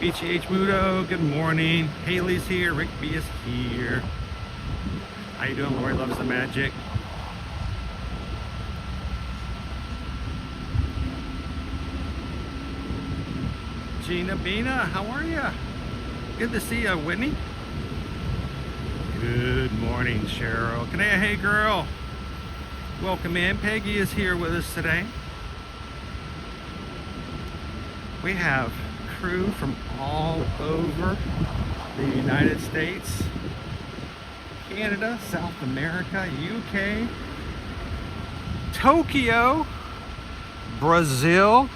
BGH Mudo, good morning. Haley's here, Rick B is here. How you doing? Lori loves the magic. Gina Bina, how are you? Good to see you, Whitney. Good morning, Cheryl. Kanea, hey girl. Welcome in. Peggy is here with us today. We have crew from all over the United States, Canada, South America, UK, Tokyo, Brazil.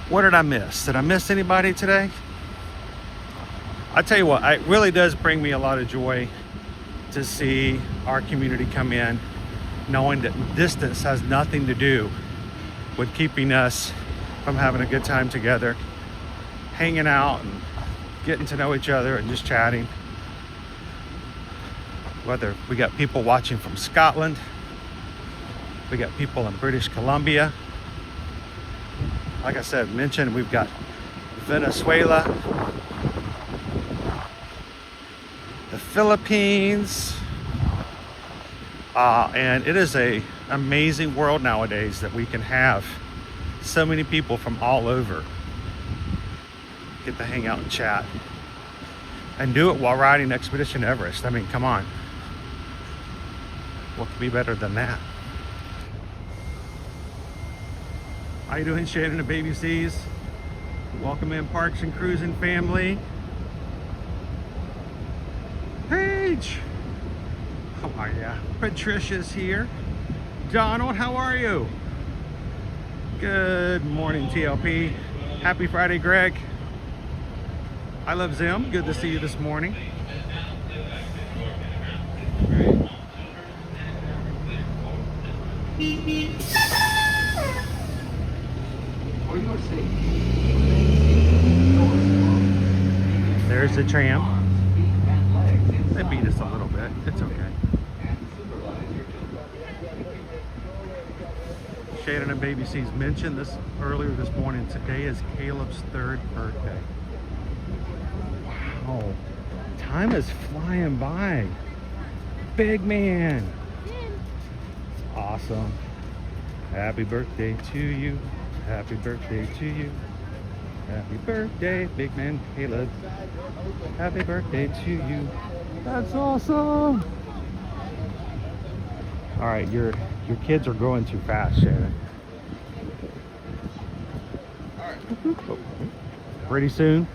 What did I miss? Did I miss anybody today? I tell you what, it really does bring me a lot of joy to see our community come in, knowing that distance has nothing to do with keeping us from having a good time together, hanging out and getting to know each other and just chatting. Whether we got people watching from Scotland, we got people in British Columbia. Like I said, mentioned, we've got Venezuela, the Philippines, and it is an amazing world nowadays that we can have so many people from all over get to hang out and chat and do it while riding Expedition Everest. I mean, come on. What could be better than that? How you doing, Shannon and Baby C's? Welcome in, Parks and Cruising family. Paige, how are ya? Patricia's here. Donald, how are you? Good morning, TLP. Happy Friday, Greg. I love Zim. Good to see you this morning. There's the tram. They beat us a little bit. It's okay. Shannon and Baby C's mentioned this earlier this morning. Today is Caleb's 3rd birthday. Wow. Time is flying by. Big man. Awesome. Happy birthday to you. Happy birthday to you. Happy birthday, big man Caleb. Happy birthday to you. That's awesome. All right, your kids are growing too fast, Shannon. Pretty soon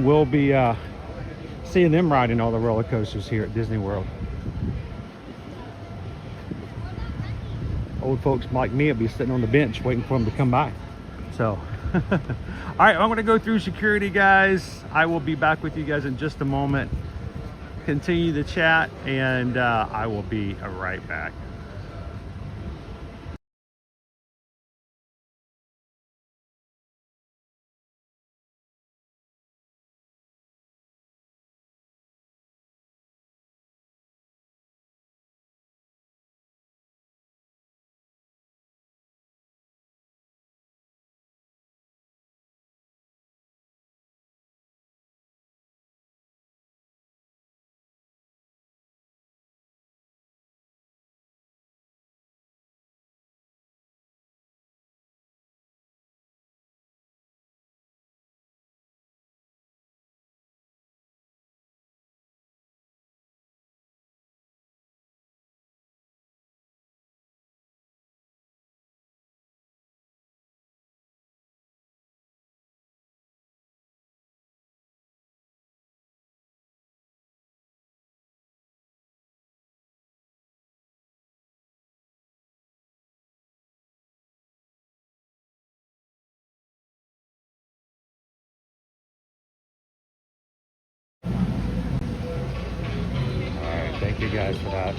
we'll be seeing them riding all the roller coasters here at Disney World. Old folks like me will be sitting on the bench waiting for them to come by. So, all right, I'm gonna go through security, guys. I will be back with you guys in just a moment. Continue the chat, and I will be right back. Thank you guys for that.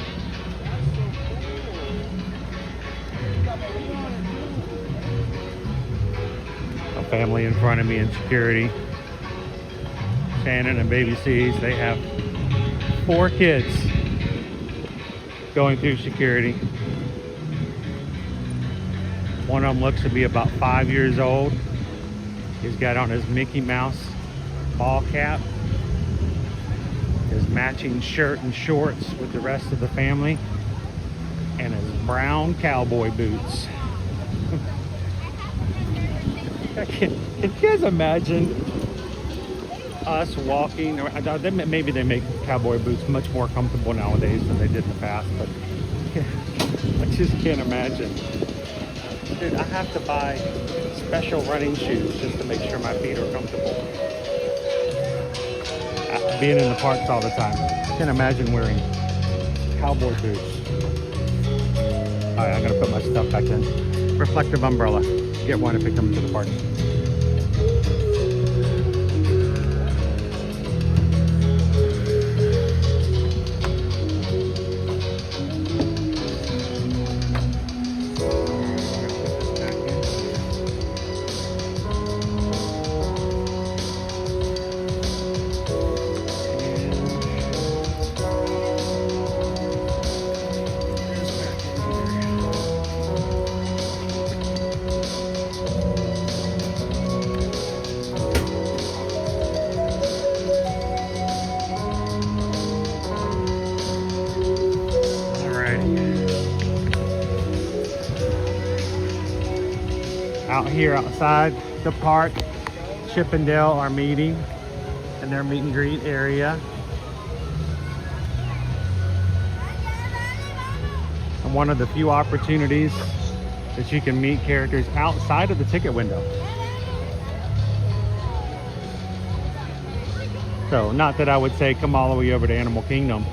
A family in front of me in security. Shannon and Baby C's, they have 4 kids going through security. One of them looks to be about 5 years old. He's got on his Mickey Mouse ball cap, his matching shirt and shorts with the rest of the family, and his brown cowboy boots. Can you guys imagine us walking? Maybe they make cowboy boots much more comfortable nowadays than they did in the past, but I just can't imagine. Dude, I have to buy special running shoes just to make sure my feet are comfortable. Being in the parks all the time, I can't imagine wearing cowboy boots. All right, I'm gonna put my stuff back in. Reflective umbrella. Get one if it comes to the park. Out here outside the park, Chip and Dale are meeting in their meet and greet area. And one of the few opportunities that you can meet characters outside of the ticket window. So not that I would say come all the way over to Animal Kingdom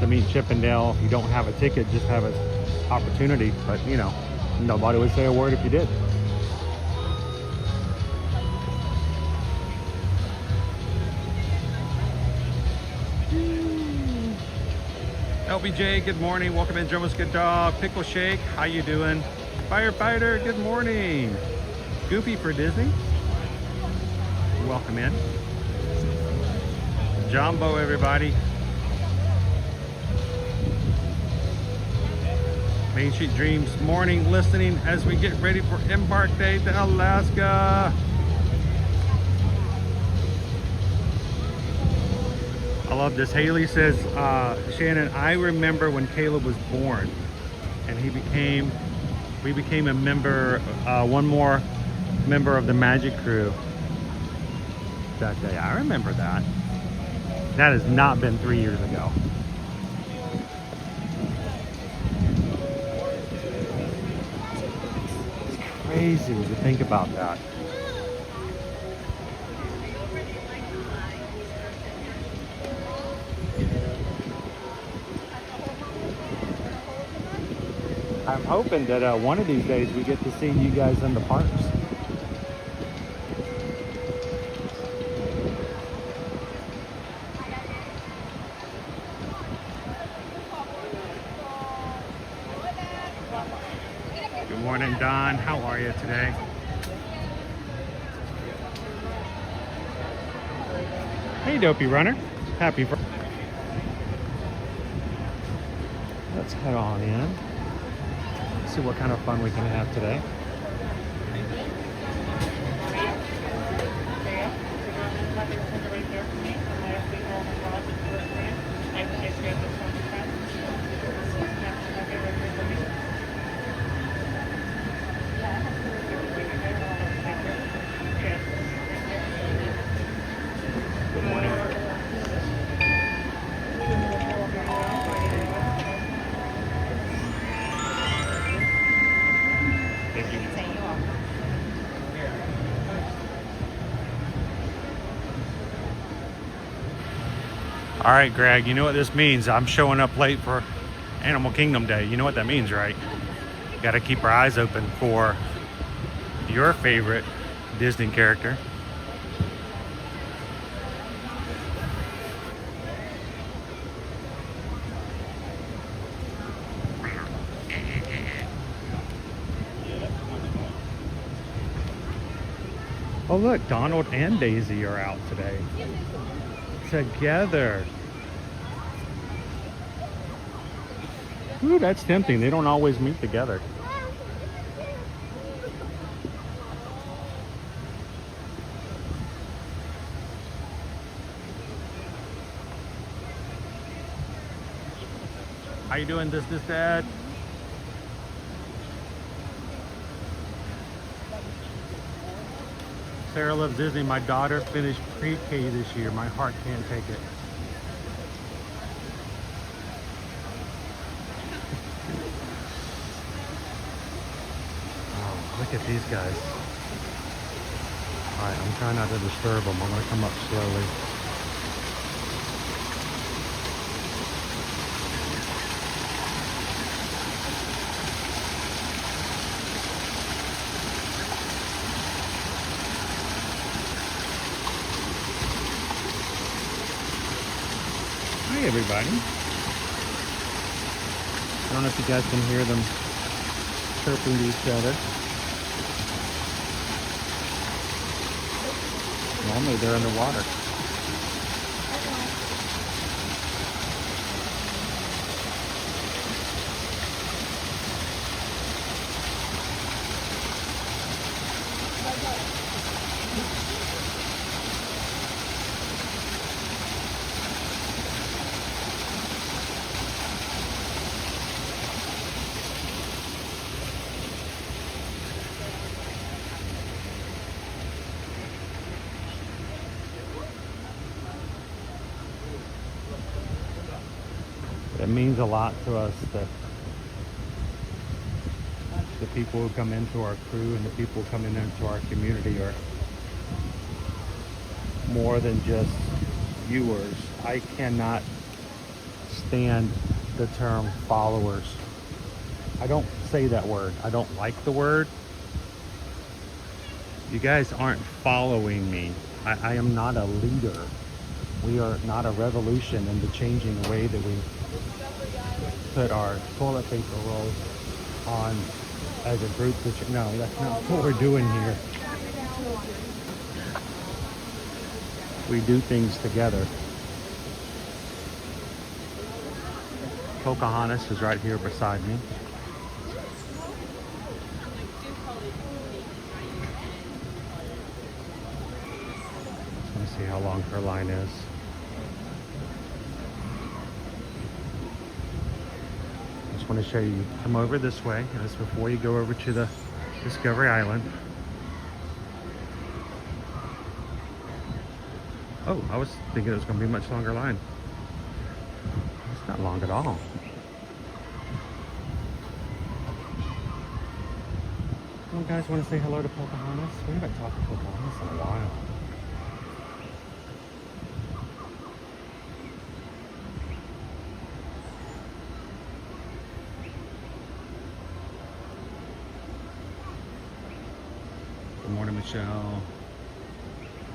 to meet Chip and Dale. If you don't have a ticket, just have an opportunity, but you know, nobody would say a word if you did. LBJ, good morning. Welcome in, Jambo's Good Dog. Pickle Shake, how you doing? Firefighter, good morning. Goofy for Disney, welcome in. Jambo, everybody. Main Street Dreams morning listening as we get ready for Embark Day to Alaska. I love this. Haley says, Shannon, I remember when Caleb was born and we became a member, one more member of the Magic Crew that day. I remember that. That has not been 3 years ago. Crazy to think about that. I'm hoping that one of these days we get to see you guys in the parks. Good morning, Don. How are you today? Hey, Dopey Runner. Happy Friday. Let's head on in. See what kind of fun we can have today. Good morning. All right, Greg, you know what this means. I'm showing up late for Animal Kingdom Day. You know what that means, right? Got to keep our eyes open for your favorite Disney character. Oh look, Donald and Daisy are out today. Together. Ooh, that's tempting. They don't always meet together. How you doing, this Dad? Sarah loves Disney. My daughter finished pre-K this year. My heart can't take it. Oh, look at these guys. All right, I'm trying not to disturb them. I'm gonna come up slowly. Hi, everybody. I don't know if you guys can hear them chirping to each other. Normally they're underwater. It means a lot to us that the people who come into our crew and the people who come into our community are more than just viewers. I cannot stand the term followers. I don't say that word. I don't like the word. You guys aren't following me. I am not a leader. We are not a revolution in the changing way that we put our toilet paper rolls on as a group. No, that's not what we're doing here. We do things together. Pocahontas is right here beside me. Just want to see how long her line is. Want to show you, come over this way. That's before you go over to the Discovery Island. Oh, I was thinking it was going to be a much longer line. It's not long at all. You guys want to say hello to Pocahontas? We haven't talked to Pocahontas in a while. Good morning, Michelle.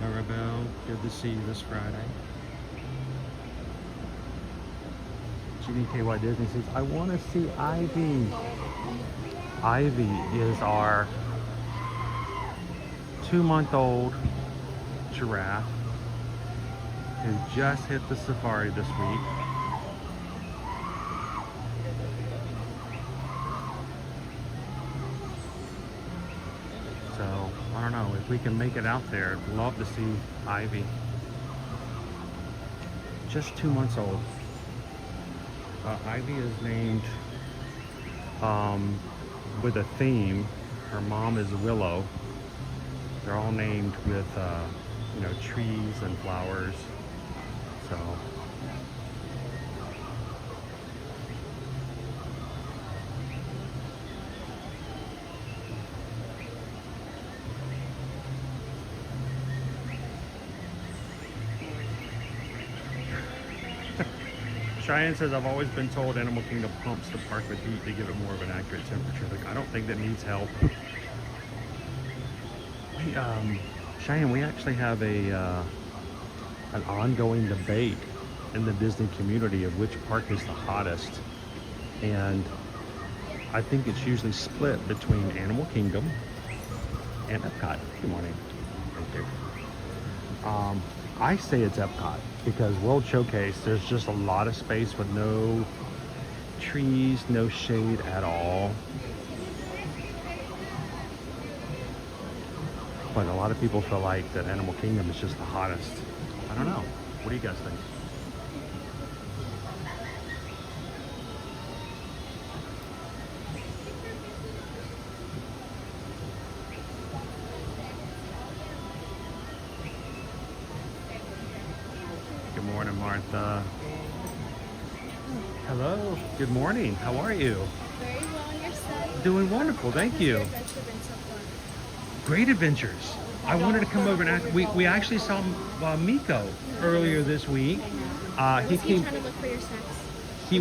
Maribel, good to see you this Friday. GDKY Disney says, I want to see Ivy. Ivy is our 2-month-old giraffe who just hit the safari this week. So, I don't know, if we can make it out there, I'd love to see Ivy. Just 2 months old. Ivy is named with a theme. Her mom is Willow. They're all named with, you know, trees and flowers. So, Cheyenne says, I've always been told Animal Kingdom pumps the park with heat to give it more of an accurate temperature. Like, I don't think that needs help. Cheyenne, we actually have an ongoing debate in the Disney community of which park is the hottest. And I think it's usually split between Animal Kingdom and Epcot. Good morning. Thank you. I say it's Epcot because World Showcase, there's just a lot of space with no trees, no shade at all. But a lot of people feel like that Animal Kingdom is just the hottest. I don't know. What do you guys think? Martha. Hello. Good morning. How are you? Very well, and yourself? Doing wonderful. Thank you. How's your adventure been so far? Great adventures. I wanted to come over and ask. We actually saw Miko earlier this week. He came. Trying to look for your snacks. He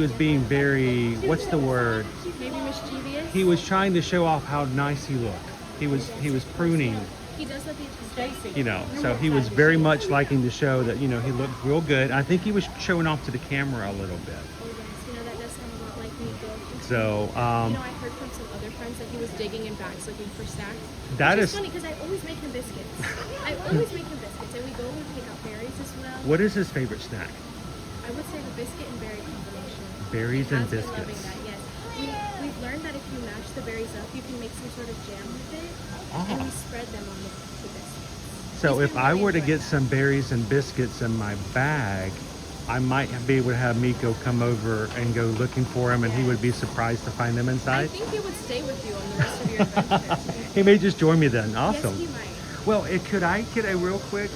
was being very, what's the word? Maybe mischievous. He was trying to show off how nice he looked. He was pruning, He does look interesting. you know. So he was very much liking to show that, you know, he looked real good. I think he was showing off to the camera a little bit. Oh yes, that does sound a lot like Nico. So I heard from some other friends that he was digging in bags looking for snacks. that Which is funny because I always make him biscuits. I always make him biscuits, and we go and pick out berries as well. what is his favorite snack? I would say the biscuit and berry combination. Berries and Has been loving biscuits. that, yes. We've learned that if you mash the berries up, you can make some sort of jam with it, and we spread them on the biscuits. So He's if been I really were to enjoying get that. some berries and biscuits in my bag, I might be able to have Miko come over and go looking for them, and he would be surprised to find them I inside. think he would stay with you on the rest of your adventure. He may just join me then. Awesome. Yes, he might. Well, could I get a real quick,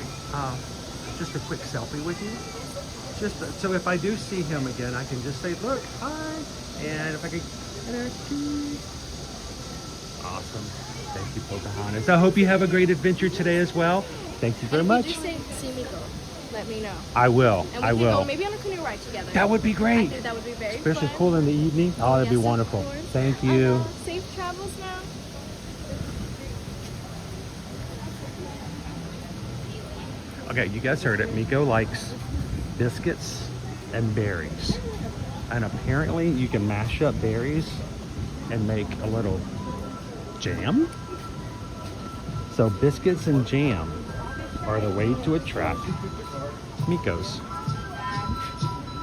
just a quick selfie with you? Just so if I do see him again, I can just say, look, hi, and if I could, awesome. Thank you, Pocahontas. I hope you have a great adventure today as well. Thank you very And much. if you do see me go, let me know. I will. And we I can will. go maybe on a canoe ride together. That would be I great. think that would be very Especially fun. cool in the evening. Oh, that'd be Yes, of wonderful. course. Thank you. Safe travels now. Okay, you guys heard it. Miko likes biscuits and berries. And apparently you can mash up berries and make a little jam. So biscuits and jam are the way to attract Mikos.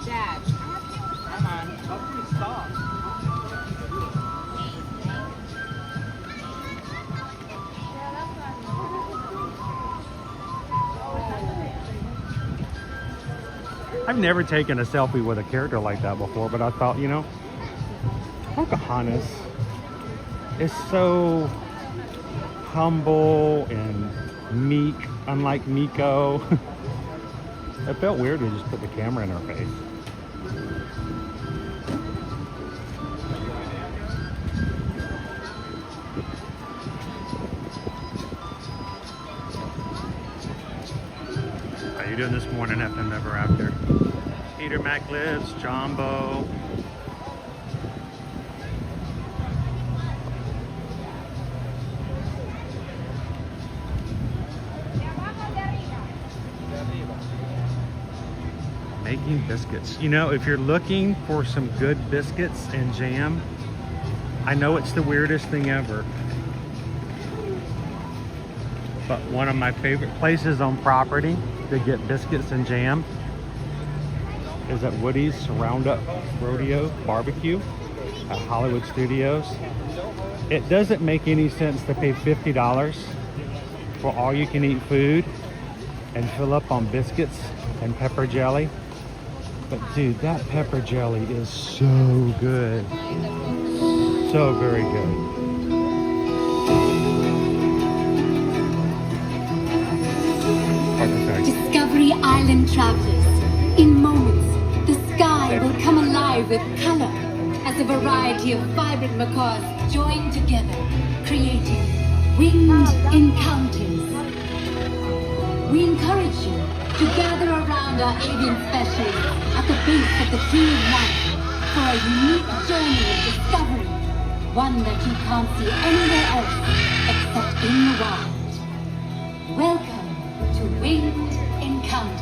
Dad, come on. I've never taken a selfie with a character like that before, but I thought, you know, Pocahontas is so humble and meek, unlike Miko. It felt weird to just put the camera in her face. How you doing this morning, FM Ever After? Peter Mac lives, Jambo. Making biscuits. You know, if you're looking for some good biscuits and jam, I know it's the weirdest thing ever, but one of my favorite places on property to get biscuits and jam is at Woody's Roundup Rodeo Barbecue at Hollywood Studios. It doesn't make any sense to pay $50 for all you can eat food and fill up on biscuits and pepper jelly. But dude, that pepper jelly is so good. So very good. Pardon, sorry. Discovery Island travelers. In moments, the sky will come alive with color as a variety of vibrant macaws join together, creating winged encounters. We encourage you to gather around our avian specialists at the base of the tree of life for a unique journey of discovery, one that you can't see anywhere else except in the wild. Welcome to Winged Encounters.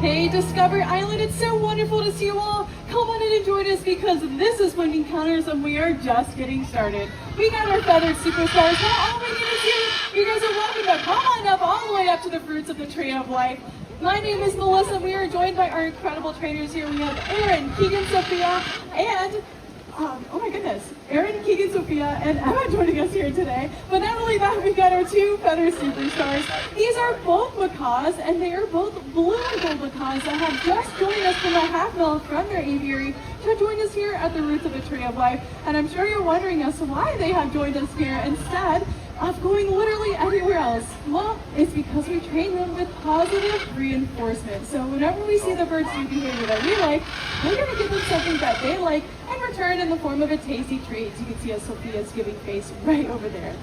Hey Discovery Island, it's so wonderful to see you all. Come on in and join us because this is Winged Encounters and we are just getting started. We got our feathered superstars. Not all we get is you. You guys are welcome to come on up all the way up to the fruits of the tree of life. My name is Melissa. We are joined by our incredible trainers here. We have Aaron, Keegan, Sophia, and oh my goodness, Aaron, Keegan, Sophia, and Emma joining us here today. But not only that, we've got our two feather superstars. These are both macaws, and they are both blue and gold macaws that have just joined us from a half mile from their aviary to join us here at the roots of the Tree of Life. And I'm sure you're wondering as to why they have joined us here instead. of going literally anywhere else? Well, it's because we train them with positive reinforcement. So whenever we see the birds do behavior that we like, we're going to give them something that they like and return in the form of a tasty treat. As you can see, as Sophia's giving face right over there.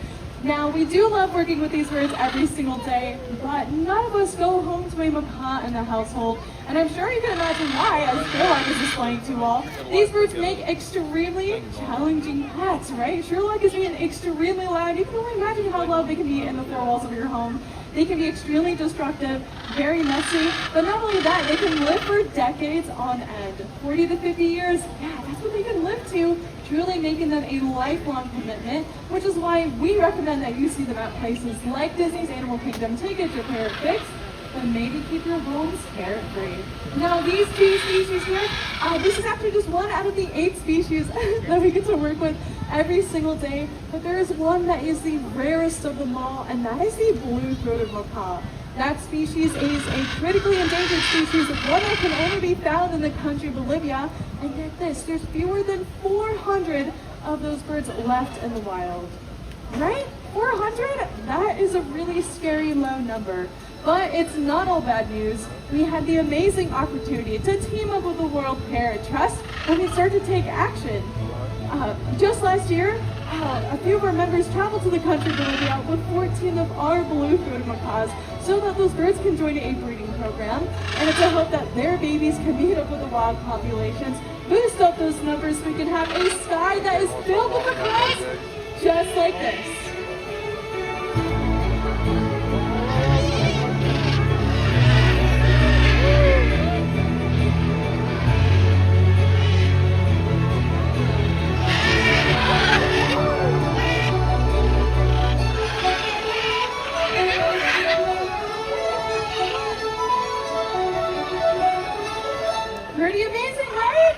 Now, we do love working with these birds every single day, but none of us go home to a macaw in the household. And I'm sure you can imagine why, as Sherlock is displaying to all. These birds make extremely challenging pets, right? Sherlock is being extremely loud. You can only imagine how loud they can be in the four walls of your home. They can be extremely destructive, very messy, but not only that, they can live for decades on end. 40 to 50 years, yeah, that's what they can live to, truly making them a lifelong commitment, which is why we recommend that you see them at places like Disney's Animal Kingdom to get your parrot fixed, but maybe keep your homes parrot-free. Now, these two species here, this is actually just one out of the 8 species that we get to work with every single day, but there is one that is the rarest of them all, and that is the blue-throated macaw. That species is a critically endangered species, one that can only be found in the country of Bolivia, and get this, there's fewer than 400 of those birds left in the wild. Right? 400? That is a really scary low number. But it's not all bad news. We had the amazing opportunity to team up with the World Parrot Trust and we started to take action. Just last year, a few of our members traveled to the country of Bolivia with 14 of our blue-throated macaws so that those birds can join a breeding program. And it's a hope that their babies can meet up with the wild populations, boost up those numbers so we can have a sky that is filled with macaws just like this. Pretty amazing, right?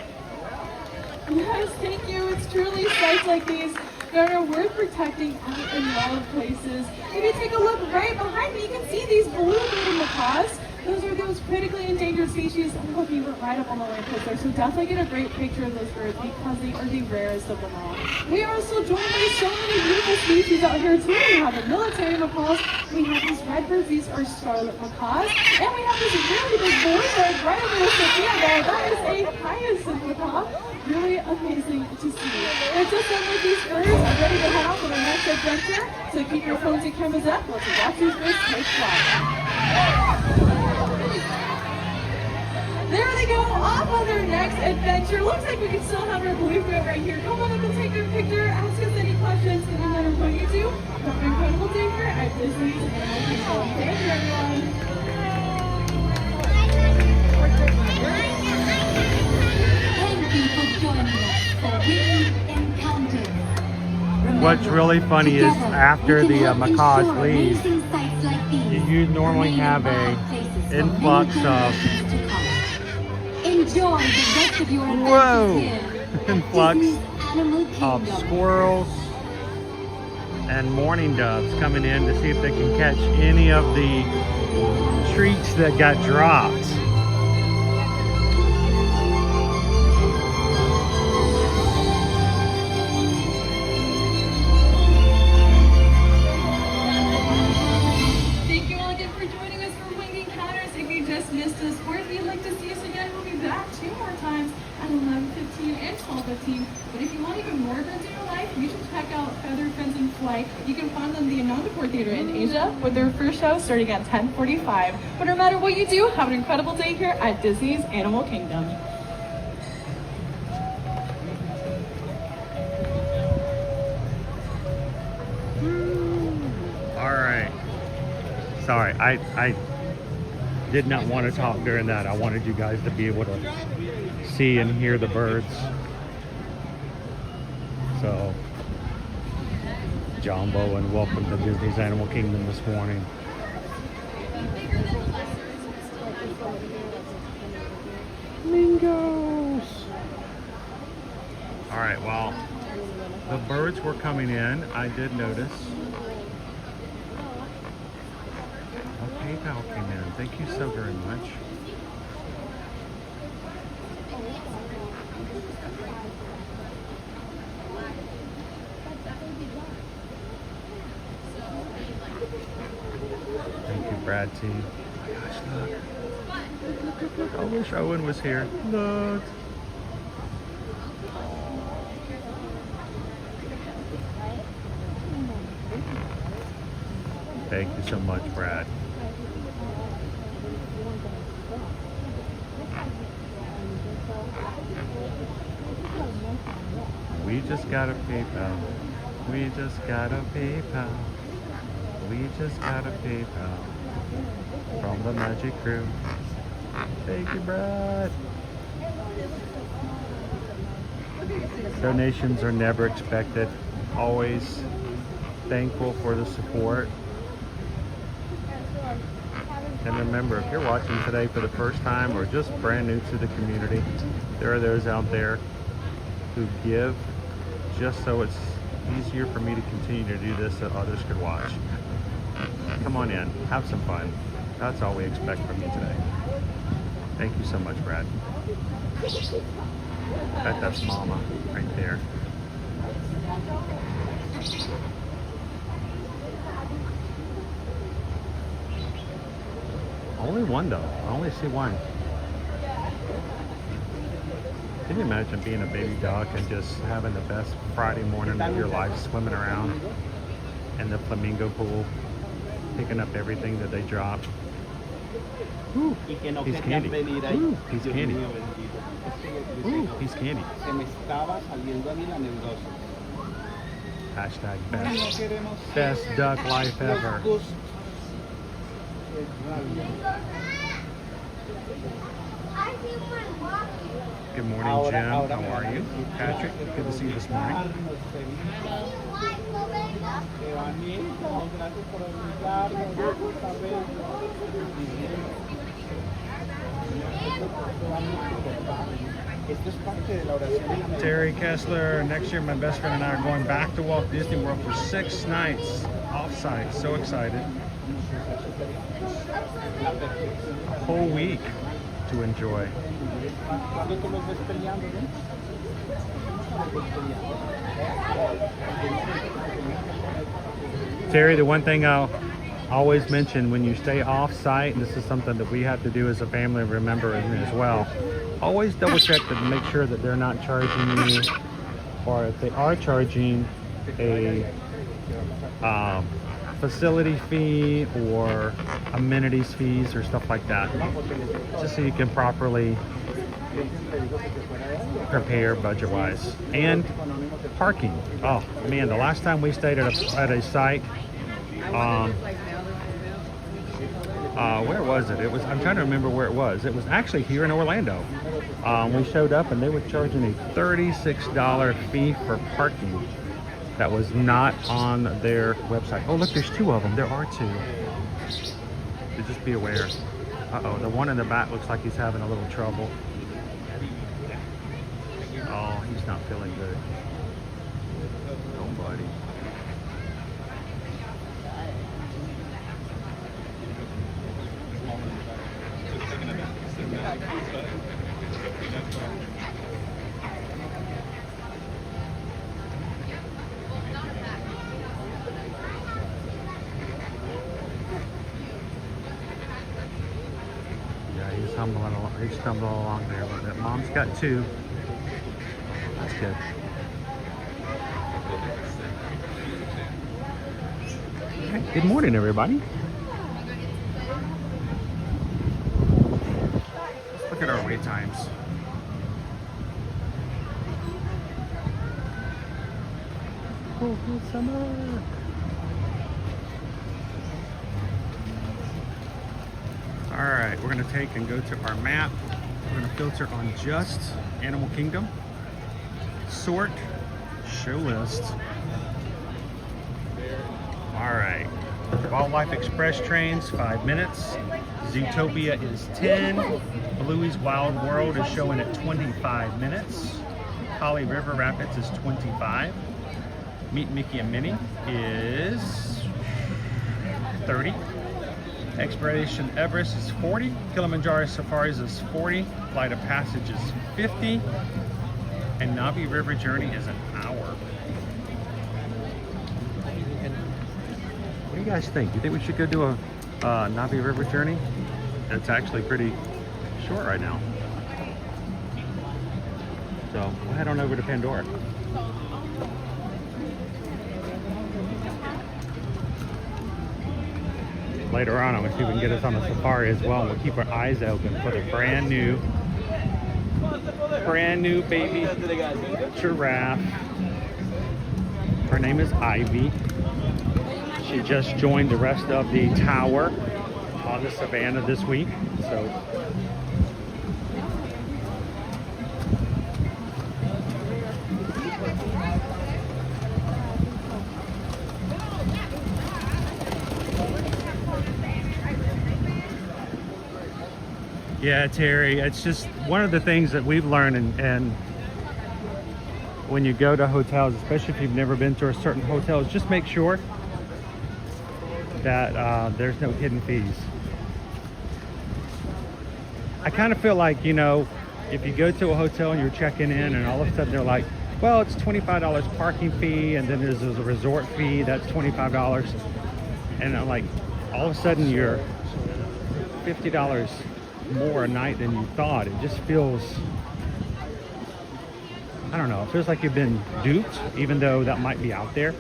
Yes, thank you. It's truly sights like these that are worth protecting out in wild places. If you take a look right behind me, you can see these blue-throated macaws. Those are those critically endangered species. Look, you were right up on the lamppost there, so definitely get a great picture of those birds because they are the rarest of them all. We are also joined by so many beautiful species out here too. We have the military macaws, we have these redbirds, these are scarlet macaws, and we have this really big bird right over there, Sophia there. That is a hyacinth macaw. Really amazing to see. And just like these birds are ready to head off on their next adventure, so keep your phones and cameras up. Let's watch these birds take flight. There they go, off on their next adventure. Looks like we can still have our blue-throat right here. Come on up and take your picture. Ask us any questions. And no matter what you do, have an incredible day here at Disney's Animal Kingdom. Thank you, everyone. Thank you for joining us for Winged Encounters. What's really funny is Together, after we can the help macaws ensure leave, amazing sights like these you normally remain have wild a places for influx many of generations to come. Enjoy the rest of your Whoa! adventures here Influx at Disney's Animal of Kingdom. squirrels and mourning doves coming in to see if they can catch any of the treats that got dropped. Thank you all again for joining us for Winged Encounters. If you just missed us, or if you'd like to see us again, we'll be back 2 more times at 11:15 and 12:15. But if you want even more birds in your life, you should check out Feather Friends in Flight. You can find them in the Anandapur Theater in Asia with their first show starting at 10:45. But no matter what you do, have an incredible day here at Disney's Animal Kingdom. All right. Sorry, I did not want to talk during that. I wanted you guys to be able to see and hear the birds. So, Jambo, and welcome to Disney's Animal Kingdom this morning. Flamingos. All right, well, the birds were coming in. I did notice. PayPal came in. Thank you so very much. Brad T. Oh my gosh, look. I wish Owen was here. Look. Thank you so much, Brad. We just got a PayPal. We just got a PayPal. We just got a PayPal from the Magic Crew. Thank you, Brad. Donations are never expected. Always thankful for the support. And remember, if you're watching today for the first time or just brand new to the community, there are those out there who give just so it's easier for me to continue to do this so others could watch. Come on in, have some fun. That's all we expect from you today. Thank you so much, Brad. That's Mama right there. Only one though. I only see one. Can you imagine being a baby duck and just having the best Friday morning of your life, swimming around in the flamingo pool, picking up everything that they drop? Ooh, he's candy. Ooh, he's candy. Ooh, he's candy. Hashtag best duck life ever. Good morning, Jim. How are you? Patrick, good to see you this morning. Terry Kessler, next year my best friend and I are going back to Walt Disney World for 6 nights off-site. So excited. A whole week to enjoy. Terry, the one thing I'll always mention when you stay off-site, and this is something that we have to do as a family, remember as well, always double check to make sure that they're not charging you, or if they are charging a facility fee or amenities fees or stuff like that, just so you can properly prepare budget-wise. And parking. Oh man, the last time we stayed at a site, where was it? I'm trying to remember where it was. It was actually here in Orlando. We showed up and they were charging a $36 fee for parking. That was not on their website. Oh, look, there's 2 of them. There are 2. So just be aware. Uh-oh, the one in the back looks like he's having a little trouble. Oh, he's not feeling good. Oh, buddy. He's stumbling along there a little bit. Mom's got 2. That's good. Okay. Good morning, everybody. Let's look at our wait times. Oh, good summer. All right, we're gonna take and go to our map. We're gonna filter on just Animal Kingdom. Sort, show list. All right, Wildlife Express trains, 5 minutes. Zootopia is 10. Bluey's Wild World is showing at 25 minutes. Holly River Rapids is 25. Meet Mickey and Minnie is 30. Exploration Everest is 40. Kilimanjaro Safaris is 40. Flight of Passage is 50. And Navi River Journey is an hour. What do you guys think? Do you think we should go do a Navi River journey. It's actually pretty short right now. So we'll head on over to Pandora. Later on, I'm gonna see if we can get us on a safari as well. And we'll keep our eyes open for the brand new baby giraffe. Her name is Ivy. She just joined the rest of the tower on the savannah this week. So yeah, Terry, it's just one of the things that we've learned, and when you go to hotels, especially if you've never been to a certain hotel, is just make sure that there's no hidden fees. I kind of feel like, you know, if you go to a hotel and you're checking in and all of a sudden they're like, well, it's $25 parking fee, and then there's a resort fee, that's $25. And I'm like, all of a sudden you're $50 more a night than you thought. It just feels, I don't know, it feels like you've been duped, even though that might be out there.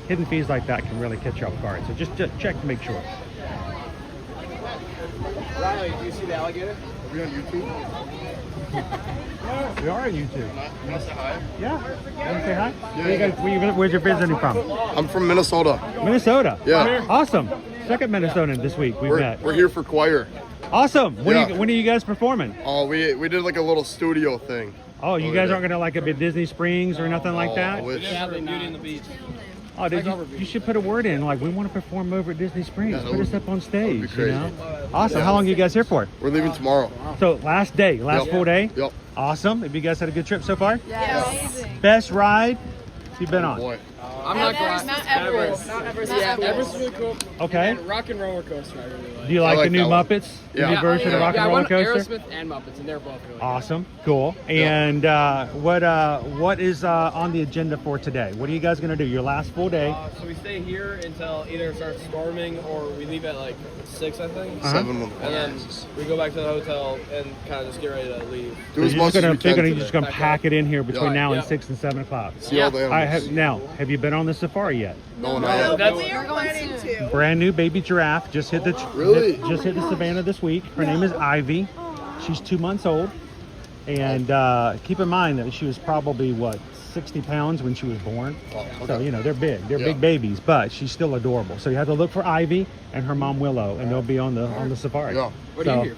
Hidden fees like that can really catch you off guard. So just check to make sure. Riley, do you see the alligator? Are we on YouTube? We are on YouTube. You want to say hi? Yeah. You want to say hi? Yeah. Where's your visiting from? I'm from Minnesota. Minnesota. Yeah. Awesome. Second Minnesotan this week we've met. We're here for choir. Awesome. When are you guys performing? Oh, we did like a little studio thing. Oh, you guys aren't gonna like a bit Disney Springs or nothing like that? I wish. Yeah, Beauty and the Beast. Oh, you should put a word in, like, we want to perform over at Disney Springs. Put us up on stage, be crazy. you know? Awesome. Yeah. How long are you guys here for? We're leaving tomorrow. So last full day? Yep. Awesome. Have you guys had a good trip so far? Yeah. Best ride you've been on? Boy. I'm not going. Not Everest. Yeah, Everest is really cool. Okay. And Rock and Roller Coaster, I really like. Do you like the like new that one. Muppets? The Yeah. new version of Rock and I Roller went Coaster? Aerosmith and Muppets, and they're both really good. Awesome. Cool. And what is on the agenda for today? What are you guys going to do? Your last full day? So we stay here until either it starts storming or we leave at like 6, I think. 7 And then we go back to the hotel and kind of just get ready to leave. Do as much as we They're can gonna today. just gonna pack it in here between now and Yeah. 6 and 7 o'clock. See all the animals. Now, have you been on the safari yet? No, not yet. That's We're planning to. Brand new baby giraffe just hit the Really? just hit the savannah this week. Her name is Ivy. She's 2 months old, and keep in mind that she was probably 60 pounds when she was born. Oh, okay. So you know they're big. They're Yeah. big babies, but she's still adorable. So you have to look for Ivy and her mom Willow, and they'll be on the safari. Yeah. What are you here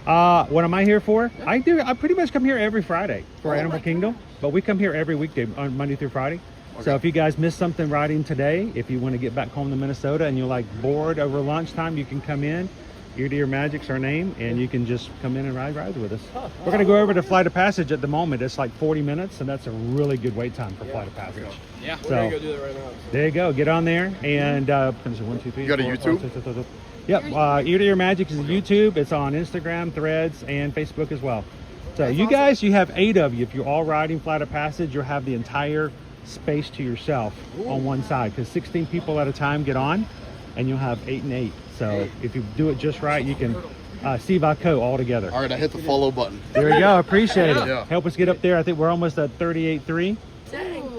for? What am I here for? I pretty much come here every Friday for Animal Kingdom, but we come here every weekday on Monday through Friday. So if you guys missed something riding today, if you want to get back home to Minnesota and you're like bored over lunchtime, you can come in. Ear to Your Magic's our name, and you can just come in and ride rides with us. We're going to go over to Flight of Passage at the moment. It's like 40 minutes, and that's a really good wait time for Flight of Passage. Yeah, we're So- gonna go do that right now. There you go. Get on there and 1, 2, 3. You got a 4, YouTube? 5, 6, 7, 8. Yep. Ear to Your Magic is YouTube. It's on Instagram, Threads, and Facebook as well. So you guys, you have 8 of you. If you're all riding Flight of Passage, you'll have the entire space to yourself on one side, because 16 people at a time get on, and you'll have 8 and 8. So if you do it just right, you can see Vaco all together. All right, I hit the follow button. There you go. Appreciate it. Yeah. Help us get up there. I think we're almost at 38.3.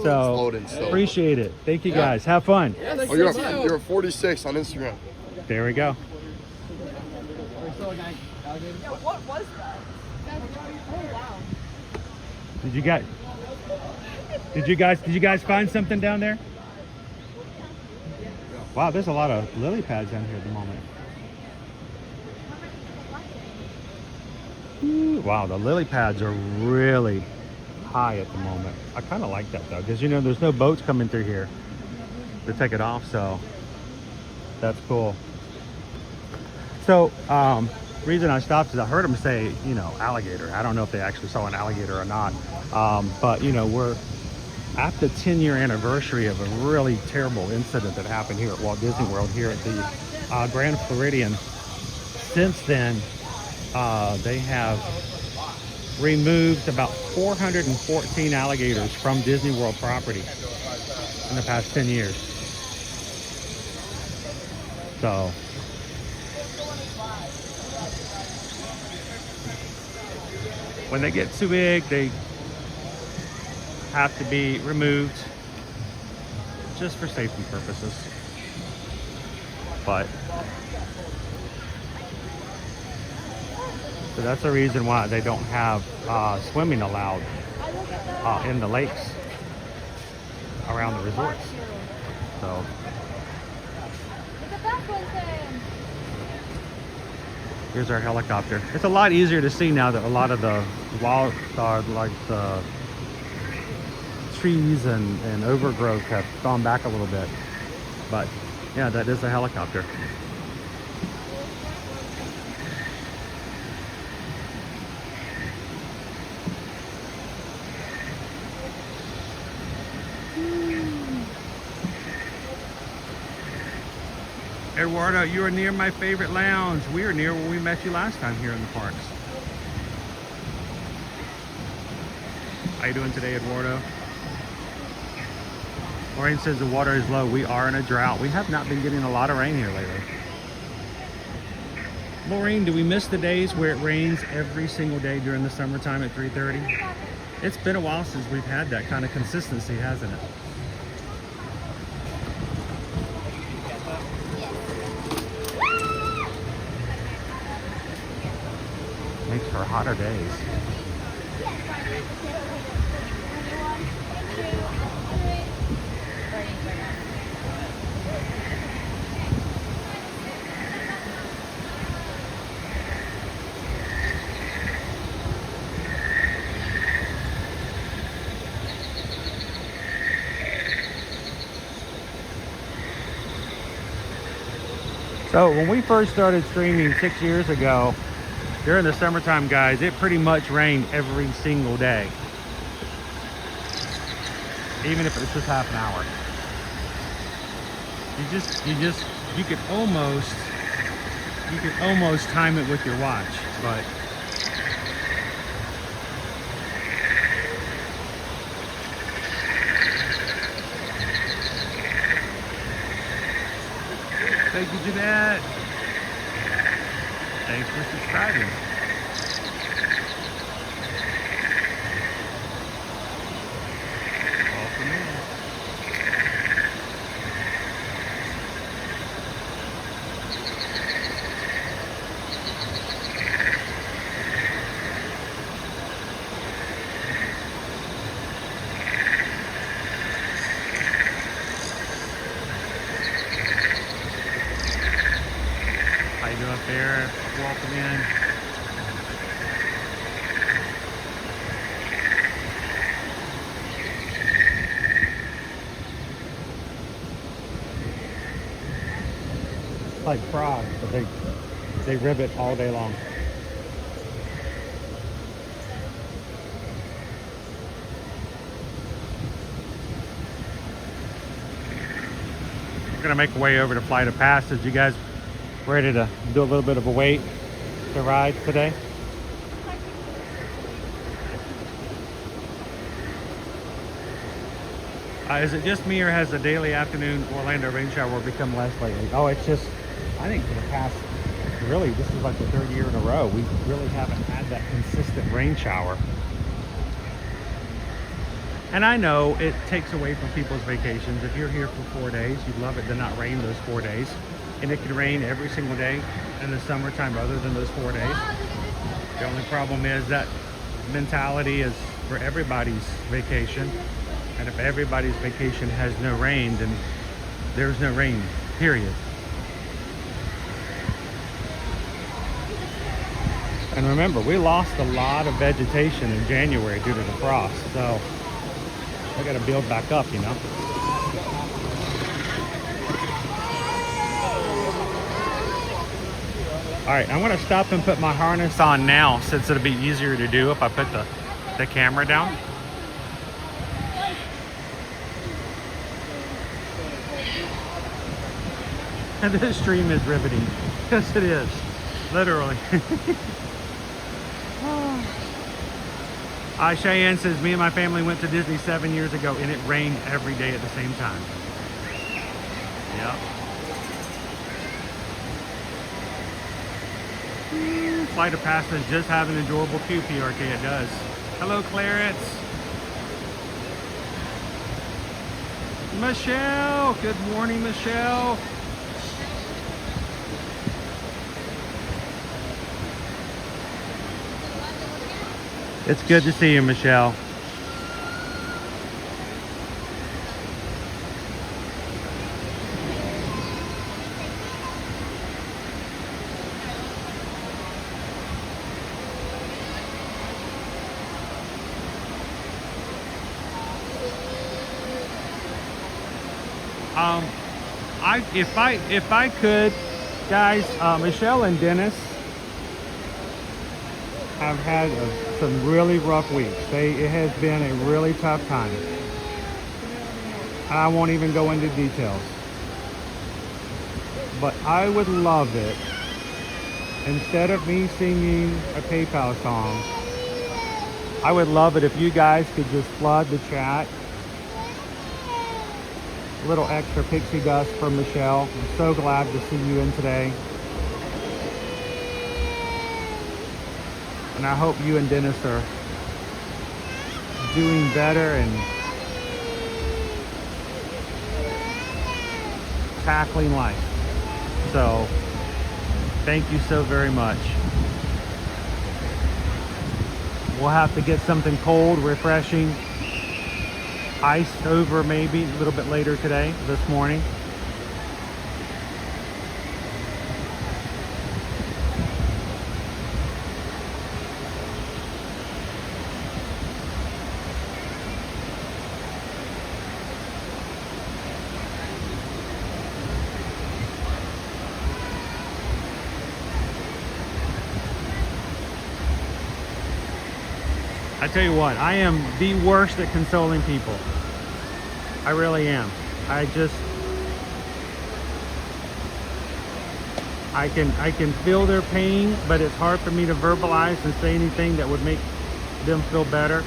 So Loading still. appreciate it. Thank you guys. Have fun. Oh, you're at 46 on Instagram. There we go. What was that? Did you guys find something down there? Wow, there's a lot of lily pads down here at the moment. Ooh, wow, the lily pads are really high at the moment. I kind of like that though, because you know there's no boats coming through here to take it off, so that's cool. So reason I stopped is I heard them say, you know, alligator. I don't know if they actually saw an alligator or not, but you know, we're at the 10-year anniversary of a really terrible incident that happened here at Walt Disney World here at the Grand Floridian. Since then, they have removed about 414 alligators from Disney World property in the past 10 years. So when they get too big, they have to be removed just for safety purposes. But so that's the reason why they don't have swimming allowed in the lakes around the resorts. So here's our helicopter. It's a lot easier to see now that a lot of the wild, like the trees and overgrowth have gone back a little bit. But yeah, that is a helicopter. Eduardo, you are near my favorite lounge. We are near where we met you last time here in the parks. How you doing today, Eduardo? Maureen says the water is low. We are in a drought. We have not been getting a lot of rain here lately. Maureen, do we miss the days where it rains every single day during the summertime at 3:30? It's been a while since we've had that kind of consistency, hasn't it? Makes for hotter days. So when we first started streaming 6 years ago, during the summertime, guys, it pretty much rained every single day. Even if it's just half an hour. You could almost time it with your watch, but thank you, Jeanette. Thanks for subscribing. Welcome in. How you doing up there? Welcome in. It's like frogs, but they ribbit all day long. We're gonna make our way over to Flight of Passage. You guys ready to do a little bit of a wait to ride today? Is it just me, or has the daily afternoon Orlando rain shower become less lately? Oh, it's just, I think for the past, really, this is like the third year in a row, we really haven't had that consistent rain shower. And I know it takes away from people's vacations. If you're here for 4 days, you'd love it to not rain those 4 days. And it could rain every single day in the summertime other than those 4 days. The only problem is that mentality is for everybody's vacation. And if everybody's vacation has no rain, then there's no rain, period. And remember, we lost a lot of vegetation in January due to the frost. So we got to build back up, you know. All right, I'm gonna stop and put my harness on now, since it'll be easier to do if I put the camera down. And this stream is riveting. Yes, it is, literally. Cheyenne says, me and my family went to Disney 7 years ago and it rained every day at the same time. Yep. flight of passengers just have an enjoyable QPRK. It does. Hello, Clarence. Michelle. Good morning, Michelle. It's good to see you, Michelle. If I could, guys, Michelle and Dennis have had some really rough weeks. It has been a really tough time. I won't even go into details. But I would love it, instead of me singing a PayPal song, I would love it if you guys could just flood the chat. A little extra pixie dust from Michelle. I'm so glad to see you in today. And I hope you and Dennis are doing better and tackling life. So, thank you so very much. We'll have to get something cold, refreshing, iced over maybe a little bit later today, this morning. I tell you what, I am the worst at consoling people. I really am. I can feel their pain, but it's hard for me to verbalize and say anything that would make them feel better.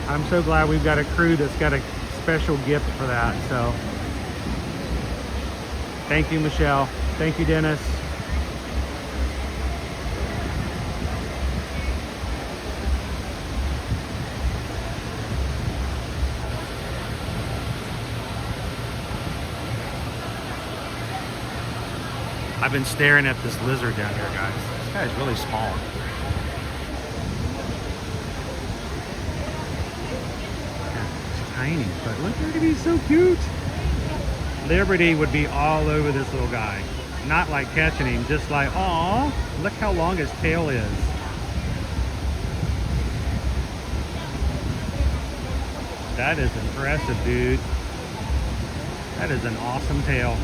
I'm so glad we've got a crew that's got a special gift for that. So thank you, Michelle. Thank you, Dennis. I've been staring at this lizard down here, guys. This guy's really small. Yeah, it's tiny, but look at him, he's so cute. Liberty would be all over this little guy. Not like catching him, just like, aw, look how long his tail is. That is impressive, dude. That is an awesome tail.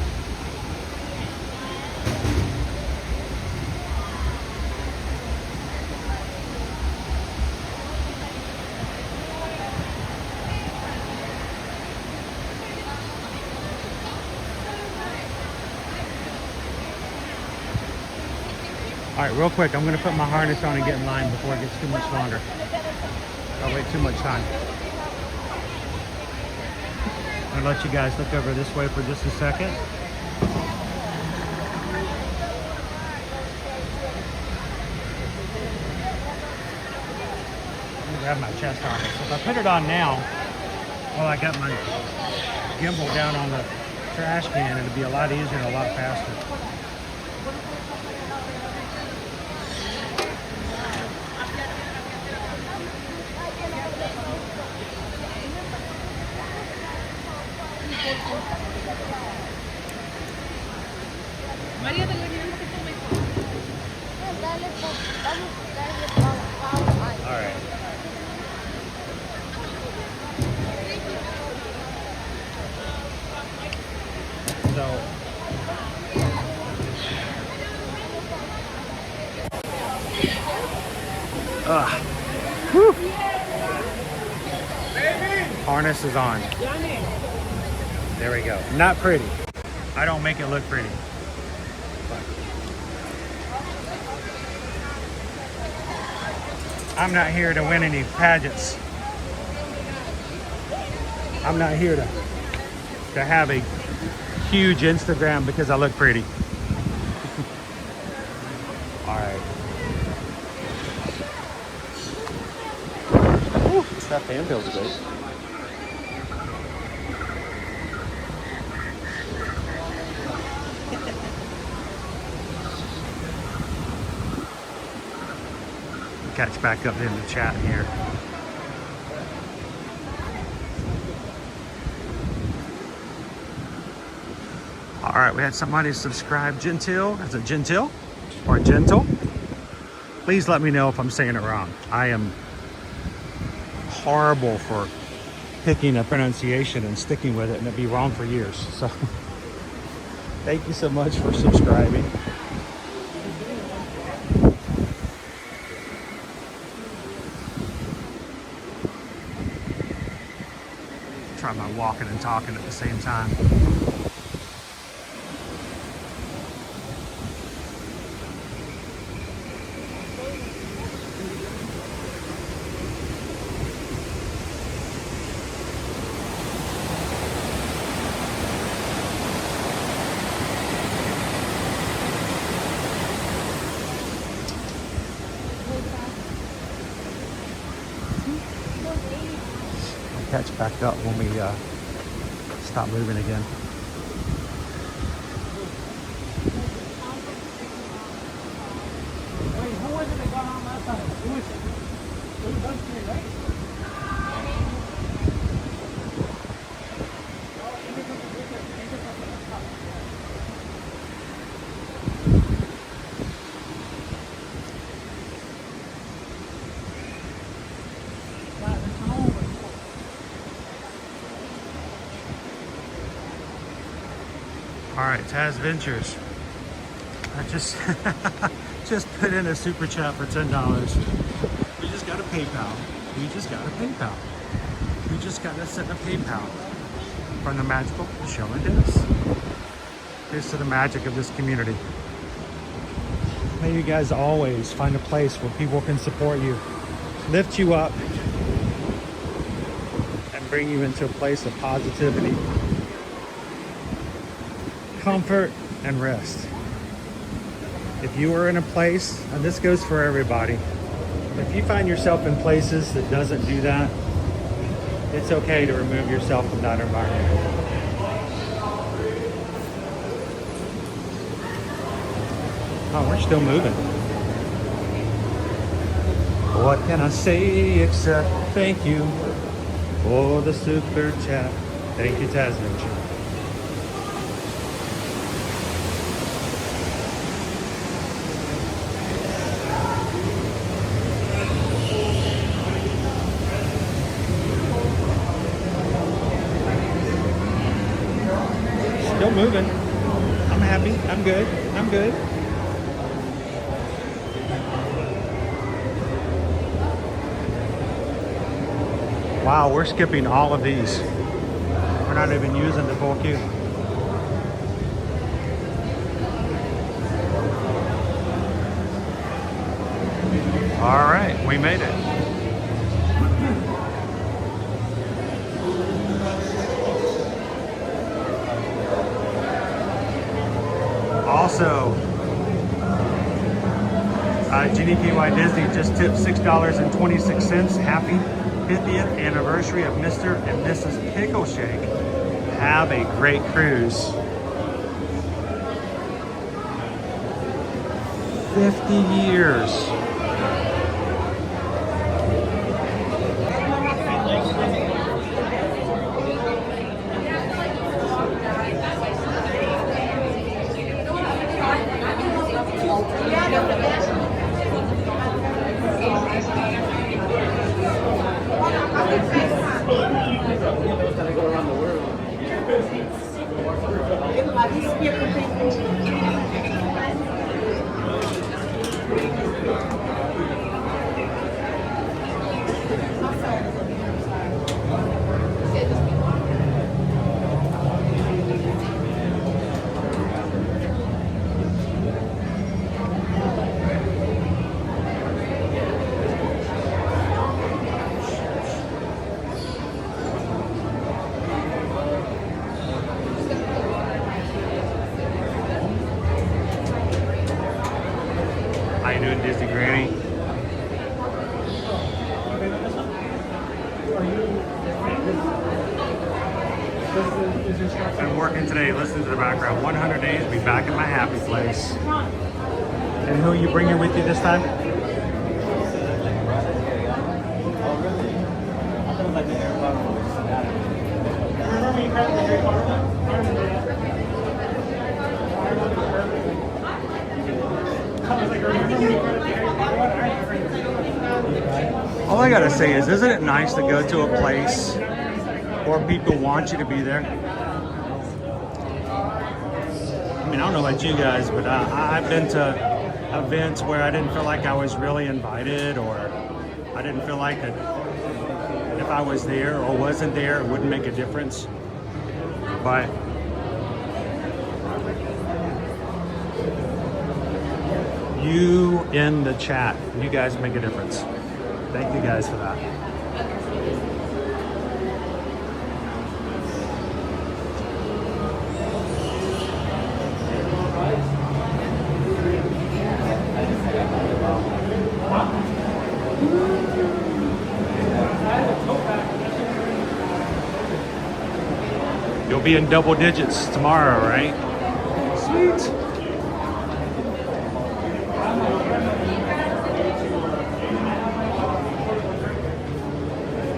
All right, real quick, I'm gonna put my harness on and get in line before it gets too much longer. I'll wait too much time. I'm gonna let you guys look over this way for just a second. Let me grab my chest harness. If I put it on now, well, I got my gimbal down on the trash can, it'll be a lot easier and a lot faster. Harness is on. There we go. Not pretty. I don't make it look pretty. But I'm not here to win any pageants. I'm not here to have a huge Instagram because I look pretty. All right. That fan feels great. Catch back up in the chat here. All right, we had somebody subscribe. Gentile, is it Gentile or Gentle? Please let me know if I'm saying it wrong. I am horrible for picking a pronunciation and sticking with it, and it'd be wrong for years. So thank you so much for subscribing. Try my walking and talking at the same time. Catch back up when we stop moving again. All right, Taz Ventures. I just just put in a super chat for $10. We just got a PayPal. We just got a PayPal. We just got to send a PayPal from the magical show and dance. Here's to the magic of this community. May you guys always find a place where people can support you, lift you up, and bring you into a place of positivity, comfort, and rest. If you are in a place, and this goes for everybody, if you find yourself in places that doesn't do that, it's okay to remove yourself from that environment. Oh, we're still moving. What can I say except thank you for the super chat. Thank you, Taz Venture. Still moving. I'm happy. I'm good. I'm good. Wow, we're skipping all of these. We're not even using the full queue. All right, we made it. Also, GDPY Disney just tipped $6.26. Happy 50th anniversary of Mr. and Mrs. Pickleshake. Have a great cruise. 50 years. I'm working today. Listen to the background. 100 days, be back in my happy place. And who are you bringing with you this time? All I gotta say is, isn't it nice to go to a place where people want you to be there? I mean, I don't know about you guys, but I've been to events where I didn't feel like I was really invited, or I didn't feel like that if I was there or wasn't there, it wouldn't make a difference. But you in the chat, you guys make a difference. Thank you guys for that. You'll be in double digits tomorrow, right? Sweet.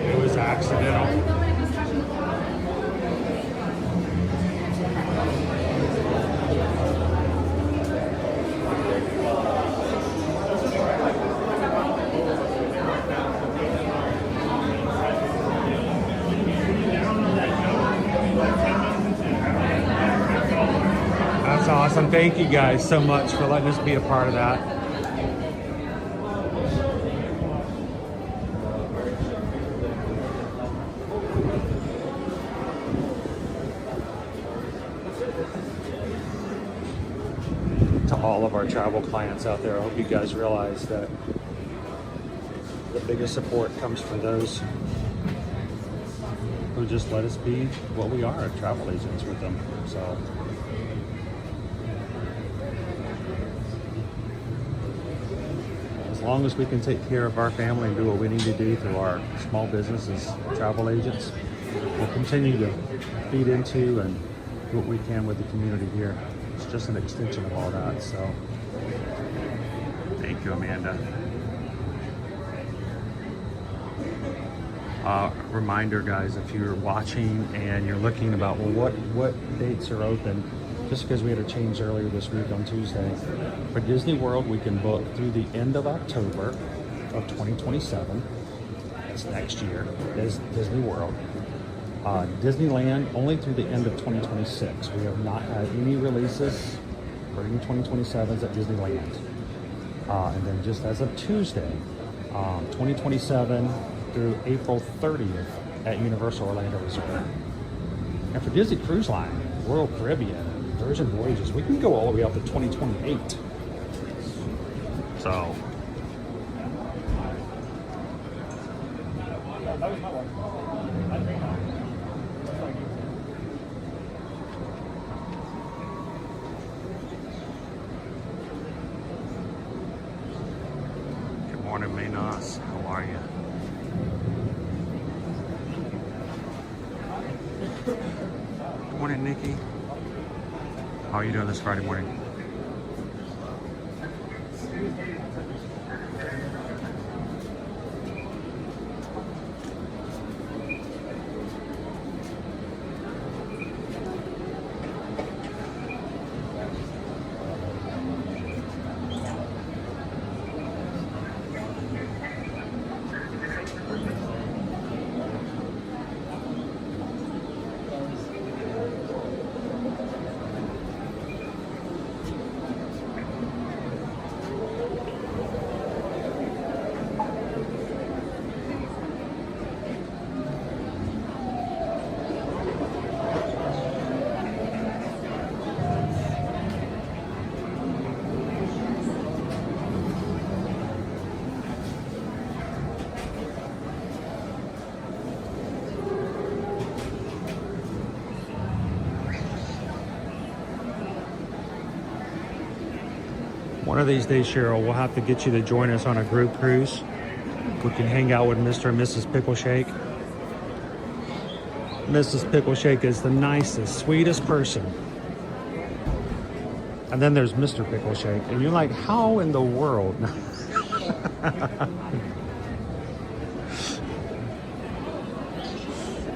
It was accidental. That's awesome. Thank you guys so much for letting us be a part of that. To all of our travel clients out there, I hope you guys realize that the biggest support comes from those who just let us be what we are, travel agents with them. So as long as we can take care of our family and do what we need to do through our small business as travel agents, we'll continue to feed into and do what we can with the community here. It's just an extension of all that. So thank you, Amanda. Reminder, guys, if you're watching and you're looking about, well, what dates are open, just because we had a change earlier this week on Tuesday. For Disney World, we can book through the end of October of 2027. That's next year, Disney World. Disneyland, only through the end of 2026. We have not had any releases for any 2027s at Disneyland. And then just as of Tuesday, 2027 through April 30th at Universal Orlando Resort. And for Disney Cruise Line, Royal Caribbean, Virgin Voyages, we can go all the way up to 2028. So good morning, Maynos. How are you? Good morning, Nikki. How are you doing this Friday morning? One of these days, Cheryl, we'll have to get you to join us on a group cruise. We can hang out with Mr. and Mrs. Pickle Shake. Mrs. Pickle Shake is the nicest, sweetest person. And then there's Mr. Pickle Shake. And you're like, how in the world?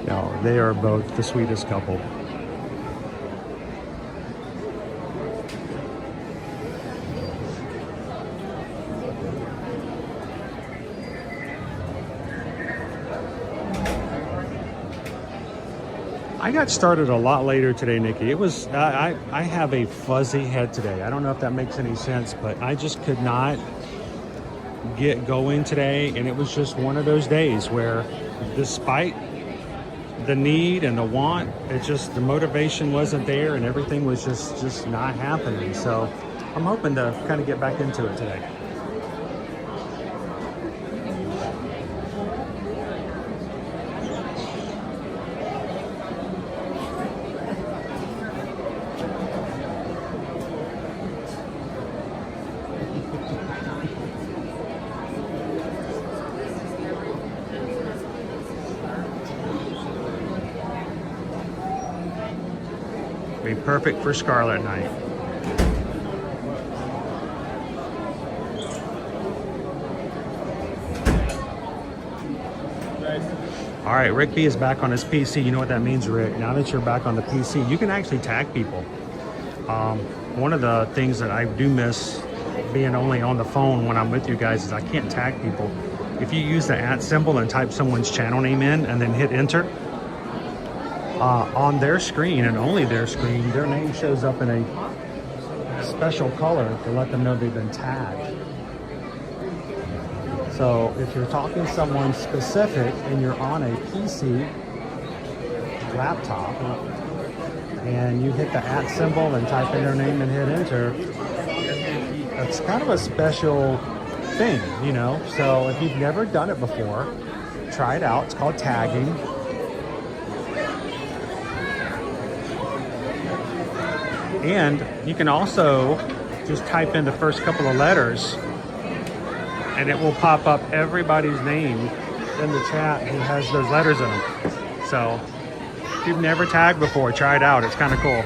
No, they are both the sweetest couple. I got started a lot later today, Nikki. It was, I have a fuzzy head today. I don't know if that makes any sense, but I just could not get going today. And it was just one of those days where despite the need and the want, it just, the motivation wasn't there and everything was just not happening. So I'm hoping to kind of get back into it today. Be perfect for Scarlet Night. All right, Rick B is back on his PC. You know what that means, Rick? Now that you're back on the PC, you can actually tag people. One of the things that I do miss being only on the phone when I'm with you guys is I can't tag people. If you use the @ symbol and type someone's channel name in and then hit enter, on their screen and only their screen, their name shows up in a special color to let them know they've been tagged. So if you're talking to someone specific and you're on a PC laptop and you hit the @ symbol and type in their name and hit enter, it's kind of a special thing, you know? So if you've never done it before, try it out. It's called tagging. And you can also just type in the first couple of letters and it will pop up everybody's name in the chat who has those letters in them. So if you've never tagged before, try it out. It's kind of cool.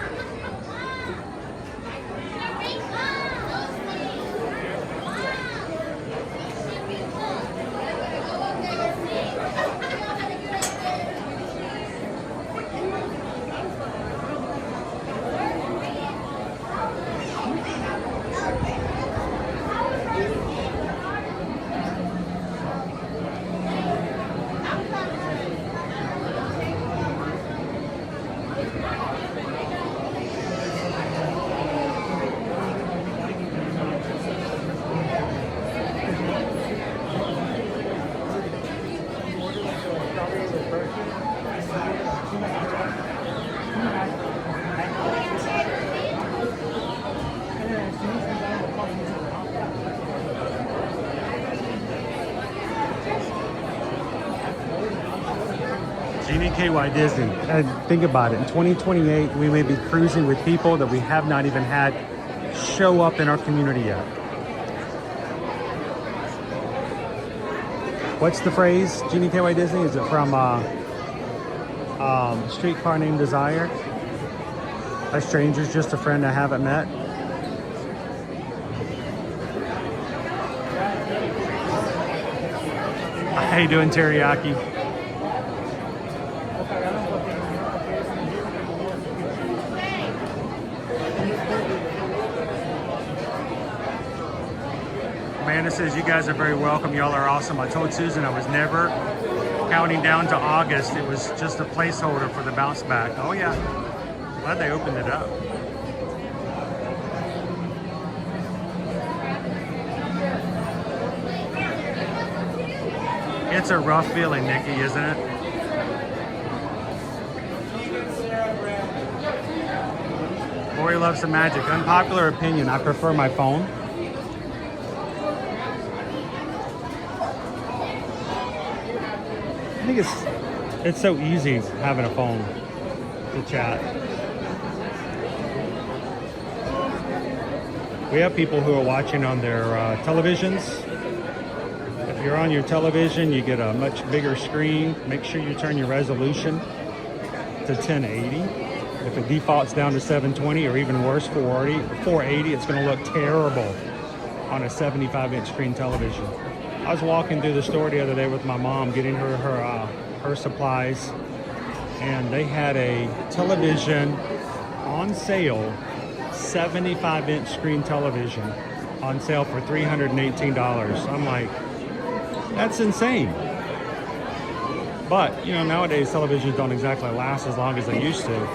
Jeannie KY Disney. And think about it, in 2028, we may be cruising with people that we have not even had show up in our community yet. What's the phrase, Jeannie KY Disney? Is it from Streetcar Named Desire? A stranger's just a friend I haven't met. How you doing, Teriyaki? Amanda says, you guys are very welcome. Y'all are awesome. I told Susan I was never counting down to August. It was just a placeholder for the bounce back. Oh yeah, glad they opened it up. It's a rough feeling, Nikki, isn't it? Lori loves the magic. Unpopular opinion, I prefer my phone. I think it's so easy having a phone to chat. We have people who are watching on their televisions. If you're on your television, you get a much bigger screen. Make sure you turn your resolution to 1080. If it defaults down to 720 or even worse, 480, it's going to look terrible on a 75-inch screen television. I was walking through the store the other day with my mom, getting her supplies, and they had a television on sale, 75-inch screen television on sale for $318. I'm like, that's insane. But, you know, nowadays televisions don't exactly last as long as they used to.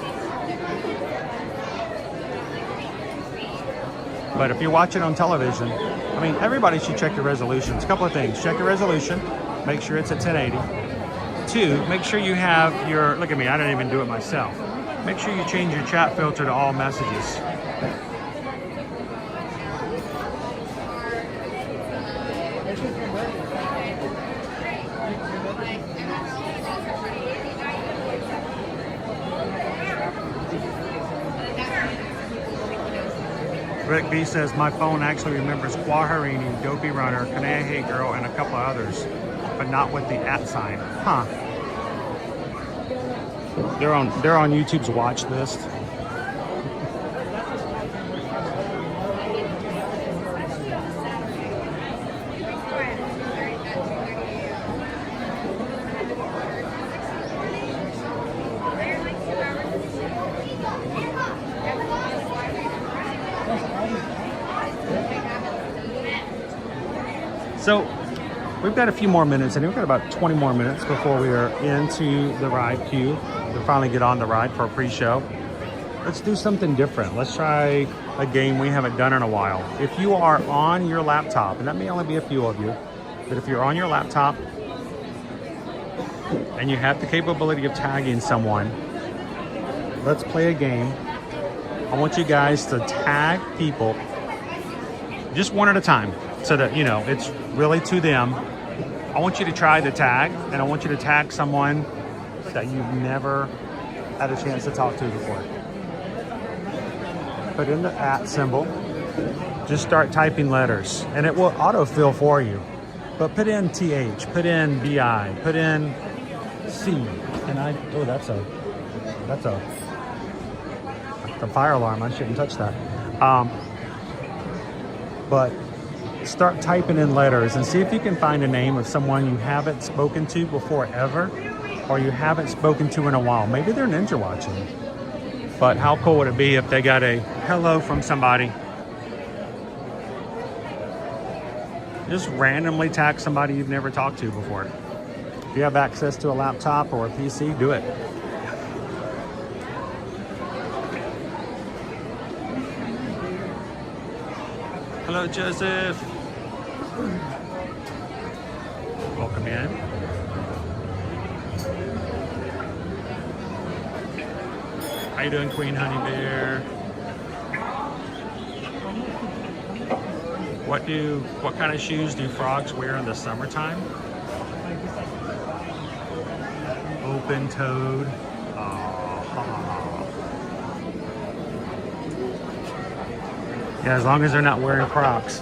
But if you watch it on television, I mean, everybody should check your resolutions. A couple of things. Check your resolution. Make sure it's at 1080. 2, make sure you have your, look at me, I don't even do it myself. Make sure you change your chat filter to all messages. Rick B says, my phone actually remembers Quaharini, Dopey Runner, Kanea Hey Girl, and a couple of others, but not with the @ sign. Huh. They're on YouTube's watch list. So we've got a few more minutes, and we've got about 20 more minutes before we are into the ride queue. We'll finally get on the ride for a pre-show. Let's do something different. Let's try a game we haven't done in a while. If you are on your laptop, and that may only be a few of you, but if you're on your laptop and you have the capability of tagging someone, let's play a game. I want you guys to tag people just one at a time, so that, you know, it's really to them. I want you to try the tag, and I want you to tag someone that you've never had a chance to talk to before. Put in the @ symbol. Just start typing letters, and it will autofill for you. But put in TH, put in BI, put in C, and that's the fire alarm. I shouldn't touch that. But start typing in letters and see if you can find a name of someone you haven't spoken to before ever, or you haven't spoken to in a while. Maybe they're ninja watching. But how cool would it be if they got a hello from somebody? Just randomly tag somebody you've never talked to before. If you have access to a laptop or a PC, do it. Hello, Joseph. Welcome in. How you doing, Queen Honey Bear? What kind of shoes do frogs wear in the summertime? Open-toed. Yeah, as long as they're not wearing Crocs.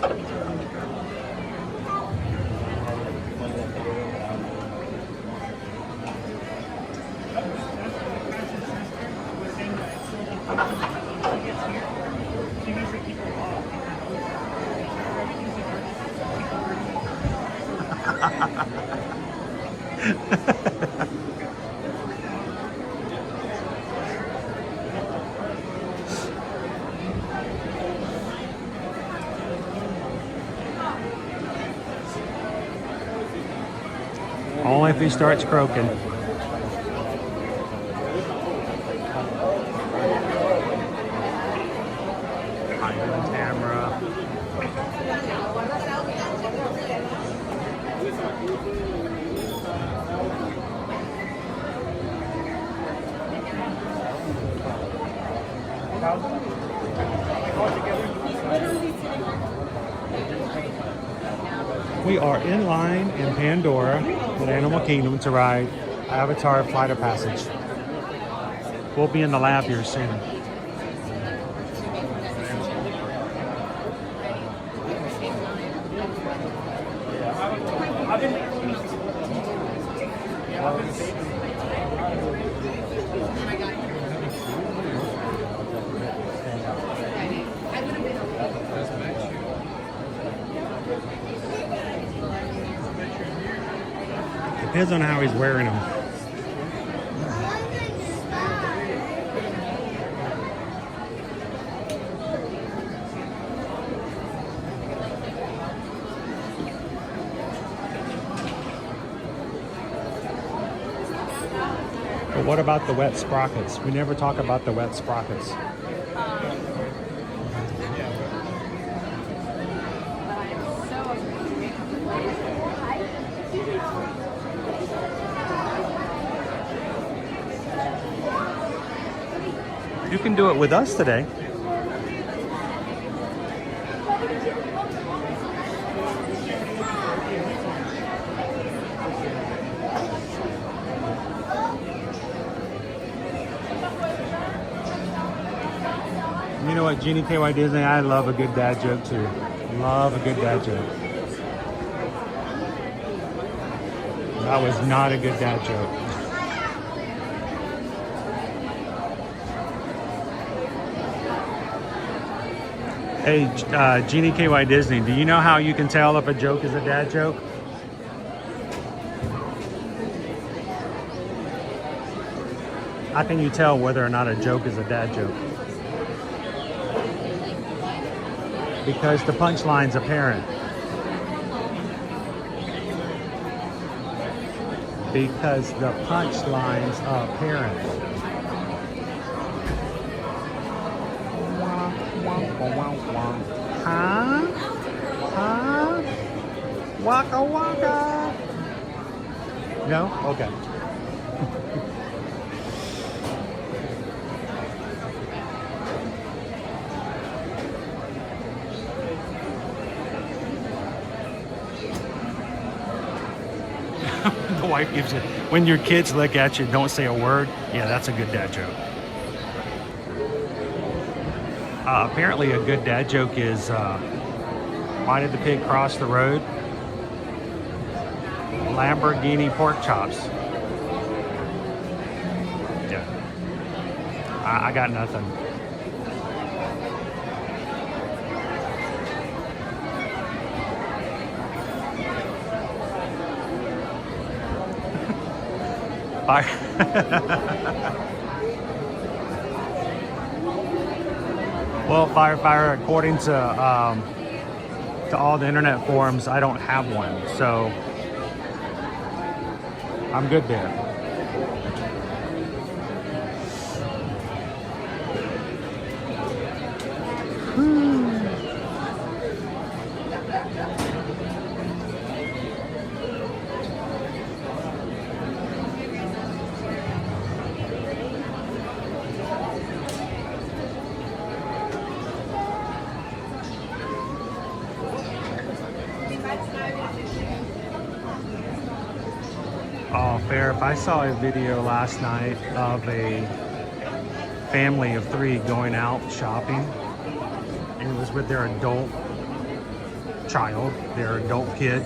Only if he starts croaking. Hiding camera. We are in line in Pandora with Animal Kingdom to ride Avatar Flight of Passage. We'll be in the lab here soon. Depends on how he's wearing them. But what about the wet sprockets? We never talk about the wet sprockets. You can do it with us today. You know what, Jeannie KY Disney, I love a good dad joke too. Love a good dad joke. That was not a good dad joke. Hey, Jeannie KY Disney, do you know how you can tell if a joke is a dad joke? How can you tell whether or not a joke is a dad joke? Because the punchline's apparent. Because the punchline's apparent. Huh? Huh? Waka waka. No? Okay. The wife gives you, when your kids look at you, don't say a word. Yeah, that's a good dad joke. Apparently a good dad joke is, why did the pig cross the road? Lamborghini pork chops. Yeah. I got nothing. Well, firefighter, according to all the internet forums, I don't have one, so I'm good there. Oh, fair. If I saw a video last night of a family of 3 going out shopping, and it was with their adult child, their adult kid.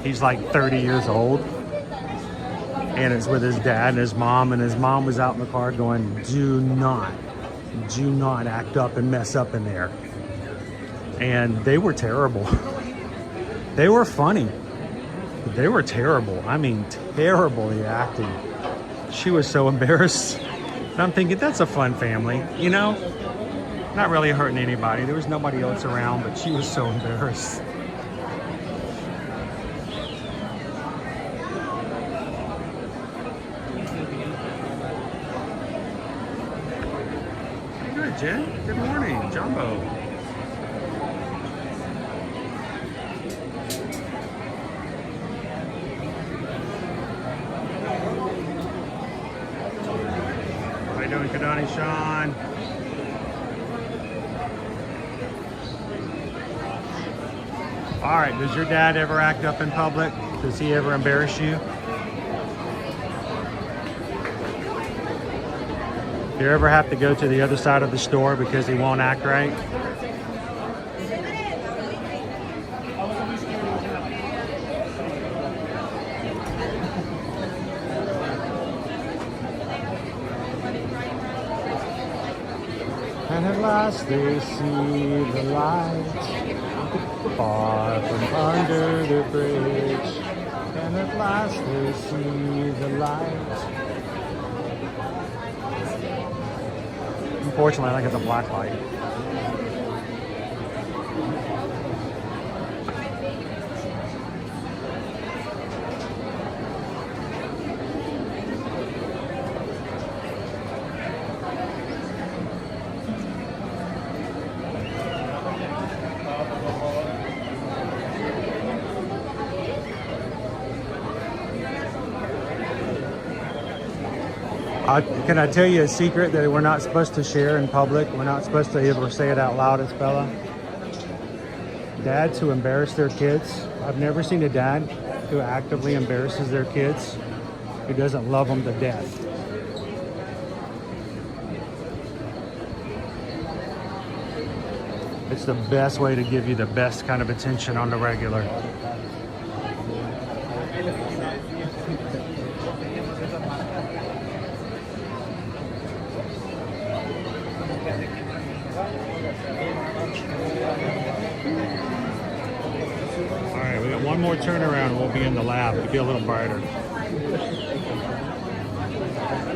He's like 30 years old, and it's with his dad and his mom was out in the car going, do not act up and mess up in there. And they were terrible. They were funny. They were terrible. I mean, terribly acting. She was so embarrassed. And I'm thinking, that's a fun family, you know? Not really hurting anybody. There was nobody else around, but she was so embarrassed. Good, Jen. Good morning, Jambo. Kadani Sean. All right, does your dad ever act up in public? Does he ever embarrass you? Do you ever have to go to the other side of the store because he won't act right? And at last they see the light far from under the bridge. And And at last they see the light. Unfortunately, I think it's a black light. Can I tell you a secret that we're not supposed to share in public? We're not supposed to ever say it out loud, Bella. Dads who embarrass their kids. I've never seen a dad who actively embarrasses their kids, who doesn't love them to death. It's the best way to give you the best kind of attention on the regular. One more turnaround and we'll be in the lab. It'll be a little brighter.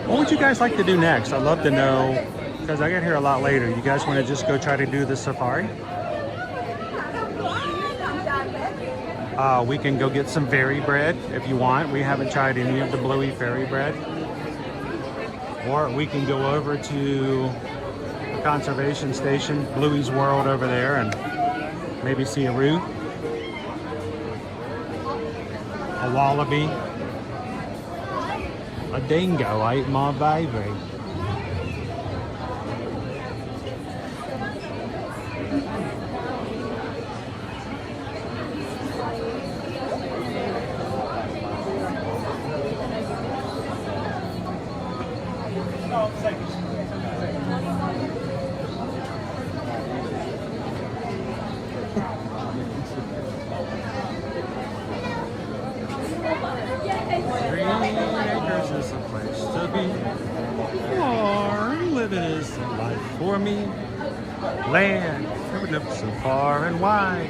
What would you guys like to do next? I'd love to know, because I get here a lot later. You guys want to just go try to do the safari? We can go get some fairy bread if you want. We haven't tried any of the Bluey fairy bread. Or we can go over to the conservation station, Bluey's World over there, and maybe see a roo. A wallaby, a dingo ate my baby. Land, coming up so far and wide.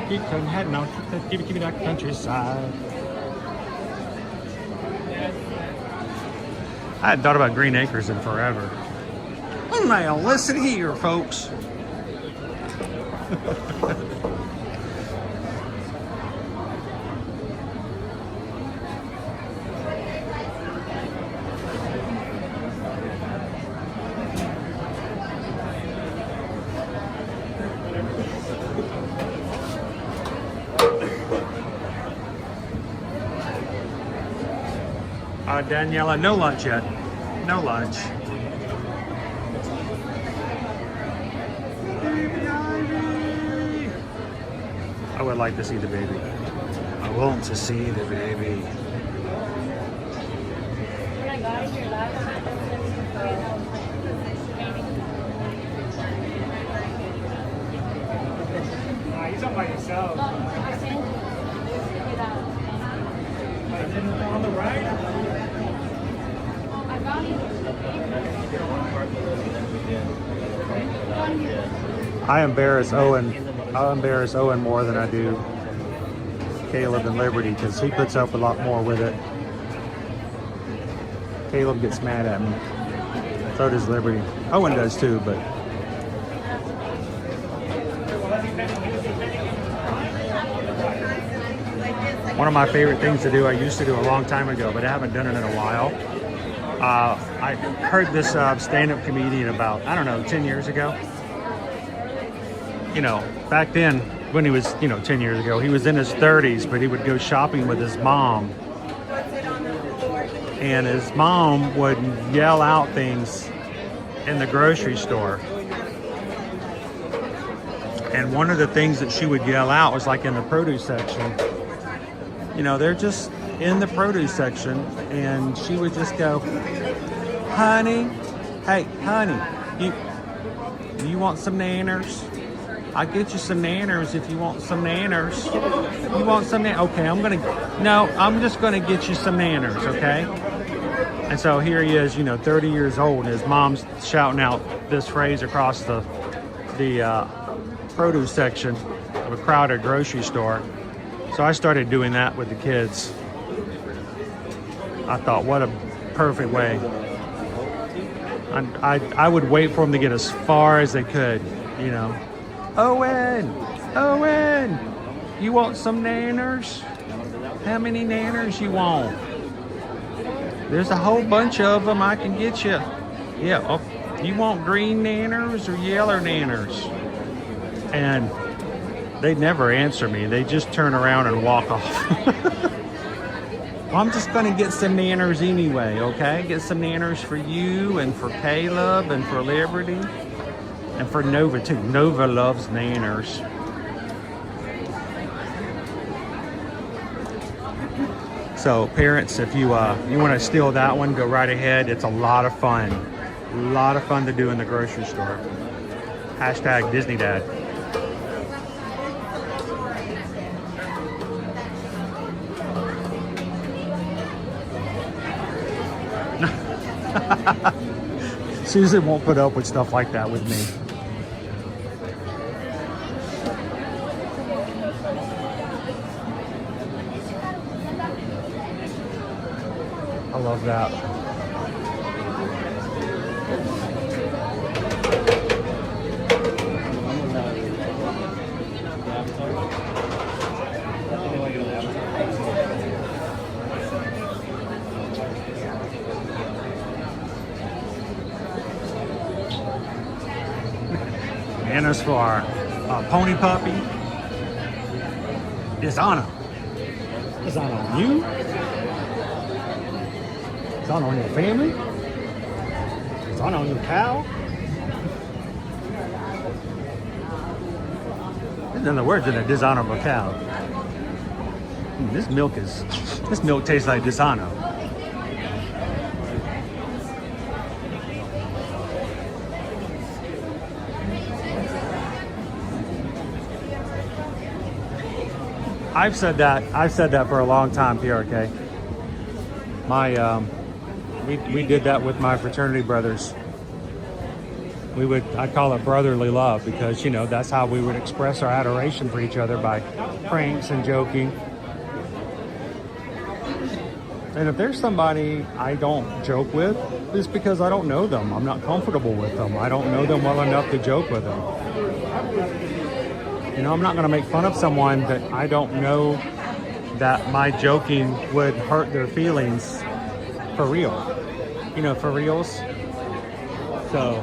Keep on heading on, keep me that countryside. I hadn't thought about Green Acres in forever. Oh, now listen here, folks. Daniela, no lunch yet. No lunch. Baby Ivy. I would like to see the baby. I want to see the baby. He's on by yourself. On the right? I embarrass Owen more than I do Caleb and Liberty because he puts up a lot more with it. Caleb gets mad at me. So does Liberty. Owen does too, but one of my favorite things to do, I used to do a long time ago, but I haven't done it in a while. I heard this stand-up comedian about, I don't know, 10 years ago. You know, back then, when he was, 10 years ago, he was in his 30s, but he would go shopping with his mom. And his mom would yell out things in the grocery store. And one of the things that she would yell out was like in the produce section. They're just in the produce section, and she would just go, honey, hey, honey, you want some nanners? I'll get you some nanners if you want some nanners. You want some nanners? Okay, I'm just gonna get you some nanners, okay? And so here he is, 30 years old, and his mom's shouting out this phrase across the produce section of a crowded grocery store. So I started doing that with the kids. I thought, what a perfect way. I would wait for them to get as far as they could, you know. Owen, you want some nanners? How many nanners you want? There's a whole bunch of them I can get you. Yeah, oh, you want green nanners or yellow nanners? And they never answer me. They just turn around and walk off. Well, I'm just gonna get some nanners anyway, okay? Get some nanners for you and for Caleb and for Liberty and for Nova too. Nova loves nanners. So parents, if you want to steal that one, go right ahead. It's a lot of fun. A lot of fun to do in the grocery store. Hashtag Disney Dad. Susan won't put up with stuff like that with me. I love that. And as for our pony puppy, dishonor. Dishonor on you. Dishonor on your family. Dishonor on your cow. There's other words than a dishonorable cow. This milk tastes like dishonor. I've said that for a long time, PRK. We did that with my fraternity brothers. I'd call it brotherly love because, you know, that's how we would express our adoration for each other, by pranks and joking. And if there's somebody I don't joke with, it's because I don't know them. I'm not comfortable with them. I don't know them well enough to joke with them. You know, I'm not going to make fun of someone that I don't know that my joking would hurt their feelings for real. You know, for reals. So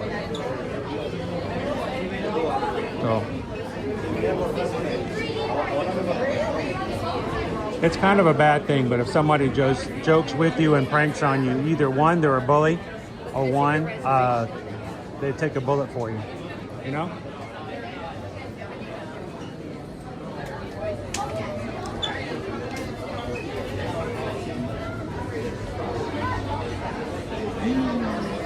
it's kind of a bad thing, but if somebody just jokes with you and pranks on you, either one, they're a bully, or one, they take a bullet for you, you know?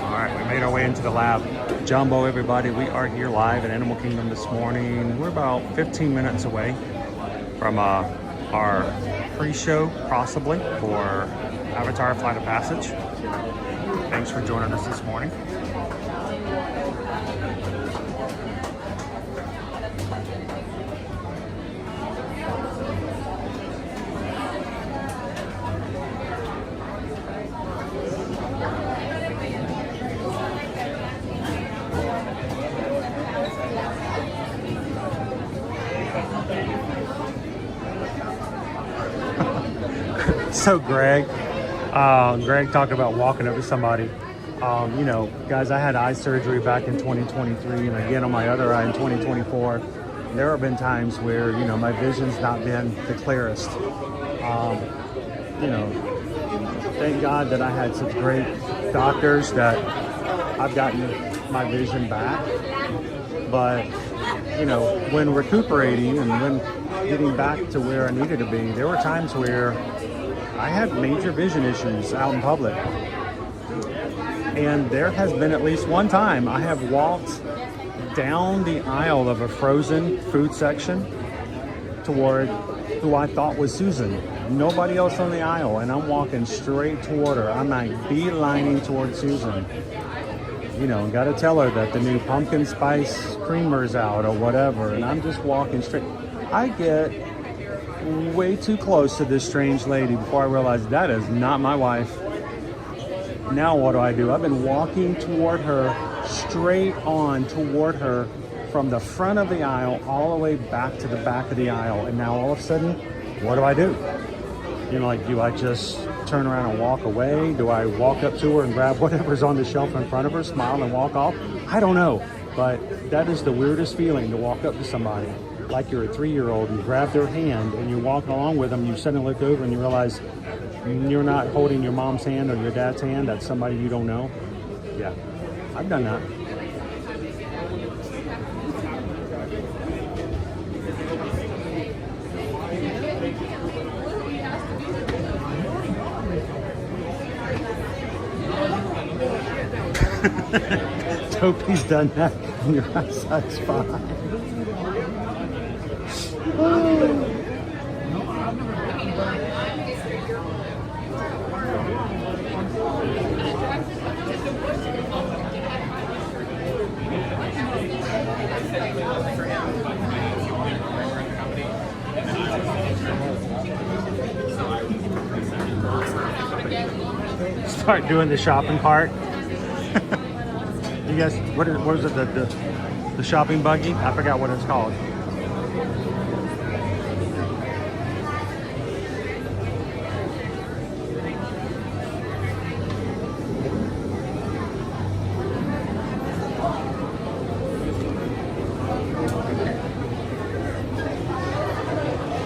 All right, we made our way into the lab. Jambo, everybody, we are here live at Animal Kingdom this morning. We're about 15 minutes away from our pre-show, possibly, for Avatar Flight of Passage. Thanks for joining us this morning. So Greg talked about walking up to somebody. You know, guys, I had eye surgery back in 2023 and again on my other eye in 2024. There have been times where, you know, my vision's not been the clearest. You know, thank God that I had such great doctors that I've gotten my vision back. But, you know, when recuperating and when getting back to where I needed to be, there were times where I had major vision issues out in public. And there has been at least one time I have walked down the aisle of a frozen food section toward who I thought was Susan. Nobody else on the aisle, and I'm walking straight toward her. I'm like beelining toward Susan. You know, got to tell her that the new pumpkin spice creamer's out or whatever, and I'm just walking straight. I get way too close to this strange lady before I realize that is not my wife. Now what do? I've been walking toward her, straight on toward her, from the front of the aisle all the way back to the back of the aisle. And now all of a sudden, what do? You know, like, do I just turn around and walk away? Do I walk up to her and grab whatever's on the shelf in front of her, smile and walk off? I don't know. But that is the weirdest feeling, to walk up to somebody like you're a 3-year-old, you grab their hand and you walk along with them, you suddenly look over and you realize you're not holding your mom's hand or your dad's hand, that's somebody you don't know. Yeah, I've done that. Topi's done that in your outside spot. Start doing the shopping cart. You guys, what is it? The shopping buggy? I forgot what it's called.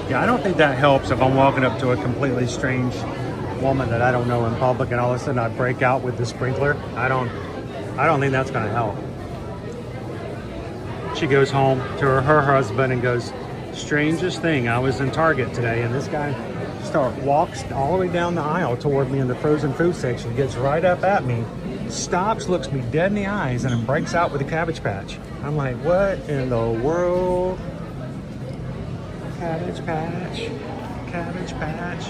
Yeah, I don't think that helps if I'm walking up to a completely strange woman that I don't know in public and all of a sudden I break out with the sprinkler. I don't think that's going to help. She goes home to her husband and goes, strangest thing, I was in Target today and this guy walks all the way down the aisle toward me in the frozen food section, gets right up at me, stops, looks me dead in the eyes, and then breaks out with a Cabbage Patch. I'm like, what in the world? Cabbage Patch, Cabbage Patch.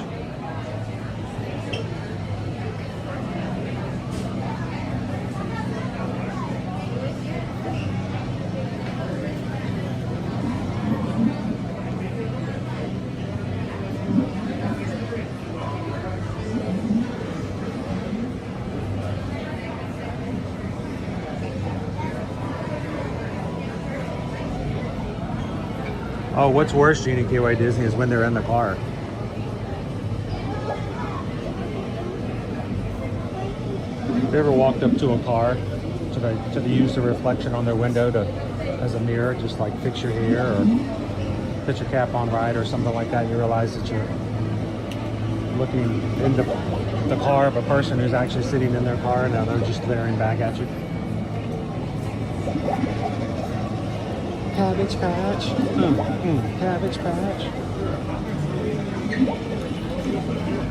Oh, what's worse, Gene and KY Disney, is when they're in the car. Have you ever walked up to a car to use the reflection on their window as a mirror, just like fix your hair or put your cap on right or something like that? You realize that you're looking into the car of a person who's actually sitting in their car and now they're just glaring back at you. Cabbage Patch. Cabbage Patch.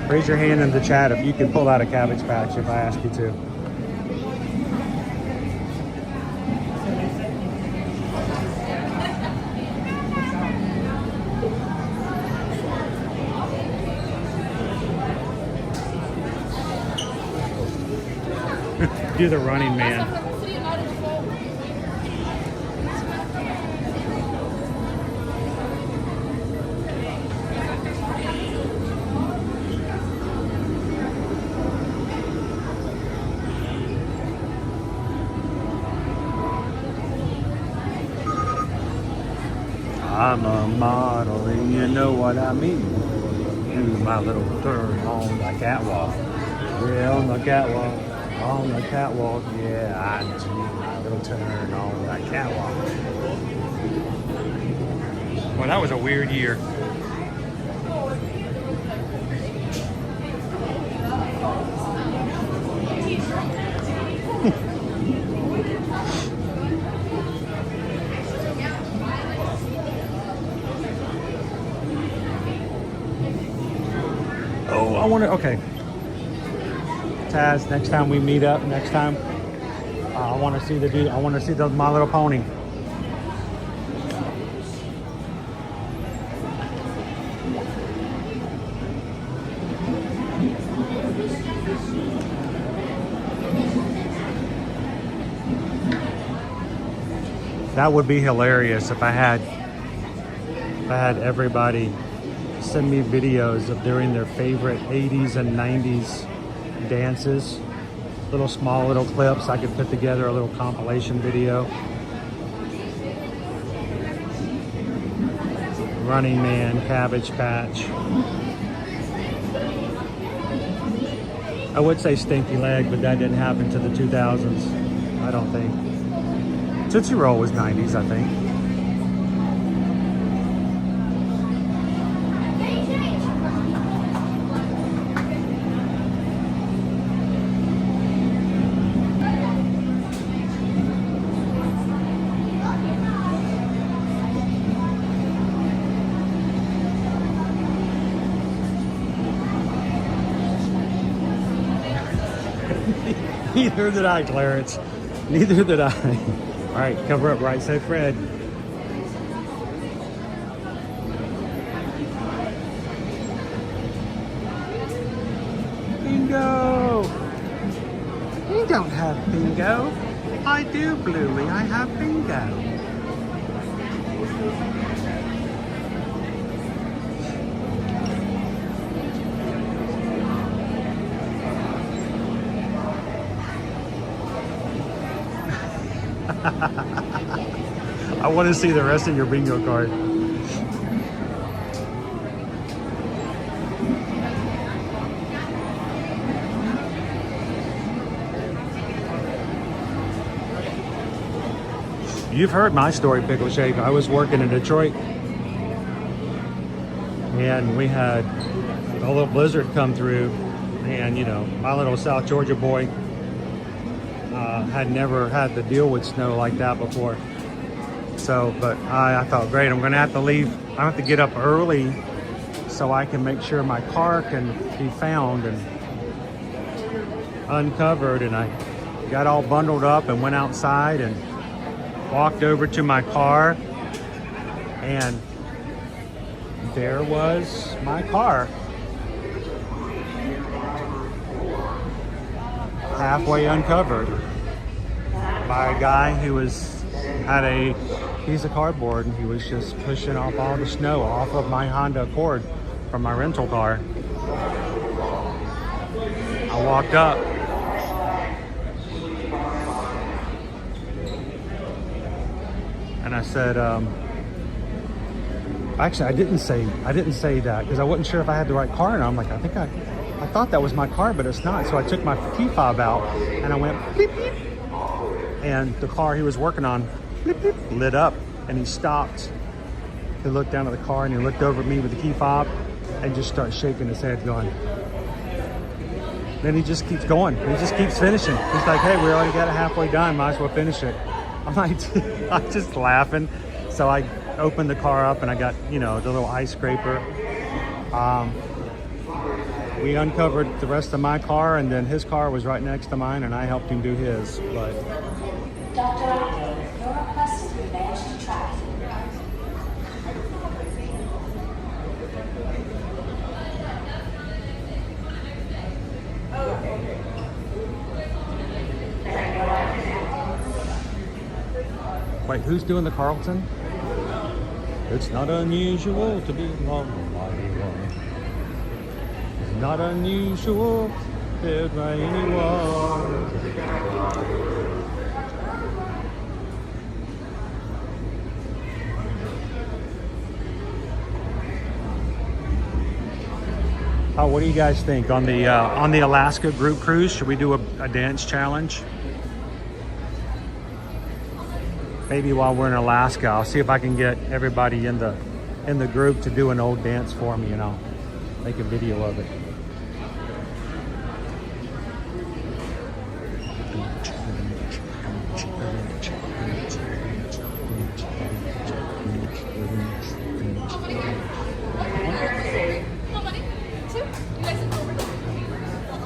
Raise your hand in the chat if you can pull out a Cabbage Patch if I ask you to. Do the Running Man. I'm a model and you know what I mean. Do my little turn on the catwalk. Yeah, on the catwalk. On the catwalk. Yeah, I do my little turn on the catwalk. Well, that was a weird year. Oh, I want to, okay. Taz, next time we meet up, next time, I want to see the dude, I want to see the My Little Pony. That would be hilarious if I had everybody send me videos of during their favorite 80s and 90s dances small little clips. I could put together a little compilation video. Running Man, Cabbage Patch. I would say Stinky Leg, but that didn't happen to the 2000s. I don't think. Tootsie Roll was 90s, I think. Neither did I, Clarence. Neither did I. All right, cover up right, say Fred. Bingo! You don't have bingo. I do, Bluey. I have bingo. I want to see the rest of your bingo card. You've heard my story, Pickle Shake. I was working in Detroit and we had a little blizzard come through, and you know, my little South Georgia boy had never had to deal with snow like that before. So, but I thought, great, I'm gonna have to leave. I have to get up early so I can make sure my car can be found and uncovered. And I got all bundled up and went outside and walked over to my car, and there was my car. Halfway uncovered by a guy who had a piece of cardboard, and he was just pushing off all the snow off of my Honda Accord from my rental car. I walked up. And I said, actually, I didn't say that because I wasn't sure if I had the right car. And I'm like, I thought that was my car, but it's not. So I took my key fob out and I went bleep, bleep. And the car he was working on bleep, bleep, lit up, and he stopped. He looked down at the car and he looked over at me with the key fob and just started shaking his head going. Then he just keeps going. He just keeps finishing. He's like, hey, we already got it halfway done. Might as well finish it. I'm like, I'm just laughing. So I opened the car up and I got, you know, the little ice scraper. We uncovered the rest of my car, and then his car was right next to mine, and I helped him do his. But Dr. Your request has been managed to track. wait, who's doing the Carlton? It's not unusual to be loved by anyone. It's not unusual to be loved by anyone. What do you guys think on the Alaska group cruise? Should we do a dance challenge? Maybe while we're in Alaska, I'll see if I can get everybody in the group to do an old dance for me, and I'll make a video of it.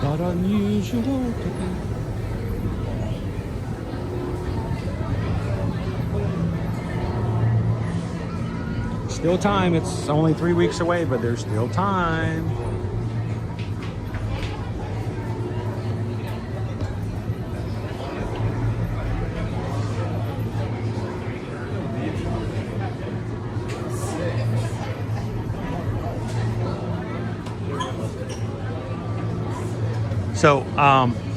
Not unusual to be. Still time. It's only 3 weeks away, but there's still time. So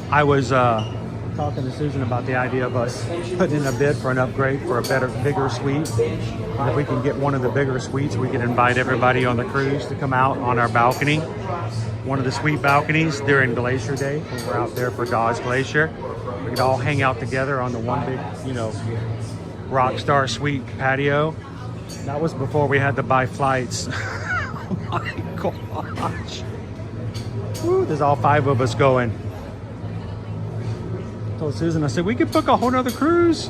I was talking to Susan about the idea of us putting in a bid for an upgrade for a better, bigger suite. And if we can get one of the bigger suites, we can invite everybody on the cruise to come out on our balcony. One of the suite balconies during Glacier Day, when we're out there for Dawes Glacier. We could all hang out together on the one big, you know, rock star suite patio. That was before we had to buy flights. Oh my gosh. Woo, there's all 5 of us going. I told Susan, I said, we could book a whole nother cruise.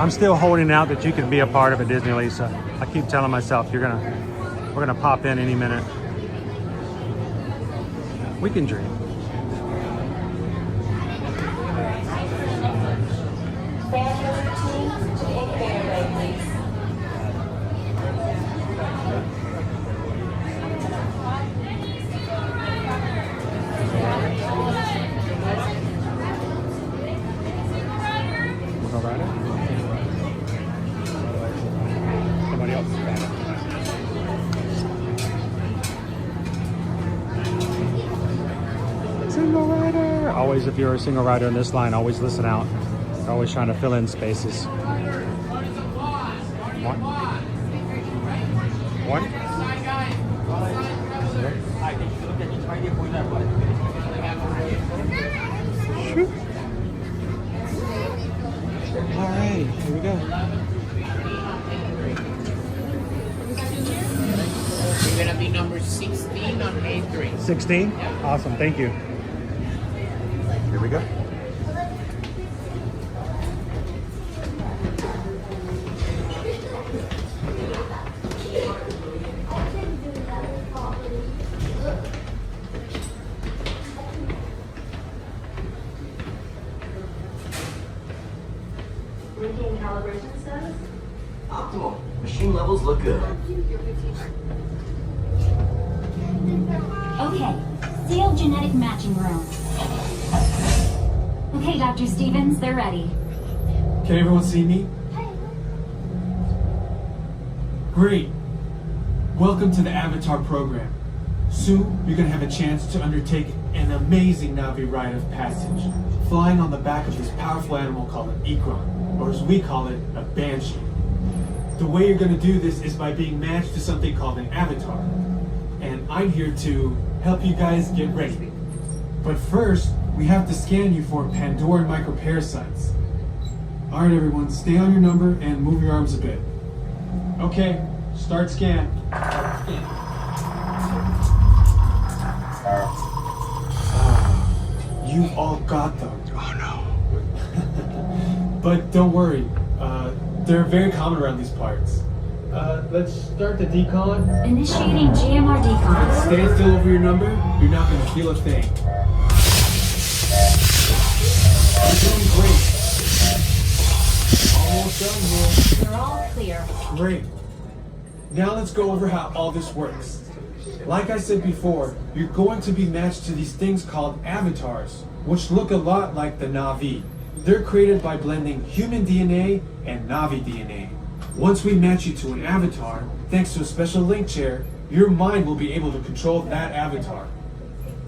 I'm still holding out that you can be a part of it, Disney Lisa. I keep telling myself we're gonna pop in any minute. We can dream. Single rider. Always, if you're a single rider in this line, always listen out. They're always trying to fill in spaces. One. Shoot. All right, here we go. You're gonna be number 16 on A3. 16? Yeah. Awesome, thank you. Here we go. Linking calibration status? Optimal. Machine levels look good. Okay, sealed genetic matching room. Okay, Dr. Stevens, they're ready. Can everyone see me? Great. Welcome to the Avatar program. Soon, you're going to have a chance to undertake an amazing Navi rite of passage, flying on the back of this powerful animal called an Ikron, or as we call it, a Banshee. The way you're going to do this is by being matched to something called an Avatar. And I'm here to help you guys get ready. But first, we have to scan you for Pandoran microparasites. Alright everyone, stay on your number and move your arms a bit. Okay, start scan. You all got them. Oh no. But don't worry, they're very common around these parts. Let's start the decon. Initiating GMR decon. Stand still over your number, you're not going to feel a thing. You're doing great. Almost done here. We're all clear. Great. Now let's go over how all this works. Like I said before, you're going to be matched to these things called avatars, which look a lot like the Navi. They're created by blending human DNA and Navi DNA. Once we match you to an avatar, thanks to a special link chair, your mind will be able to control that avatar.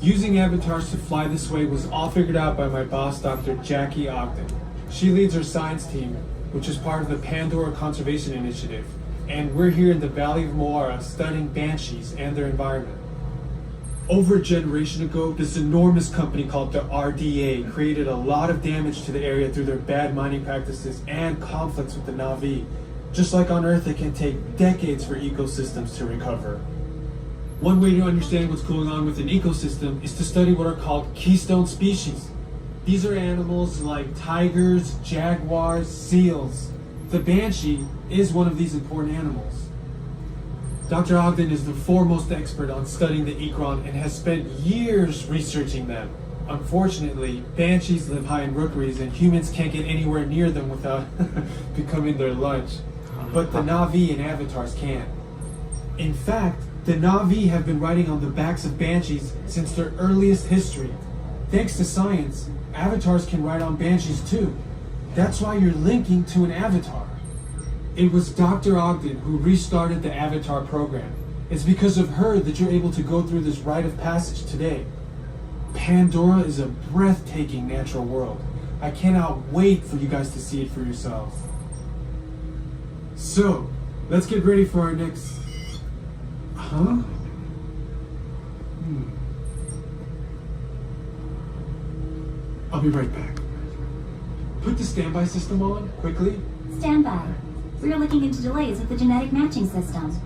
Using avatars to fly this way was all figured out by my boss, Dr. Jackie Ogden. She leads our science team, which is part of the Pandora Conservation Initiative, and we're here in the Valley of Moara studying banshees and their environment. Over a generation ago, this enormous company called the RDA created a lot of damage to the area through their bad mining practices and conflicts with the Navi. Just like on Earth, it can take decades for ecosystems to recover. One way to understand what's going on with an ecosystem is to study what are called keystone species. These are animals like tigers, jaguars, seals. The banshee is one of these important animals. Dr. Ogden is the foremost expert on studying the Ikron and has spent years researching them. Unfortunately, banshees live high in rookeries and humans can't get anywhere near them without becoming their lunch. But the Na'vi and avatars can. In fact, the Na'vi have been riding on the backs of banshees since their earliest history. Thanks to science, avatars can ride on banshees too. That's why you're linking to an avatar. It was Dr. Ogden who restarted the Avatar program. It's because of her that you're able to go through this rite of passage today. Pandora is a breathtaking natural world. I cannot wait for you guys to see it for yourselves. So, let's get ready for our next... Huh? I'll be right back. Put the standby system on, quickly. Standby. We are looking into delays with the genetic matching system.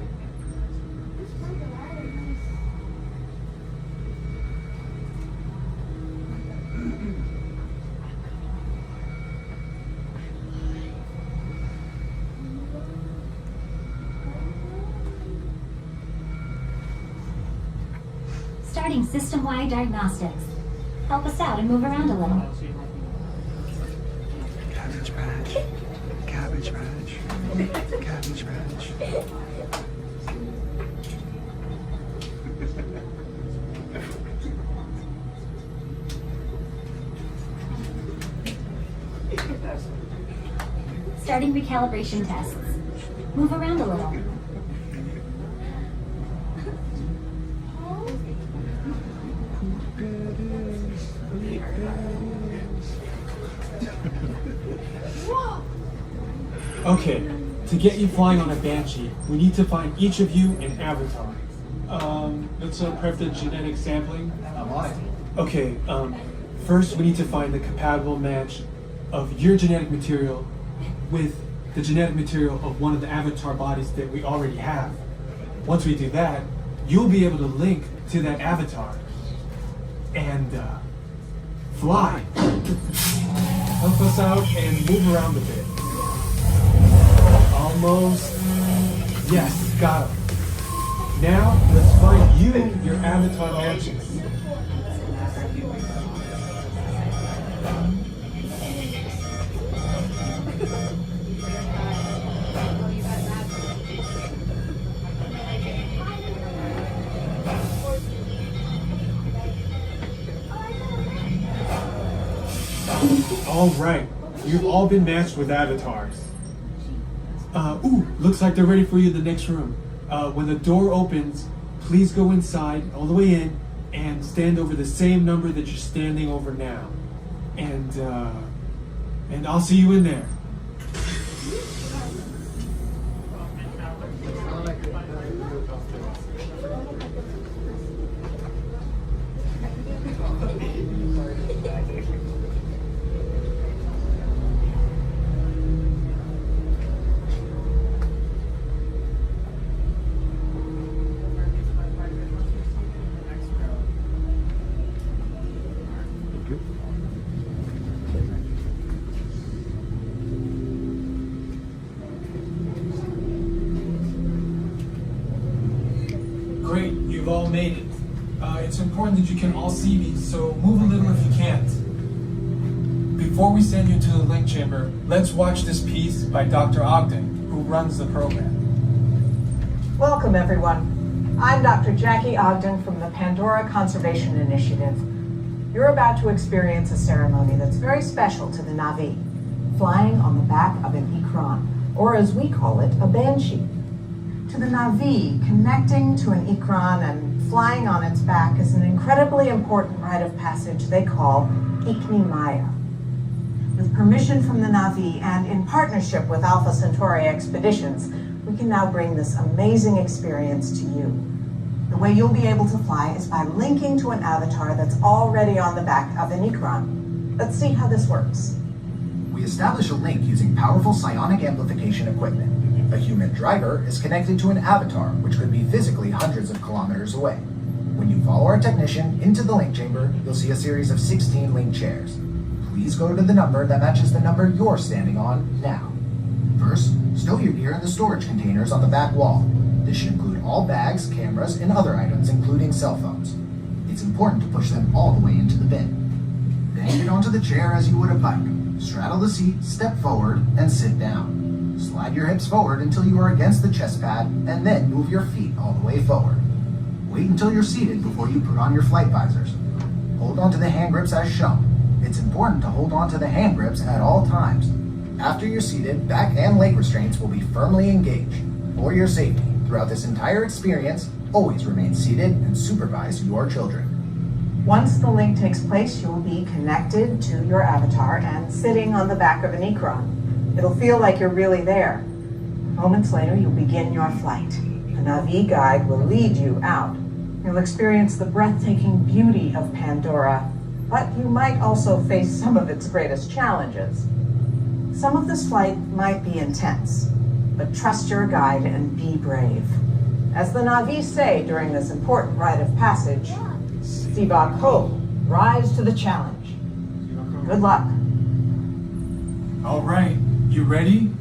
Starting system-wide diagnostics. Help us out and move around a little. Cabbage patch. Cabbage patch. Cabbage patch. Starting recalibration tests. Move around a little. Okay, to get you flying on a Banshee, we need to find each of you an avatar. Let's prep the genetic sampling. Okay, first we need to find the compatible match of your genetic material with the genetic material of one of the avatar bodies that we already have. Once we do that, you'll be able to link to that avatar and fly. Help us out and move around a bit. Almost. Yes, got him. Now, let's find you your avatar matches. All right, you've all been matched with avatars. Looks like they're ready for you in the next room. When the door opens, please go inside, all the way in, and stand over the same number that you're standing over now. And I'll see you in there. Great, you've all made it. It's important that you can all see me, so move a little if you can't. Before we send you to the link chamber, let's watch this piece by Dr. Ogden, who runs the program. Welcome, everyone. I'm Dr. Jackie Ogden from the Pandora Conservation Initiative. You're about to experience a ceremony that's very special to the Na'vi, flying on the back of an Ikran, or as we call it, a banshee. To the Na'vi, connecting to an Ikran and flying on its back is an incredibly important rite of passage they call Ikni Maya. With permission from the Na'vi and in partnership with Alpha Centauri Expeditions, we can now bring this amazing experience to you. The way you'll be able to fly is by linking to an avatar that's already on the back of an Ikran. Let's see how this works. We establish a link using powerful psionic amplification equipment. A human driver is connected to an avatar, which could be physically hundreds of kilometers away. When you follow our technician into the link chamber, you'll see a series of 16 link chairs. Please go to the number that matches the number you're standing on now. First, stow your gear in the storage containers on the back wall. This should include all bags, cameras, and other items, including cell phones. It's important to push them all the way into the bin. Hang it onto the chair as you would a bike. Straddle the seat, step forward, and sit down. Slide your hips forward until you are against the chest pad, and then move your feet all the way forward. Wait until you're seated before you put on your flight visors. Hold onto the hand grips as shown. It's important to hold onto the hand grips at all times. After you're seated, back and leg restraints will be firmly engaged. For your safety, throughout this entire experience, always remain seated and supervise your children. Once the link takes place, you will be connected to your avatar and sitting on the back of an Ikron. It'll feel like you're really there. Moments later, you'll begin your flight. A Na'vi guide will lead you out. You'll experience the breathtaking beauty of Pandora, but you might also face some of its greatest challenges. Some of this flight might be intense, but trust your guide and be brave. As the Na'vi say during this important rite of passage, Sivako, rise to the challenge. Good luck. All right, you ready?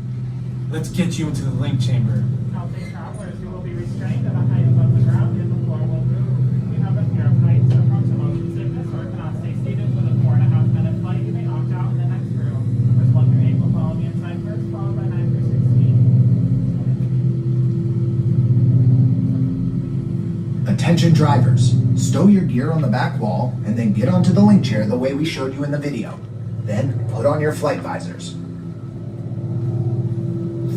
Let's get you into the link chamber. Healthy travelers, you will be restrained at a height above the ground and the floor will move. If you have a fear of heights or prone to motion sickness or cannot stay seated for the 4.5-minute flight, you may opt out in the next room. First 1 through 8 will follow the inside first, followed by 9 through 16. Attention drivers, stow your gear on the back wall and then get onto the link chair the way we showed you in the video. Then put on your flight visors.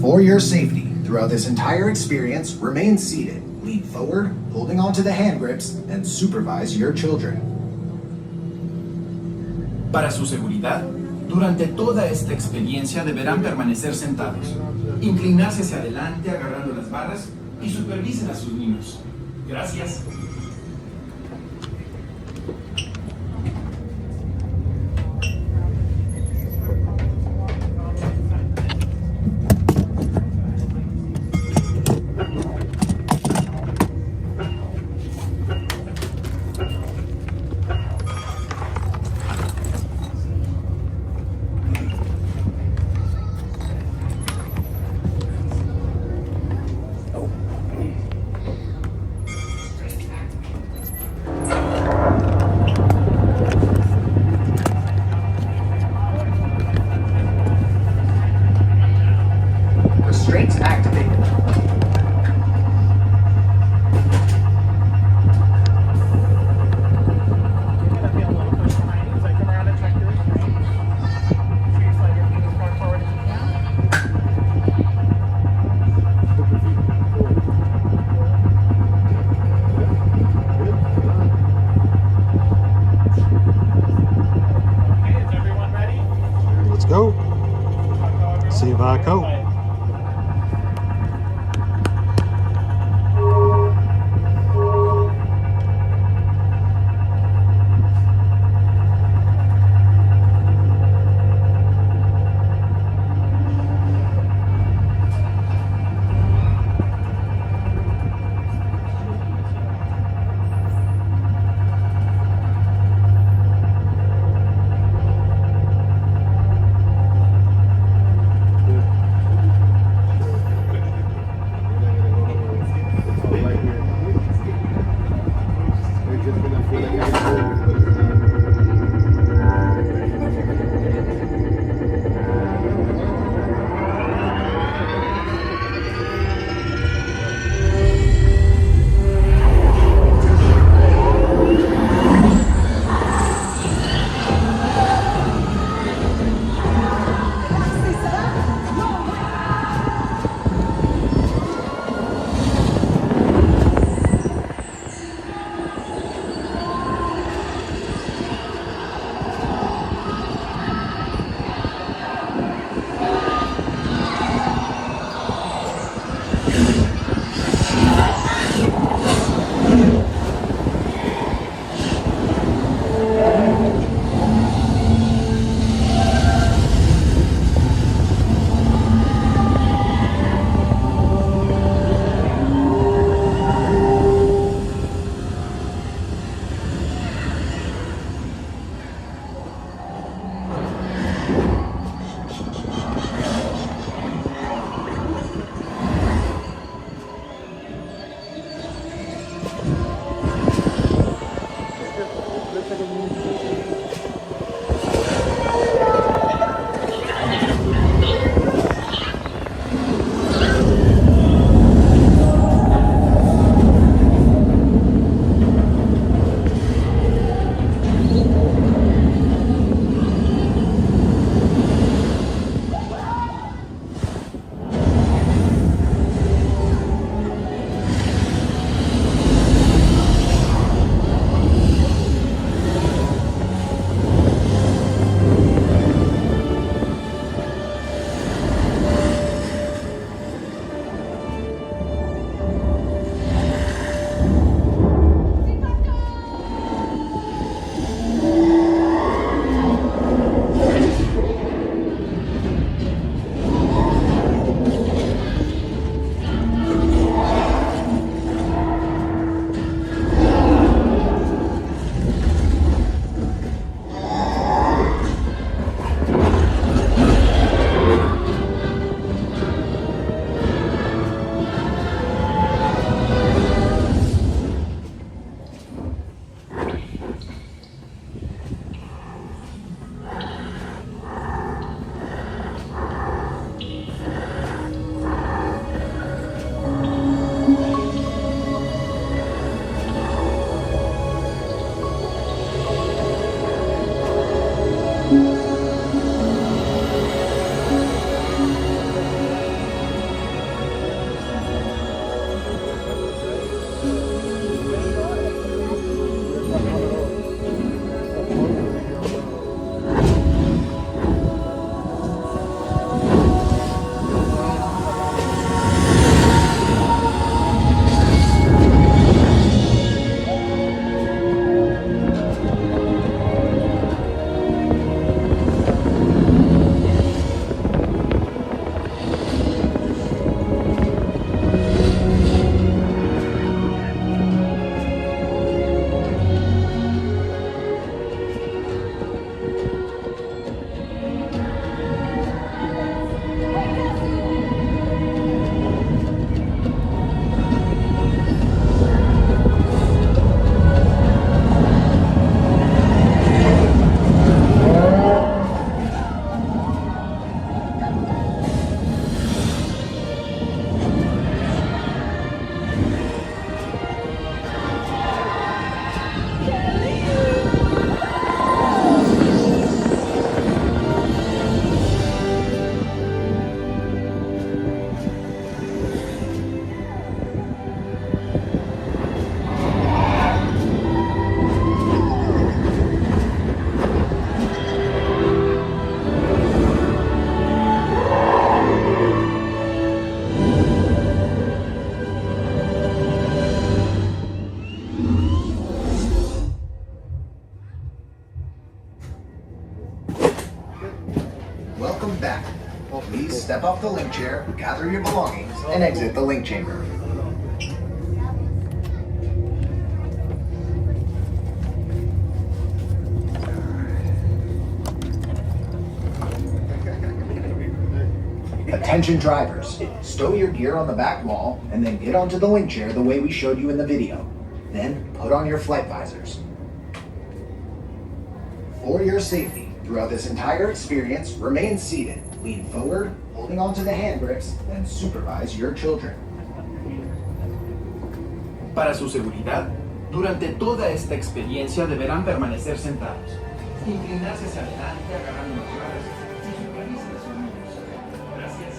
For your safety, throughout this entire experience, remain seated, lean forward, holding onto the hand grips, and supervise your children. Para su seguridad, durante toda esta experiencia deberán permanecer sentados, inclinarse hacia adelante agarrando las barras y supervisen a sus niños. Gracias. Restraints activated. Let's go. See if I go. step off the link chair, gather your belongings, and exit the link chamber. Attention drivers, stow your gear on the back wall and then get onto the link chair the way we showed you in the video. Then put on your flight visors. For your safety, throughout this entire experience, remain seated, lean forward, holding onto the hand grips, and supervise your children. Para su seguridad, durante toda esta experiencia deberán permanecer sentados, inclinarse hacia adelante agarrando las barras y supervisen a sus niños. Gracias.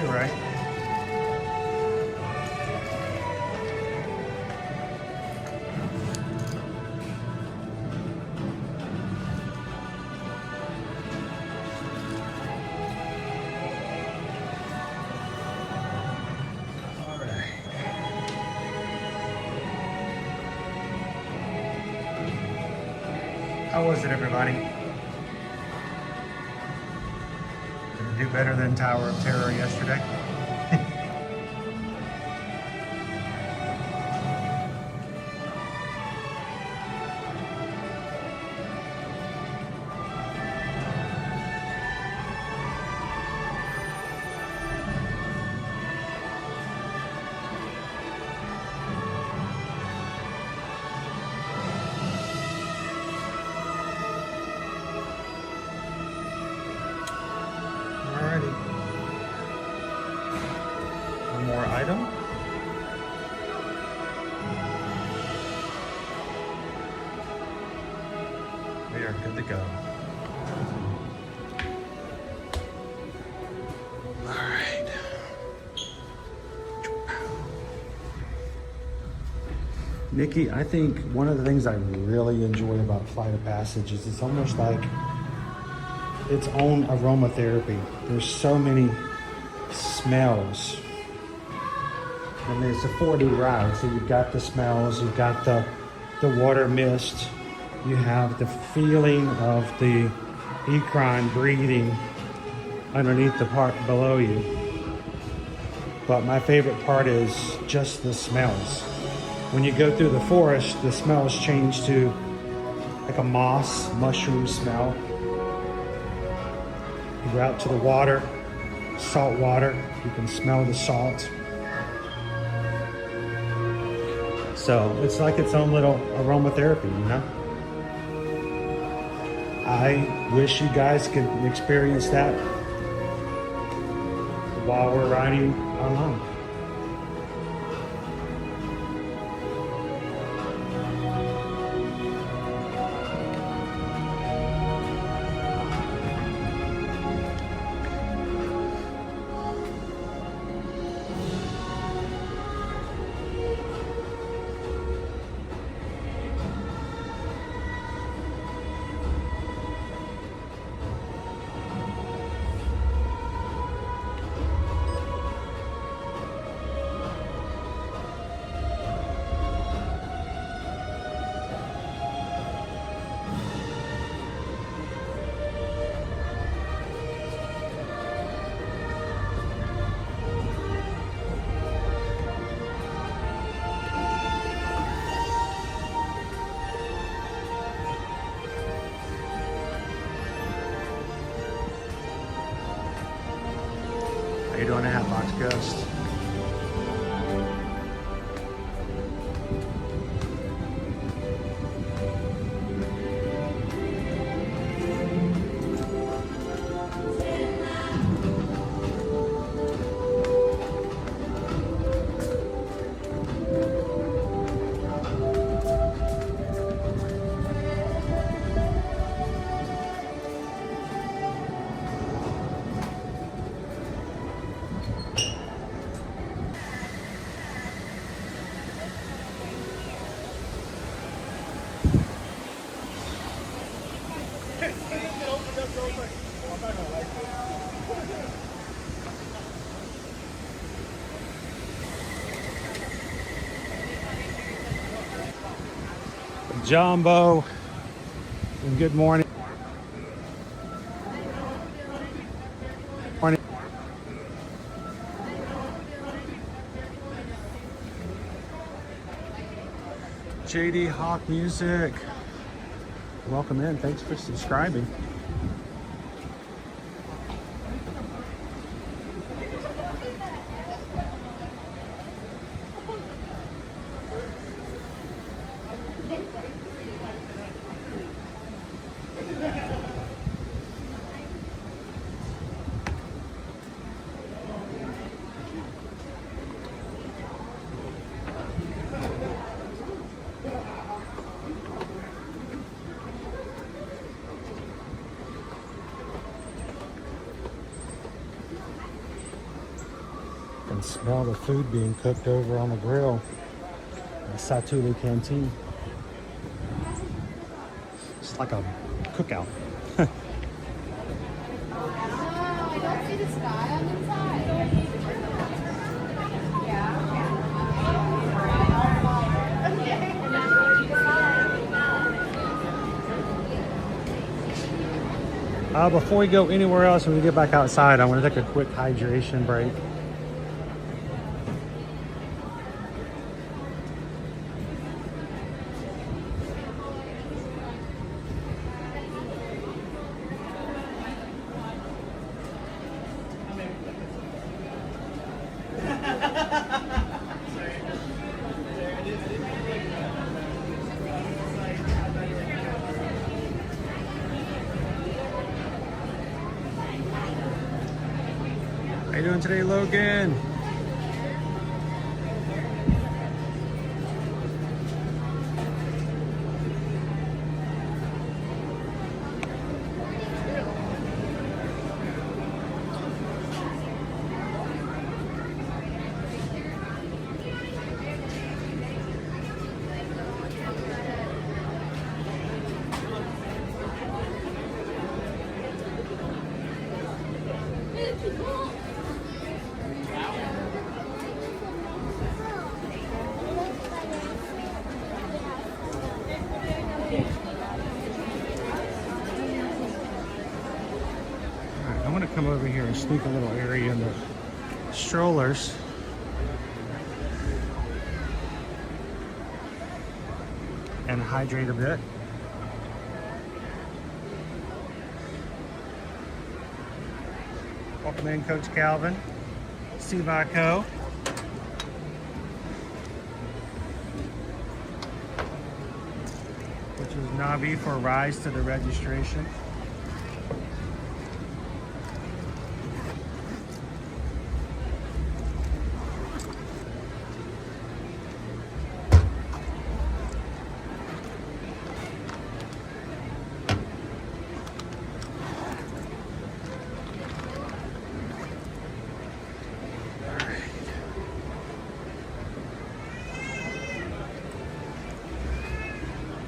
You're right. How was it, everybody? Did it do better than Tower of Terror yesterday? One more item. We are good to go. All right. Nikki, I think one of the things I really enjoy about Flight of Passage is it's almost like its own aromatherapy. There's so many smells. I mean, it's a 4D ride, so you've got the smells, you've got the water mist, you have the feeling of the ecron breathing underneath the part below you. But my favorite part is just the smells. When you go through the forest, the smells change to like a moss, mushroom smell. You go out to the water, salt water, you can smell the salt. So it's like its own little aromatherapy, you know? I wish you guys could experience that while we're riding along. you doing, Hatbox Ghost? Jambo, and good morning. Morning. JD Hawk Music. Welcome in. Thanks for subscribing. Can smell the food being cooked over on the grill. The Satulu Canteen. It's like a cookout. I don't see the sky on the side. Before we go anywhere else, when we get back outside, I want to take a quick hydration break. How you doing today, Logan? I want to come over here and sneak a little area in the strollers. And hydrate a bit. Welcome in, Coach Calvin. Sivaco. Which is Navi for Rise to the Registration.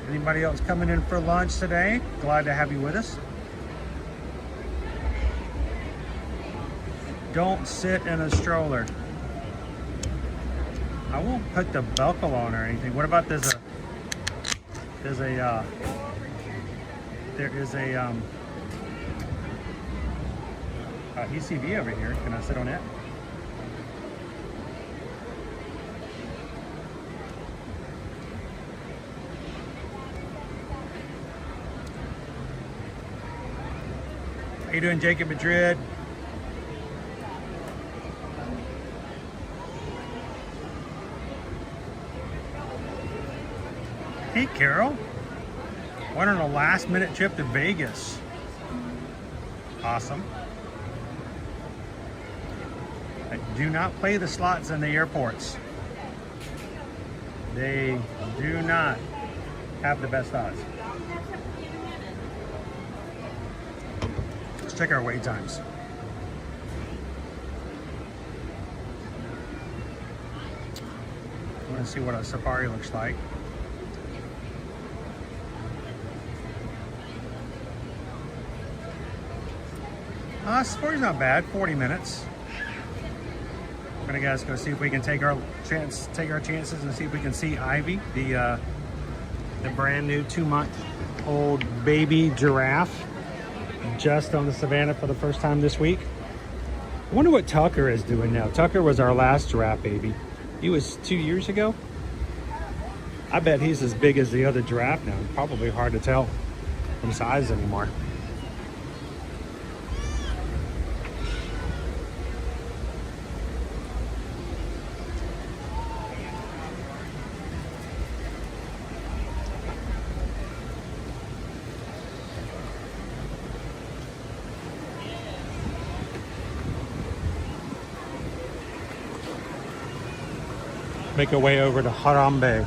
Anybody else coming in for lunch today? Glad to have you with us. Don't sit in a stroller. I won't put the buckle on or anything. What about there is a ECV over here. Can I sit on it? How you doing, Jacob Madrid? Hey, Carol. Went on a last-minute trip to Vegas. Awesome. Do not play the slots in the airports. They do not have the best odds. Let's check our wait times. I want to see what a safari looks like. Safari's not bad, 40 minutes. We're gonna guys go see if we can take our chances and see if we can see Ivy, the brand new 2-month-old baby giraffe, just on the savannah for the first time this week. I wonder what Tucker is doing now. Tucker was our last giraffe baby. He was 2 years ago. I bet he's as big as the other giraffe now. Probably hard to tell from size anymore. Make our way over to Harambe.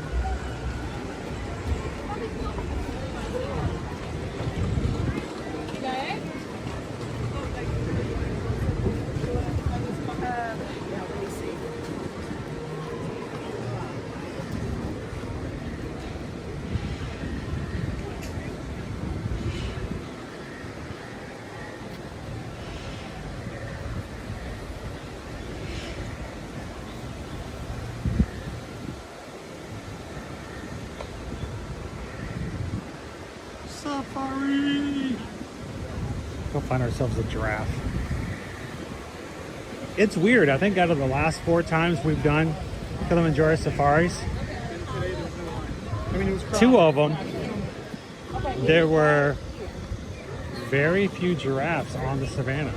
Safari! Go find ourselves a giraffe. It's weird. I think out of the last 4 times we've done Kilimanjaro safaris, 2 of them, there were very few giraffes on the savannah.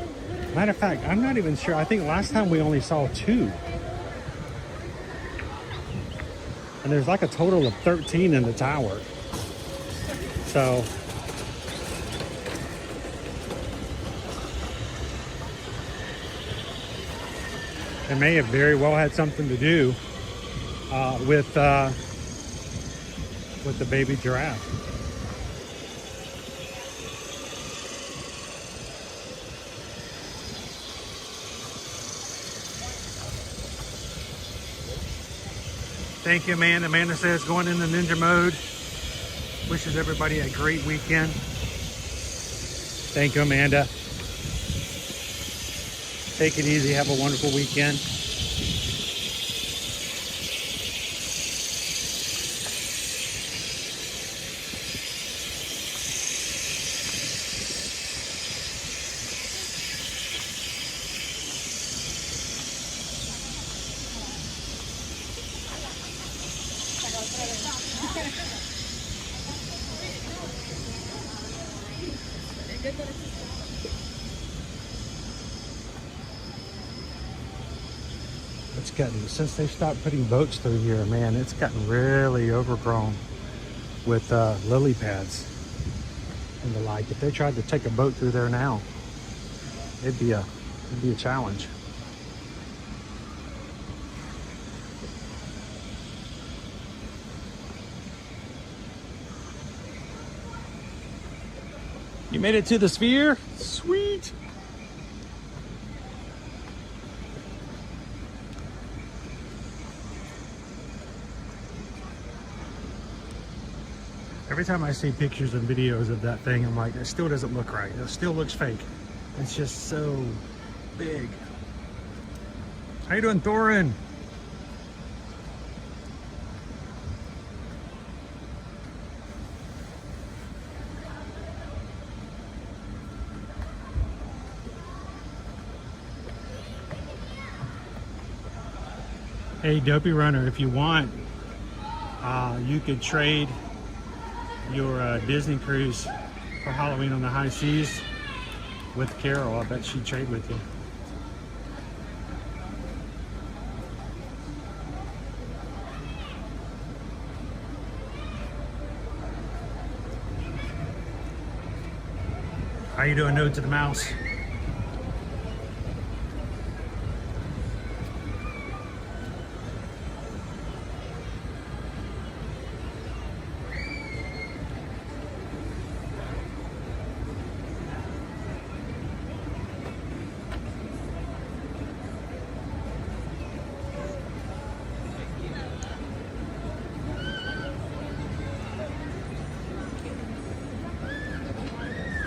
Matter of fact, I'm not even sure. I think last time we only saw 2. And there's like a total of 13 in the tower. So it may have very well had something to do with the baby giraffe. Thank you, Amanda. Amanda says going into ninja mode. Wishes everybody a great weekend. Thank you, Amanda. Take it easy. Have a wonderful weekend. It's gotten, since they stopped putting boats through here, man, it's gotten really overgrown with lily pads and the like. If they tried to take a boat through there now, it'd be a challenge. You made it to the sphere? Sweet. Every time I see pictures and videos of that thing, I'm like, it still doesn't look right. It still looks fake. It's just so big. How you doing, Thorin? Hey, Dopey Runner, if you want, you could trade your Disney cruise for Halloween on the high seas with Carol. I bet she'd trade with you. How you doing, Node to the Mouse?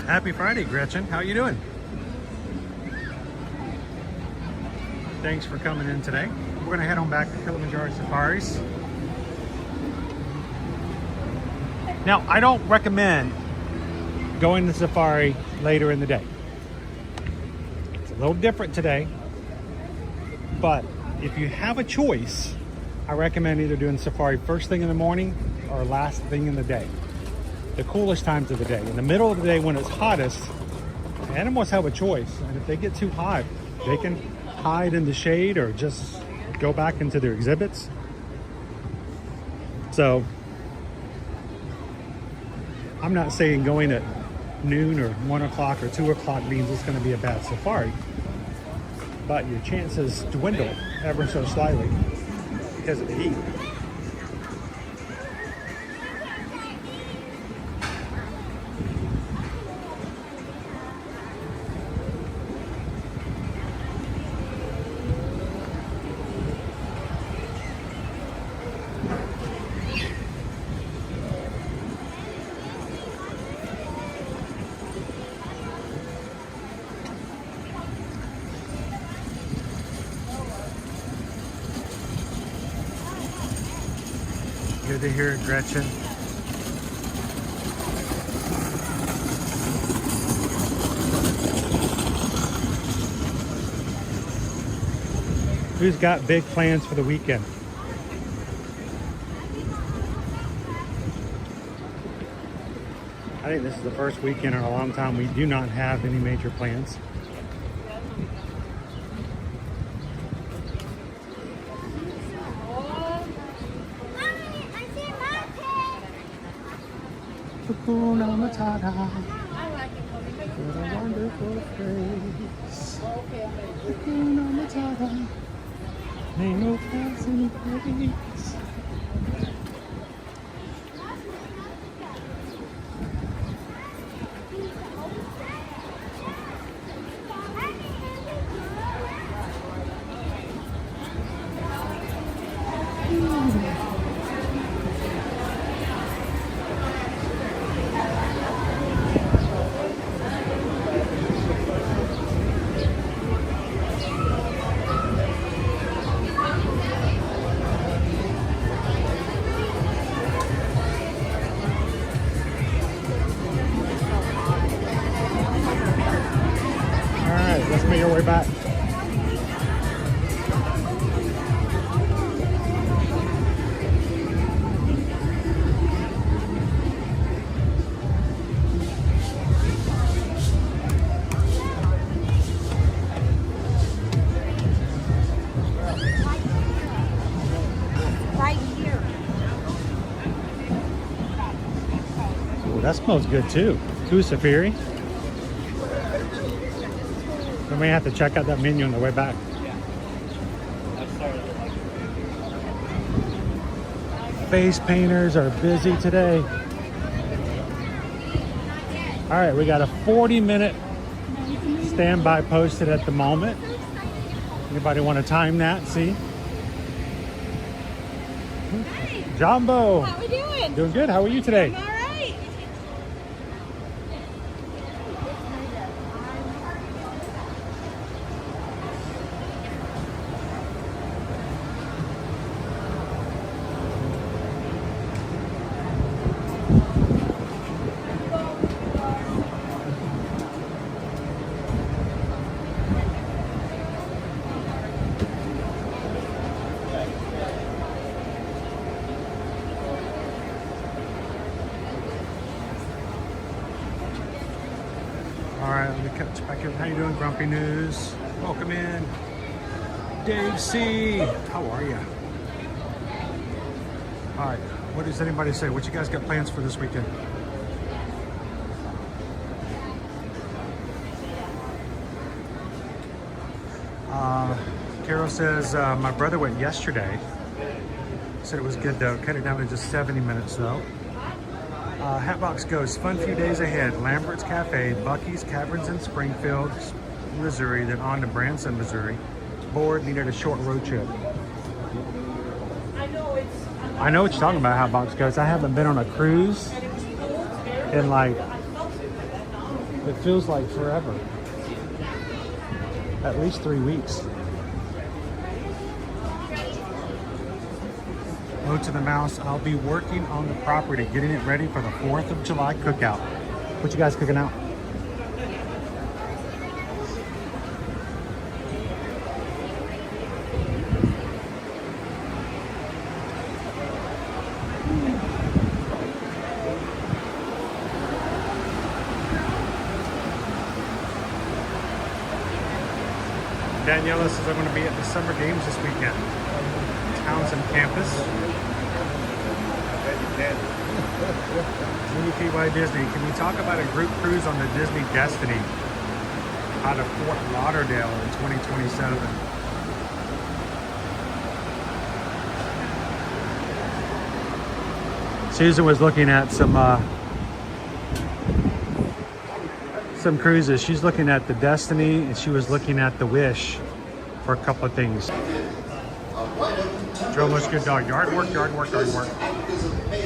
Happy Friday, Gretchen. How you doing? Thanks for coming in today. We're gonna head on back to Kilimanjaro Safaris. Now, I don't recommend going to safari later in the day. It's a little different today, but if you have a choice, I recommend either doing safari first thing in the morning or last thing in the day. The coolest times of the day. In the middle of the day when it's hottest, animals have a choice. And if they get too hot, they can hide in the shade or just go back into their exhibits. So I'm not saying going at noon or 1 o'clock or 2 o'clock means it's going to be a bad safari, but your chances dwindle ever so slightly because of the heat. Good to hear it, Gretchen. Who's got big plans for the weekend? I think this is the first weekend in a long time we do not have any major plans. Hakuna Matata, what a wonderful phrase. Hakuna Matata, ain't no fuss in place. Let's make our way back. Right here. Oh, that smells good too. Kusafiri. We may have to check out that menu on the way back. Face painters are busy today. All right, we got a 40-minute standby posted at the moment. Anybody want to time that? See? Jambo. How we doing? Doing good. How are you today? I'm all right. All right, let me catch back in. How you doing, Grumpy News? Welcome in. Dave C. How are you? All right, what does anybody say? What you guys got plans for this weekend? Carol says my brother went yesterday. Said it was good though. Cut it down to just 70 minutes though. Hatbox goes, fun few days ahead. Lambert's Cafe, Bucky's Caverns in Springfield, Missouri, then on to Branson, Missouri. Bored, needed a short road trip. I know what you're talking about, Hatbox goes. I haven't been on a cruise in like, it feels like forever. At least 3 weeks. Go to the mouse. I'll be working on the property, getting it ready for the 4th of July cookout. What you guys cooking out? Daniela says I'm going to be at the summer games this weekend. Townsend campus. GPY Disney, can you talk about a group cruise on the Disney Destiny out of Fort Lauderdale in 2027? Susan was looking at some cruises. She's looking at the Destiny and she was looking at the Wish for a couple of things. Joe looks good dog. Yard work, yard work, yard work.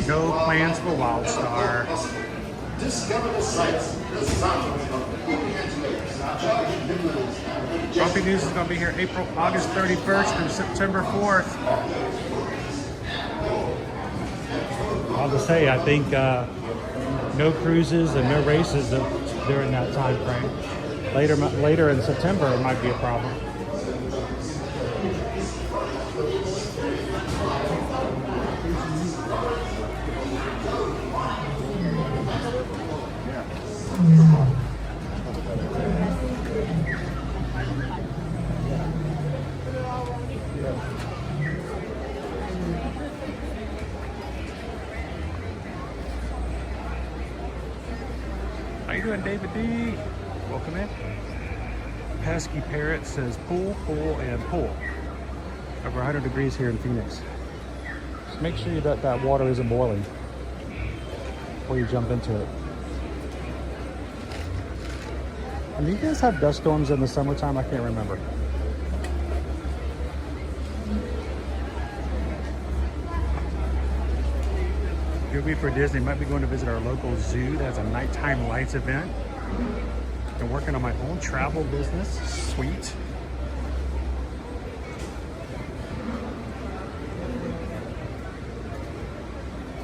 No plans for Wild Star. Discover the sights, the sounds of Grumpy News is going to be here August 31st through September 4th. I'll just say, I think no cruises and no races during that time frame. Later in September, it might be a problem. How you doing, David D? Welcome in. Pesky Parrot says pool, pool, and pool. Over 100 degrees here in Phoenix. Just make sure that water isn't boiling before you jump into it. And do you guys have dust storms in the summertime? I can't remember. Good week for Disney. Might be going to visit our local zoo that has a nighttime lights event. Been working on my own travel business. Sweet.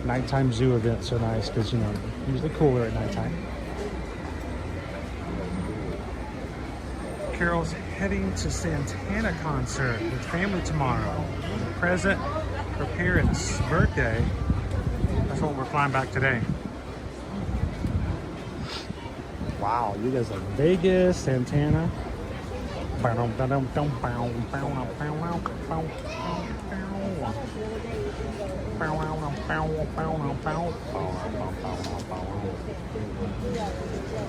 Nighttime zoo events are nice because, you know, usually cooler at nighttime. Carol's heading to Santana concert with family tomorrow. Present for parents' birthday. That's what we're flying back today. Wow, you guys like Vegas, Santana.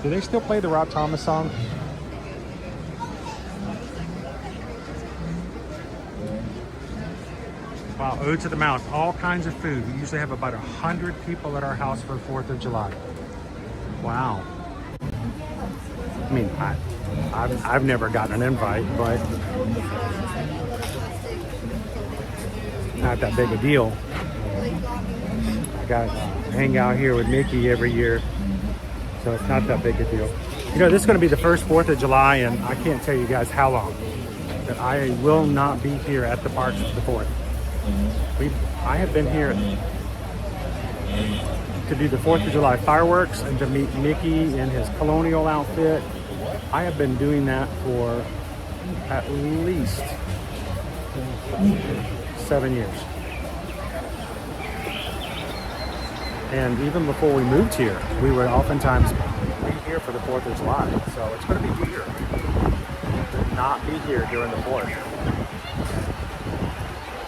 Do they still play the Rob Thomas song? Wow, Ode to the Mouth, all kinds of food. We usually have about 100 people at our house for the 4th of July. Wow. I mean, I've never gotten an invite, but not that big a deal. I got hang out here with Mickey every year, so it's not that big a deal. You know, this is going to be the first 4th of July, and I can't tell you guys how long that I will not be here at the parks for the 4th. I have been here to do the 4th of July fireworks and to meet Mickey in his colonial outfit. I have been doing that for at least 7 years. And even before we moved here, we would oftentimes be here for the 4th of July. So it's going to be weird to not be here during the 4th.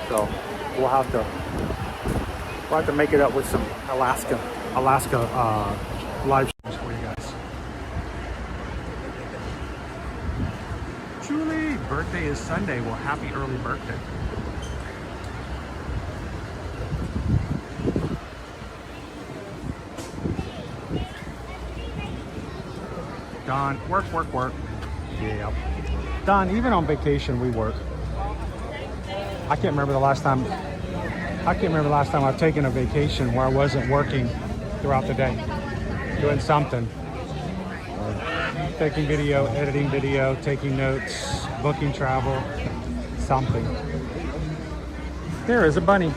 So we'll have to make it up with some Alaska live shows for you guys. Julie, birthday is Sunday. Well, happy early birthday. Don, work, work, work. Yeah. Don, even on vacation, we work. I can't remember the last time I've taken a vacation where I wasn't working throughout the day, doing something. Taking video, editing video, taking notes, booking travel, something. There is a bunny.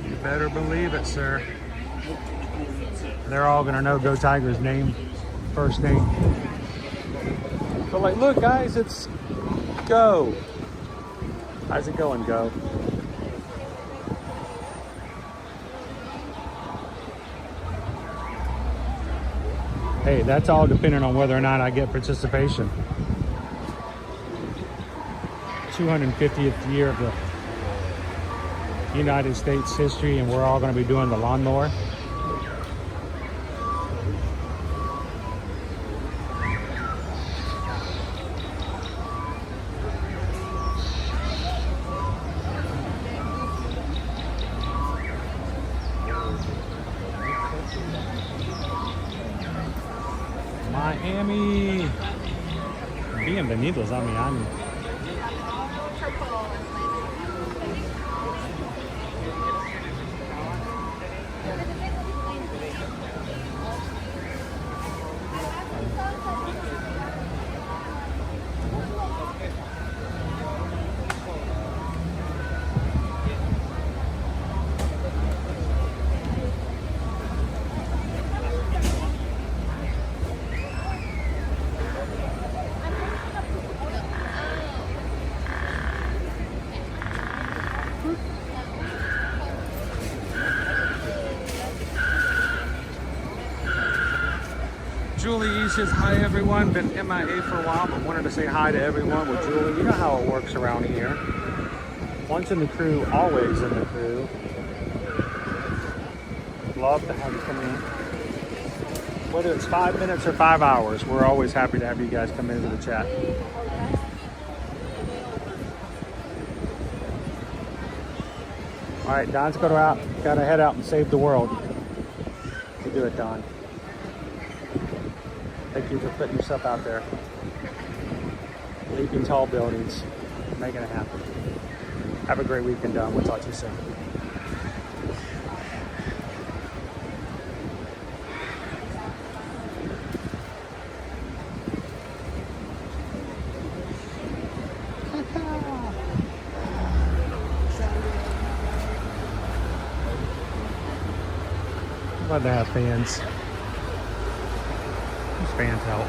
You better believe it, sir. They're all gonna know Go Tiger's name, first name. But like, look guys, it's Go. How's it going, Go? Hey, that's all dependent on whether or not I get participation. 250th year of the United States history, and we're all going to be doing the lawnmower. Miami. Bienvenidos a Miami. Julie says, hi everyone, been MIA for a while, but wanted to say hi to everyone. Well, Julie, you know how it works around here. Once in the crew, always in the crew. Love to have you come in. Whether it's 5 minutes or 5 hours, we're always happy to have you guys come into the chat. All right, Don's gotta head out and save the world. You do it, Don. Thank you for putting yourself out there. Leaping tall buildings, making it happen. Have a great weekend, Don. We'll talk to you soon. Glad to have fans. These fans help.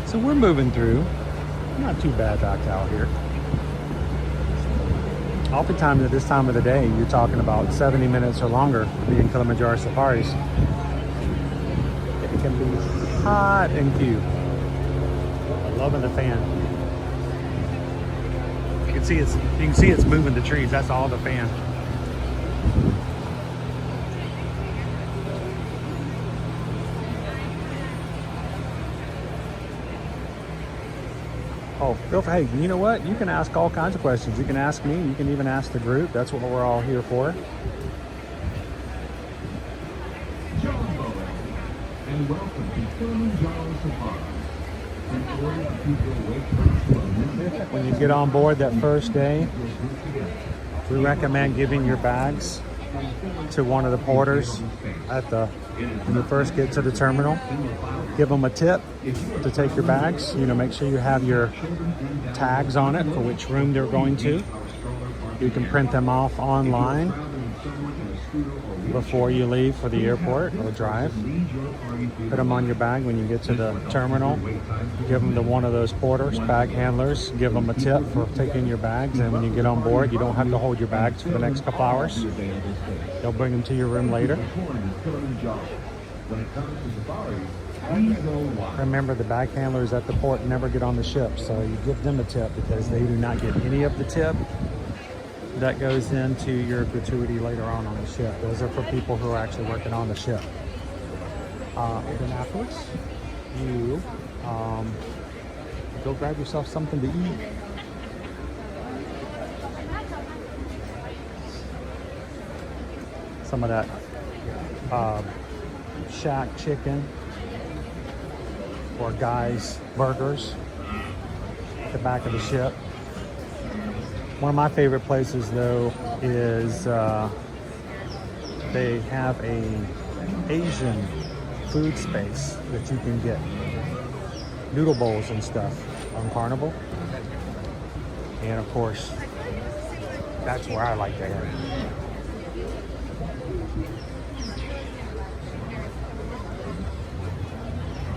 So we're moving through. Not too bad back out here. Oftentimes at this time of the day, you're talking about 70 minutes or longer being Kilimanjaro safaris. It can be hot and cute. Loving the fan. You can see it's moving the trees. That's all the fan. Oh, feel free. Hey, you know what? You can ask all kinds of questions. You can ask me. You can even ask the group. That's what we're all here for. Jambo, and welcome to Kilimanjaro Safari. In order to keep your weight loss, when you get on board that first day, we recommend giving your bags to one of the porters at the when you first get to the terminal. Give them a tip to take your bags. You know, make sure you have your tags on it for which room they're going to. You can print them off online before you leave for the airport or drive. Put them on your bag when you get to the terminal. Give them to one of those porters, bag handlers. Give them a tip for taking your bags, and when you get on board, you don't have to hold your bags for the next couple hours. They'll bring them to your room later. Remember, the bag handlers at the port never get on the ship, so you give them a tip because they do not get any of the tip that goes into your gratuity later on the ship. Those are for people who are actually working on the ship. Then afterwards, you go grab yourself something to eat. Some of that shack chicken or Guy's burgers at the back of the ship. One of my favorite places, though, is they have a Asian food space that you can get noodle bowls and stuff on Carnival. And of course, that's where I like to head.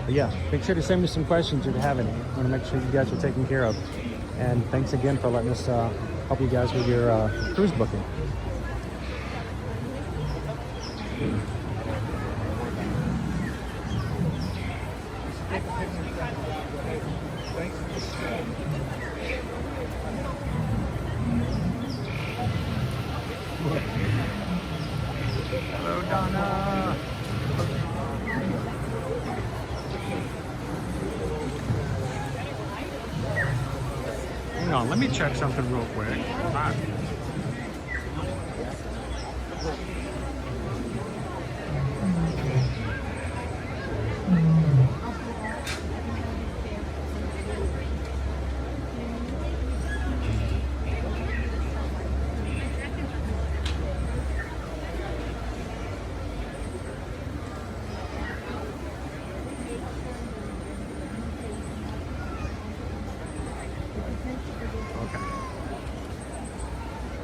But yeah, make sure to send me some questions if you have any. I want to make sure you guys are taken care of. And thanks again for letting us help you guys with your cruise booking. Hello, Donna. Hang on, let me check something real quick.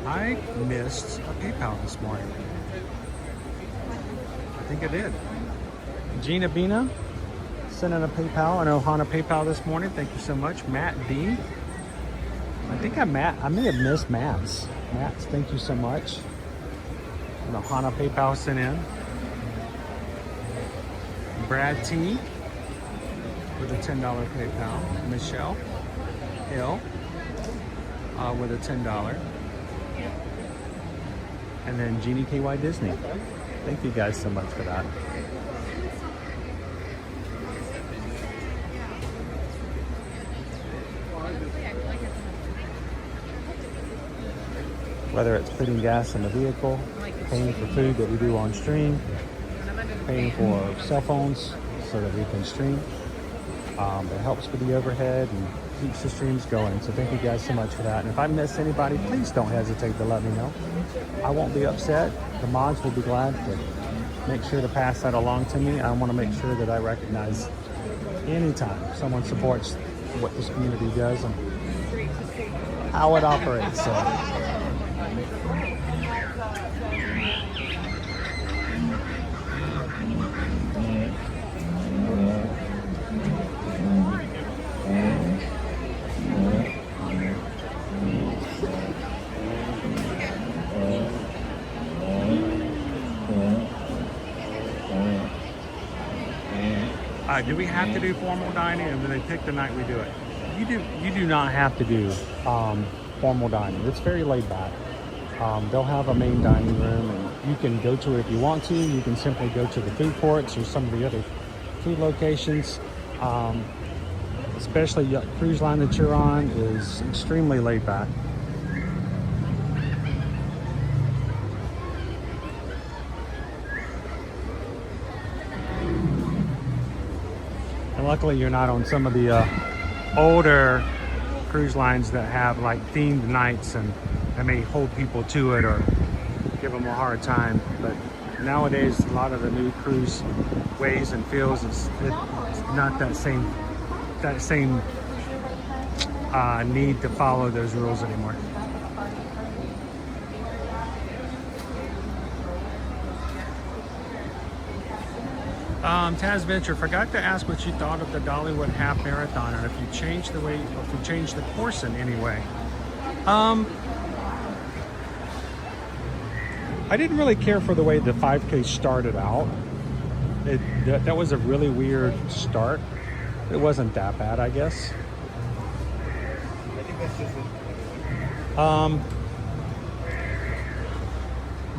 I missed a PayPal this morning. I think I did. Gina Bina sent in a PayPal, an Ohana PayPal this morning. Thank you so much. Matt D. I may have missed Matt's. Matt's, thank you so much. An Ohana PayPal sent in. Brad T. with a $10 PayPal. Michelle Hill with a $10. And then Jeannie KY Disney. Thank you guys so much for that. Whether it's putting gas in the vehicle, paying for food that we do on stream, paying for cell phones so that we can stream. It helps with the overhead and keeps the streams going. So thank you guys so much for that. And if I miss anybody, please don't hesitate to let me know. I won't be upset. The mods will be glad to make sure to pass that along to me. I want to make sure that I recognize anytime someone supports what this community does and how it operates. So. Do we have to do formal dining, or do they pick the night we do it? You do not have to do formal dining. It's very laid back. They'll have a main dining room, and you can go to it if you want to. You can simply go to the food courts or some of the other food locations. Especially the cruise line that you're on is extremely laid back. Luckily, you're not on some of the older cruise lines that have like themed nights and may hold people to it, or give them a hard time. But nowadays, a lot of the new cruise ways and feels it's not that same need to follow those rules anymore. Taz Venture, forgot to ask what you thought of the Dollywood Half Marathon and if you changed the way, or if you changed the course in any way. I didn't really care for the way the 5K started out. That was a really weird start. It wasn't that bad, I guess. I think that's just it.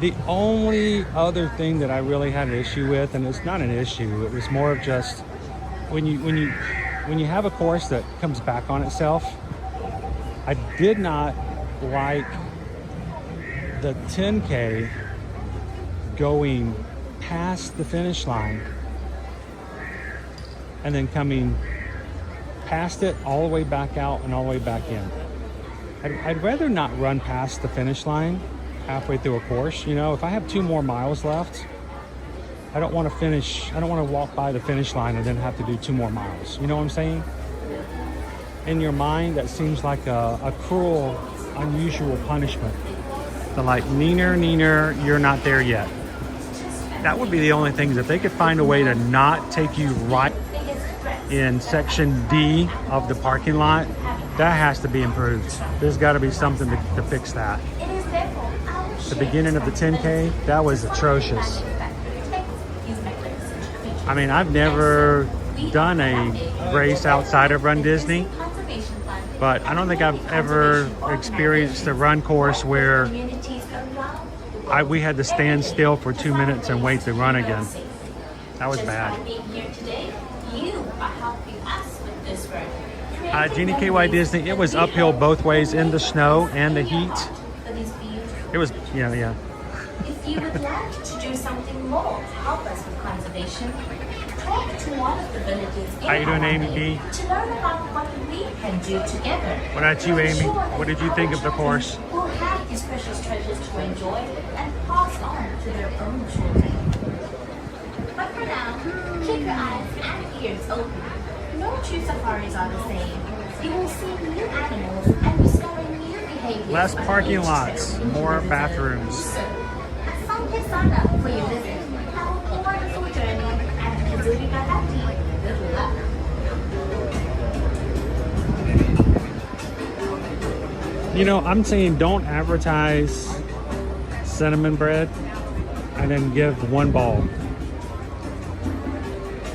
The only other thing that I really had an issue with, and it's not an issue, it was more of just when you have a course that comes back on itself. I did not like the 10K going past the finish line and then coming past it all the way back out and all the way back in. I'd rather not run past the finish line halfway through a course. You know, if I have 2 more miles left, I don't want to finish, I don't want to walk by the finish line and then have to do 2 more miles. You know what I'm saying? In your mind, that seems like a cruel, unusual punishment. The like, neener, you're not there yet. That would be the only things. If they could find a way to not take you right in section D of the parking lot, that has to be improved. There's got to be something to fix that. The beginning of the 10K, that was atrocious. I mean, I've never done a race outside of Run Disney, but I don't think I've ever experienced a run course where we had to stand still for 2 minutes and wait to run again. That was bad. Genie KY Disney, it was uphill both ways in the snow and the heat. It was, yeah. If you would like to do something more to help us with conservation, talk to one of the villages in How you doing, Amy B? to learn about what we can do together. What about you, Amy? What did you think of the course? Will have these precious treasures to enjoy and pass on to their own children. But for now, keep your eyes and ears open. No 2 safaris are the same. You will see new animals and discover new behaviors. Less parking lots, more bathrooms. Sana for your visit. Have a wonderful journey and Kizuri Gadati. Good luck. You know, I'm saying don't advertise cinnamon bread and then give 1 ball.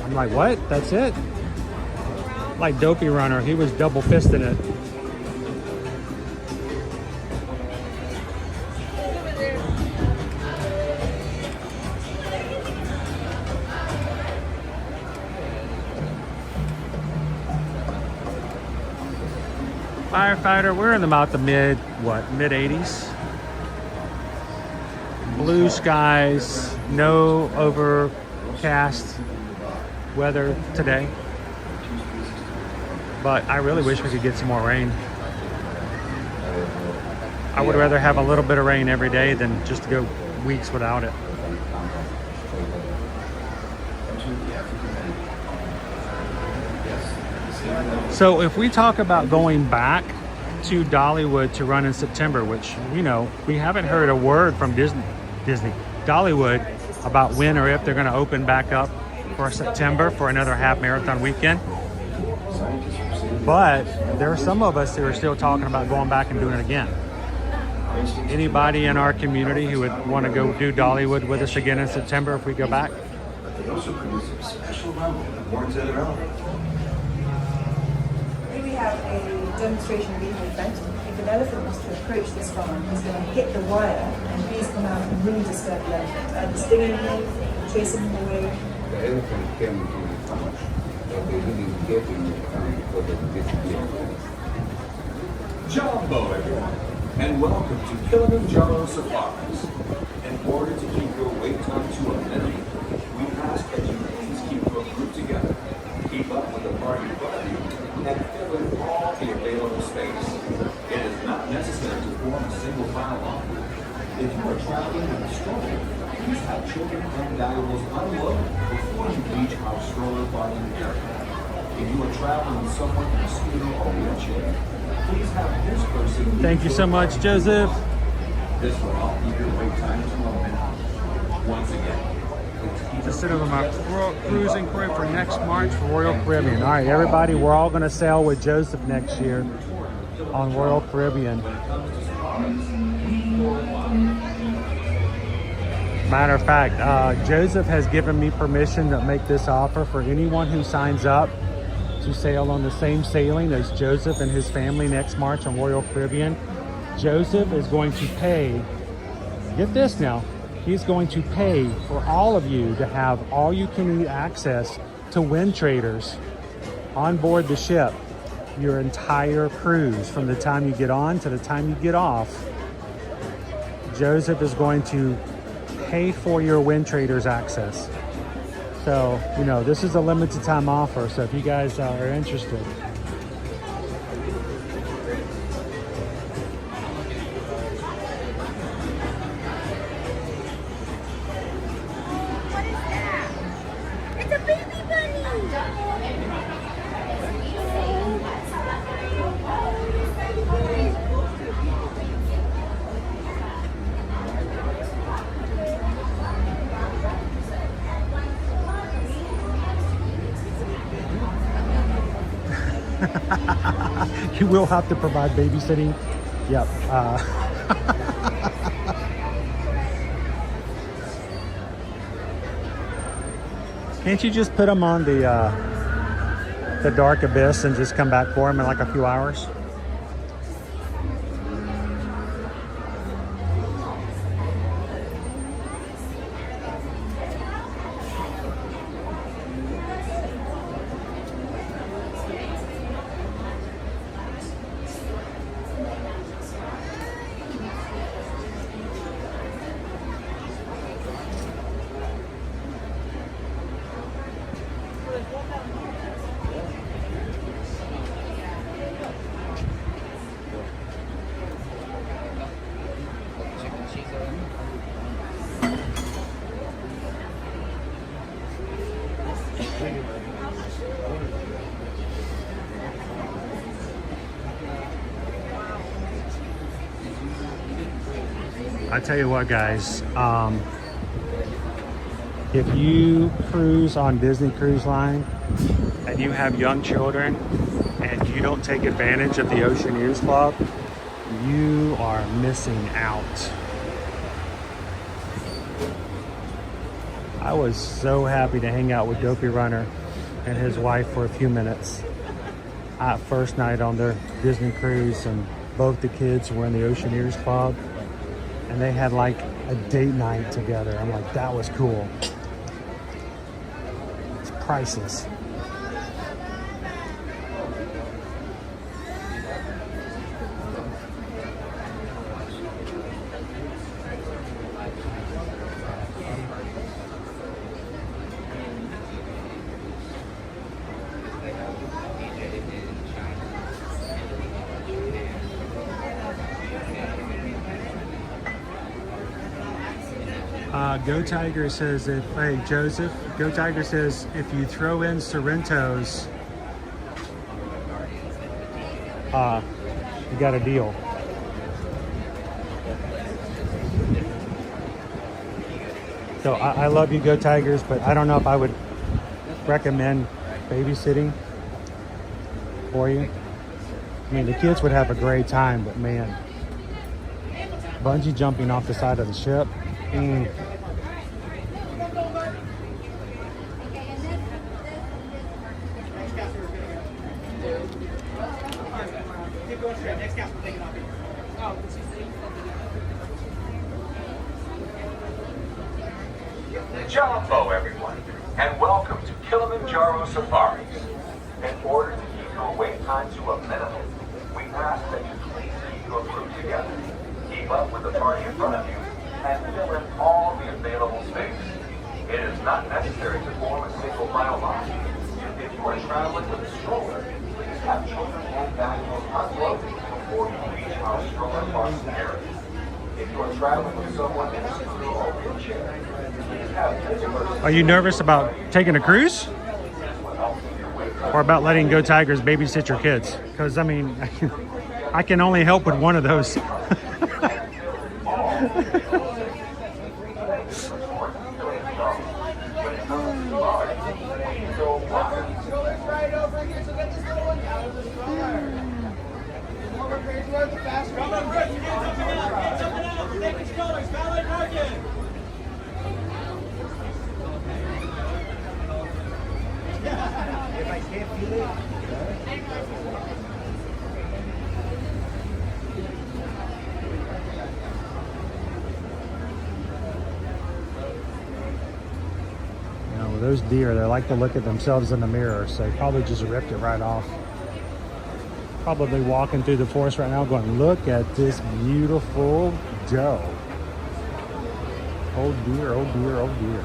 I'm like, what? That's it? Like Dopey Runner, he was double fisting it. Firefighter, we're in about the mid 80s. Blue skies, no overcast weather today. But I really wish we could get some more rain. I would rather have a little bit of rain every day than just to go weeks without it. So if we talk about going back to Dollywood to run in September, which, you know, we haven't heard a word from Disney, Dollywood about when or if they're going to open back up for September for another half marathon weekend. But there are some of us who are still talking about going back and doing it again. Anybody in our community who would want to go do Dollywood with us again in September if we go back? But they also produce a special level that warns it irrelevant. Here we have a demonstration being event. If an elephant was to approach this farm, he's going to hit the wire and bees come out and really disturb the elephant. Either stinging him, chasing him away. The elephant came to the farm, but they didn't get in the farm because of this year. Jambo, everyone, and welcome to Kilimanjaro Safaris. In order to keep your wait time to a minimum, we ask that you please keep your group together, keep up with the party body, and fill in all the available space. It is not necessary to form a single file line. If you are traveling with a stroller, please have children and valuables unloaded before you reach our stroller parking area. If you are traveling with someone in a scooter or wheelchair, please have this person. Thank you so much, Joseph. This will help keep your wait time to a minimum. Once again, Just sit over my cruise inquiry for next March for Royal Caribbean. All right, everybody, we're all going to sail with Joseph next year on Royal Caribbean. Matter of fact, Joseph has given me permission to make this offer for anyone who signs up to sail on the same sailing as Joseph and his family next March on Royal Caribbean. Joseph is going to pay, get this now, he's going to pay for all of you to have all-you-can-eat access to wind traders on board the ship your entire cruise, from the time you get on to the time you get off. Joseph is going to pay for your wind traders access. So, you know, this is a limited time offer, so if you guys are interested. It's a baby bunny! You will have to provide babysitting. Yep. Can't you just put them on the dark abyss and just come back for them in like a few hours? I tell you what, guys, if you cruise on Disney Cruise Line and you have young children and you don't take advantage of the Oceaneers Club, you are missing out. I was so happy to hang out with Dopey Runner and his wife for a few minutes. First night on their Disney cruise, and both the kids were in the Oceaneers Club, and they had like a date night together. I'm like, that was cool. It's priceless. Go Tiger says, hey Joseph, Go Tiger says, if you throw in Sorrento's, you got a deal. So I love you, Go Tigers, but I don't know if I would recommend babysitting for you. I mean, the kids would have a great time, but man, bungee jumping off the side of the ship. Jambo, everyone, and welcome to Kilimanjaro Safaris. In order to keep your wait time to a minimum, we ask that you please keep your group together, keep up with the party in front of you, and fill in all the available space. It is not necessary to form a single file line. If you are traveling with a stroller, please have children and valuables unloaded before you reach our stroller parking area. If you are traveling with someone in a scooter or wheelchair, please have an emergency. Are you nervous about taking a cruise? Or about letting Go Tigers babysit your kids? Because, I mean, I can only help with one of those. Those deer, they like to look at themselves in the mirror, so they probably just ripped it right off. Probably walking through the forest right now going, look at this beautiful doe. Oh dear, oh dear, oh dear.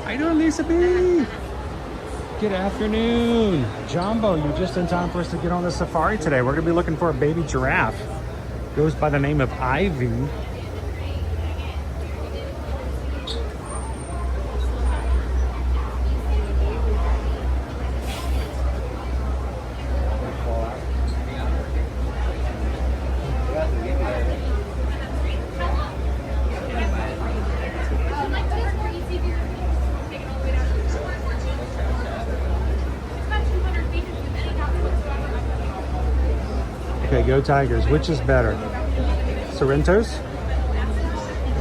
How you doing, Lisa B? Good afternoon. Jambo, you're just in time for us to get on the safari today. We're gonna be looking for a baby giraffe. Goes by the name of Ivy. Okay, Go Tigers. Which is better? Sorrento's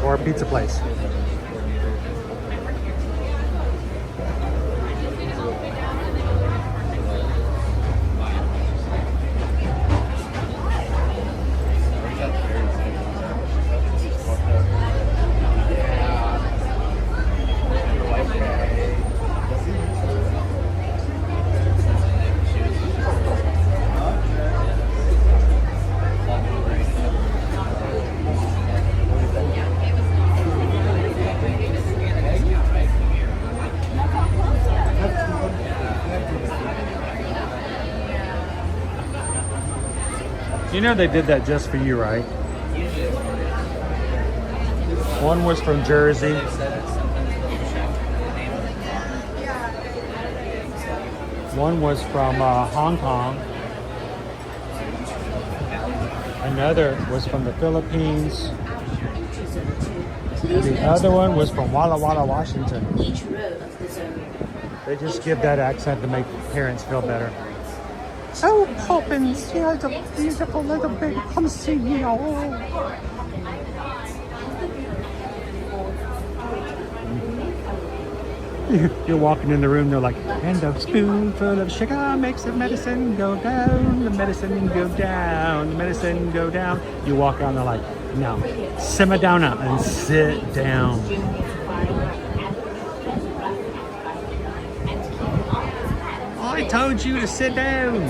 or Pizza Place? You know they did that just for you, right? One was from Jersey. One was from Hong Kong. Another was from the Philippines. And the other one was from Walla Walla, Washington. They just give that accent to make parents feel better. Oh, Poppins, you're a beautiful little big pussy, you know. You're walking in the room, they're like, and a spoonful of sugar makes the medicine go down, the medicine go down, the medicine go down. You walk out and they're like, no, simmer down now and sit down. I told you to sit down.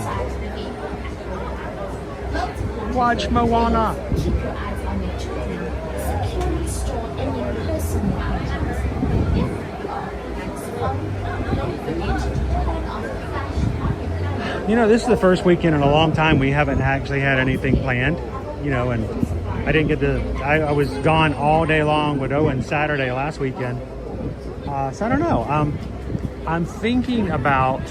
Watch Moana. You know, this is the first weekend in a long time we haven't actually had anything planned, you know, and I didn't get to, I was gone all day long with Owen Saturday last weekend. So I don't know. I'm thinking about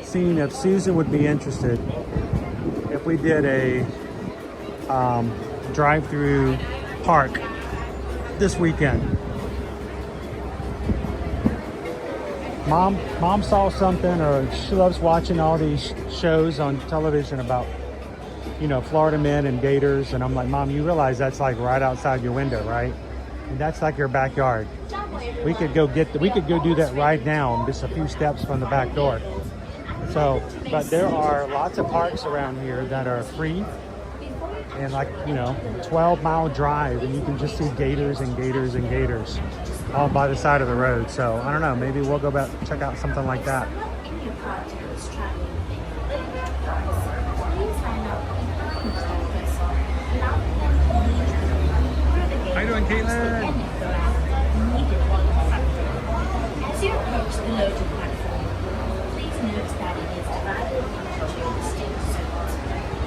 seeing if Susan would be interested if we did a drive-through park this weekend. Mom saw something, or she loves watching all these shows on television about, you know, Florida men and gators, and I'm like, Mom, you realize that's like right outside your window, right? And that's like your backyard. We could go do that right now, just a few steps from the back door. So, but there are lots of parks around here that are free and, like, you know, 12-mile drive, and you can just see gators and gators and gators all by the side of the road. So I don't know, maybe we'll go back check out something like that. How you doing, Caitlin? As you approach the loading platform, note that it is divided into two distinct zones.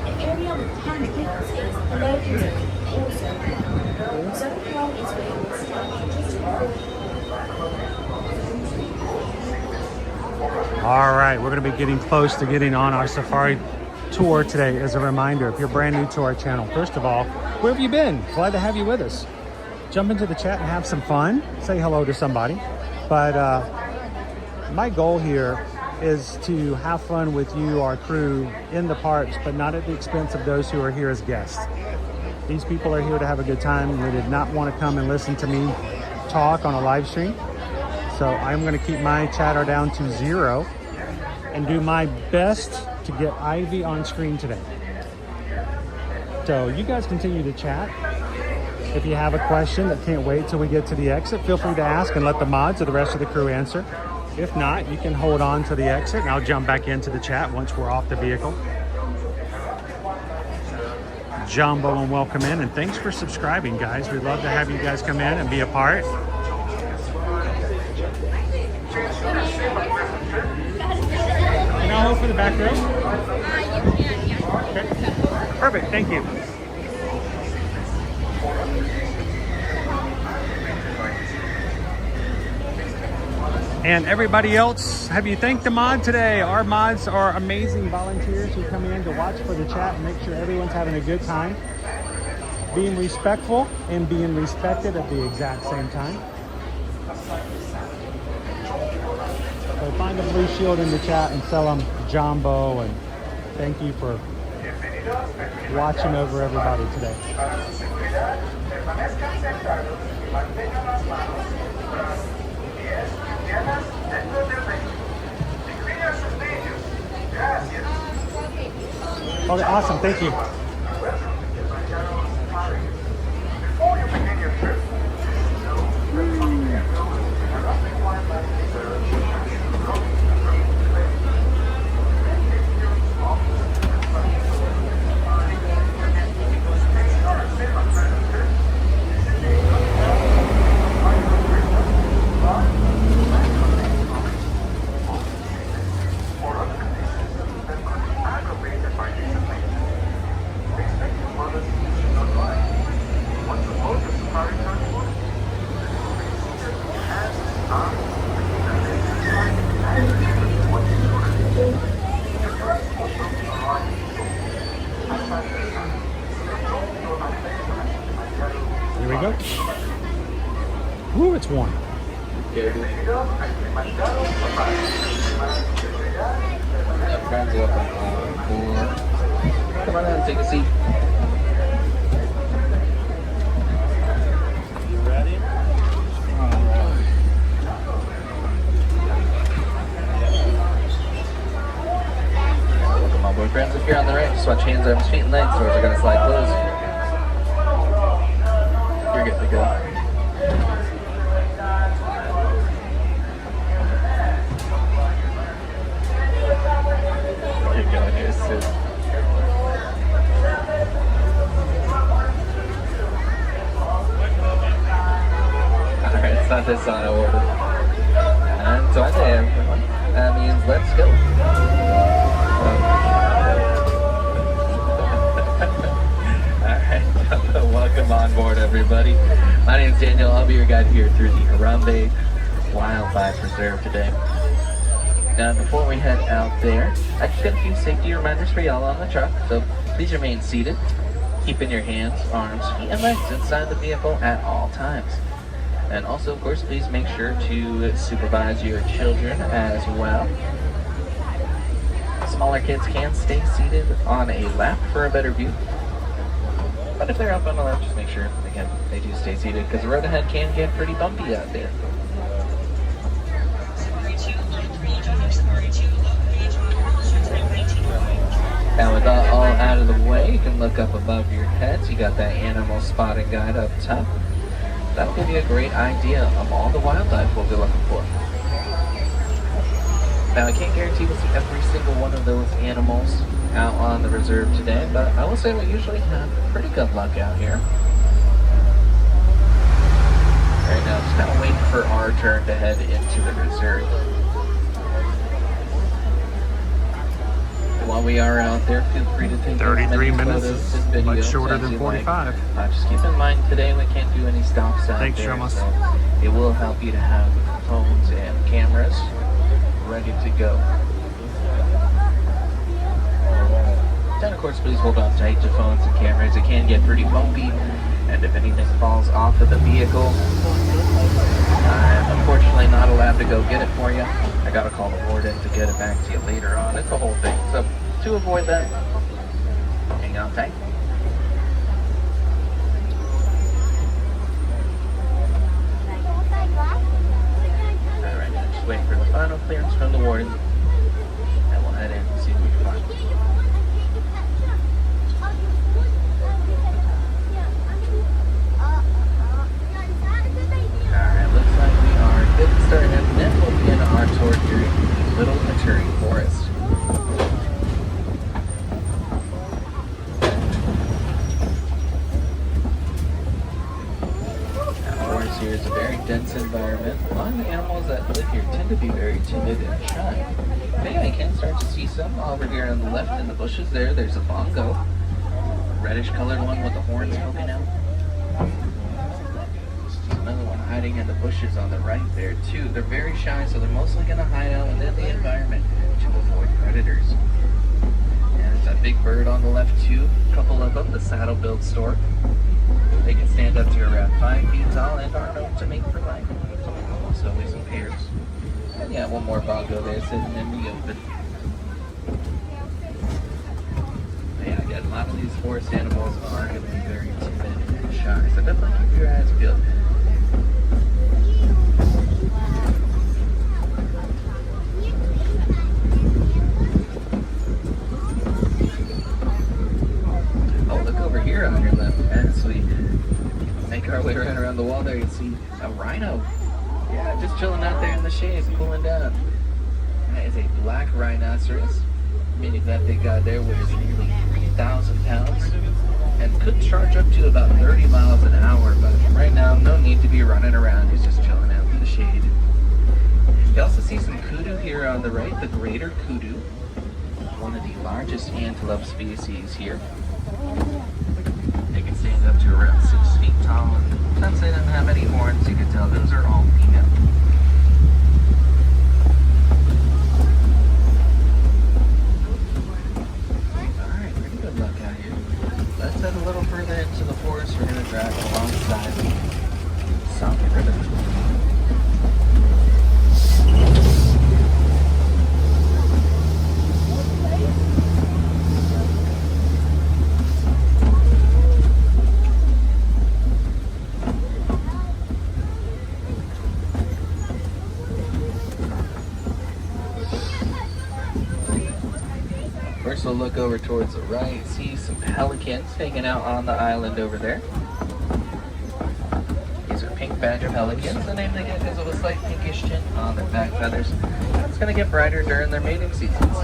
The area with cannibals is below the road, or zone 1. Zone 1 is where you will start just All right, we're going to be getting close to getting on our safari tour today. As a reminder, if you're brand new to our channel, first of all, where have you been? Glad to have you with us. Jump into the chat and have some fun. Say hello to somebody. But my goal here is to have fun with you, our crew, in the parks, but not at the expense of those who are here as guests. These people are here to have a good time. They did not want to come and listen to me talk on a live stream. So I'm going to keep my chatter down to 0 and do my best to get Ivy on screen today. So you guys continue to chat. If you have a question that can't wait till we get to the exit, feel free to ask and let the mods or the rest of the crew answer. If not, you can hold on to the exit and I'll jump back into the chat once we're off the vehicle. Jambo and welcome in, and thanks for subscribing, guys. We'd love to have you guys come in and be a part. Can I hold for the back row? You can, yeah. Okay. Perfect, thank you. And everybody else, have you thanked the mod today? Our mods are amazing volunteers who come in to watch for the chat and make sure everyone's having a good time. Being respectful and being respected at the exact same time. So find a blue shield in the chat and sell them Jambo, and thank you for watching over everybody today. Okay, awesome, thank you. Here we go. Ooh, it's warm. Friends, welcome. Come on in, take a seat. You ready? Welcome on board, friends. If you're on the right, just watch hands, arms, feet, and legs. Doors are going to slide closed. You're good to go. You're going here soon. Alright, it's not this on order. And so I say everyone. That means let's go. Alright, welcome on board, everybody. My name is Daniel. I'll be your guide here through the Harambe Wildlife Reserve today. Now, before we head out there, I just got a few safety reminders for y'all on the truck. So please remain seated, keeping your hands, arms, feet, and legs inside the vehicle at all times. And also, of course, please make sure to supervise your children as well. Smaller kids can stay seated on a lap for a better view. But if they're up on the lap, just make sure, again, they do stay seated, because the road ahead can get pretty bumpy out there. Now with that all out of the way, you can look up above your heads. You got that animal spotting guide up top. That'll give you a great idea of all the wildlife we'll be looking for. Now I can't guarantee we'll see every single one of those animals out on the reserve today, but I will say we usually have pretty good luck out here. Right now, just kind of waiting for our turn to head into the reserve. we are out there, feel free to take 33 minutes photos is and videos much shorter as than you like. 45. Just keep in mind today we can't do any stops out Thanks, there, Shamas. so it will help you to have phones and cameras ready to go. And of course, please hold on tight to phones and cameras. It can get pretty bumpy, and if anything falls off of the vehicle, I'm unfortunately not allowed to go get it for you. I gotta call the warden to get it back to you later on. It's a whole thing. So to avoid that, hang on tight. Alright, just waiting for the final clearance from the warden, and we'll head in and see what we can find. Alright, looks like we are good to start heading in. We'll begin our tour through Little Maturi Forest. Now, the forest here is a very dense environment. A lot of the animals that live here tend to be very timid and shy. But yeah, I can start to see some over here on the left in the bushes there. There's a bongo, a reddish colored one with the horns poking out. Another one hiding in the bushes on the right there too. They're very shy, so they're mostly going to hide out within the environment to avoid predators. And there's that big bird on the left too. A couple of them, the saddle-billed stork. They can stand up to around 5 feet tall and are known to mate for life. So always in pairs. And yeah, one more bongo there sitting in the open. But yeah, again, a lot of these forest animals are going to be very timid and shy, so definitely keep your eyes peeled. Oh, look over here on your left. As we make our way right around the wall there, you see a rhino. Yeah, just chilling out there in the shade, cooling down. That is a black rhinoceros, meaning that big guy there weighs nearly 3,000 pounds and could charge up to about 30 miles an hour, but right now, no need to be running around. He's just chilling out in the shade. You also see some kudu here on the right, the greater kudu, one of the largest antelope species here. They can stand up to around 6 feet tall. Since they don't have any horns, you can tell those are all female. Alright, pretty good luck out here. Let's head a little further into the forest. We're going to drive alongside the South River. First we'll look over towards the right, see some pelicans hanging out on the island over there. These are pink badger pelicans, the name they get because of a slight pinkish tint on their back feathers. It's going to get brighter during their mating seasons.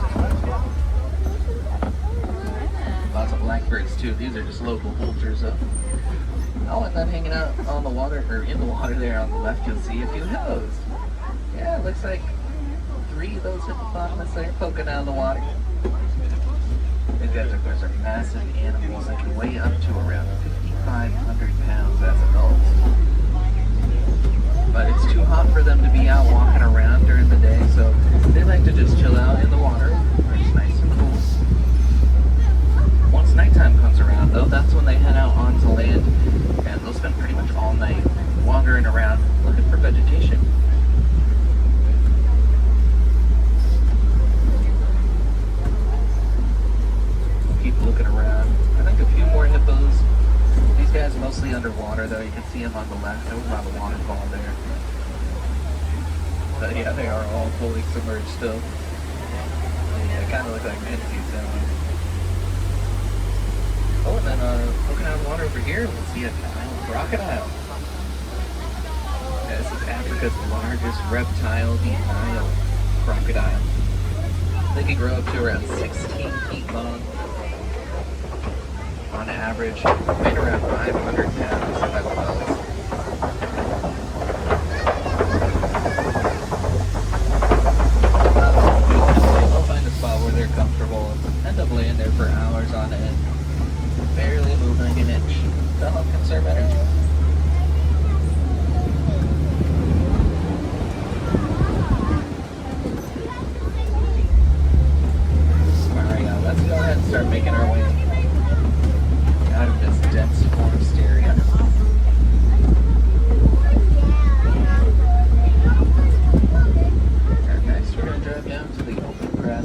Lots of blackbirds too, these are just local vultures though. Oh, and then hanging out on the water, or in the water there on the left, you'll see a few hippos. Yeah, it looks like 3 of those hippopotamus there poking out of the water. These guys, of course, are massive animals that can weigh up to around 5,500 pounds as adults. But it's too hot for them to be out walking around during the day, so they like to just chill out in the water where it's nice and cool. Once nighttime comes around, though, that's when they head out onto land, and they'll spend pretty much all night wandering around looking for vegetation. Keep looking around. I think a few more hippos. These guys are mostly underwater though. You can see them on the left over by the waterfall there. But yeah, they are all fully submerged still. Yeah, they kind of look like manatees that way. Oh, and then looking out of the water over here, we'll see a Nile crocodile. Yeah, this is Africa's largest reptile, the Nile crocodile. They can grow up to around 16 feet long. On average, weighing around 500 pounds at adults. They'll find a spot where they're comfortable and end up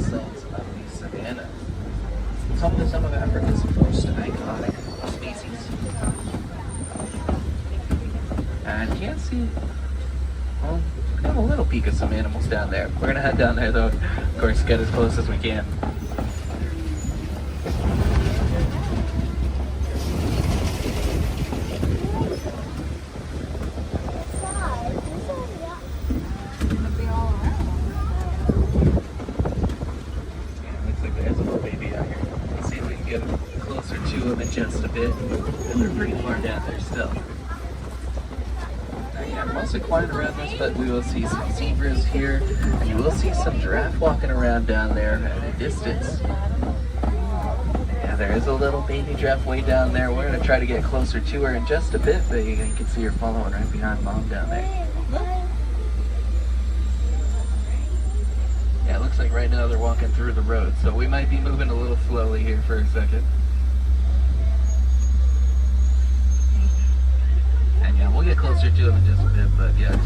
grasslands of the savannah. It's home to some of Africa's most iconic species. And you can't see, well, we have a little peek of some animals down there. We're gonna head down there though, of course, get as close as we can. Just a bit, and they're pretty far down there still. Now, yeah, mostly quiet around us, but we will see some zebras here, and you will see some giraffe walking around down there at a distance. Yeah, there is a little baby giraffe way down there. We're going to try to get closer to her in just a bit, but you can see her following right behind Mom down there. Yeah, it looks like right now they're walking through the road, so we might be moving a little slowly here for a second. And yeah, we'll get closer to them in just a bit, but yeah,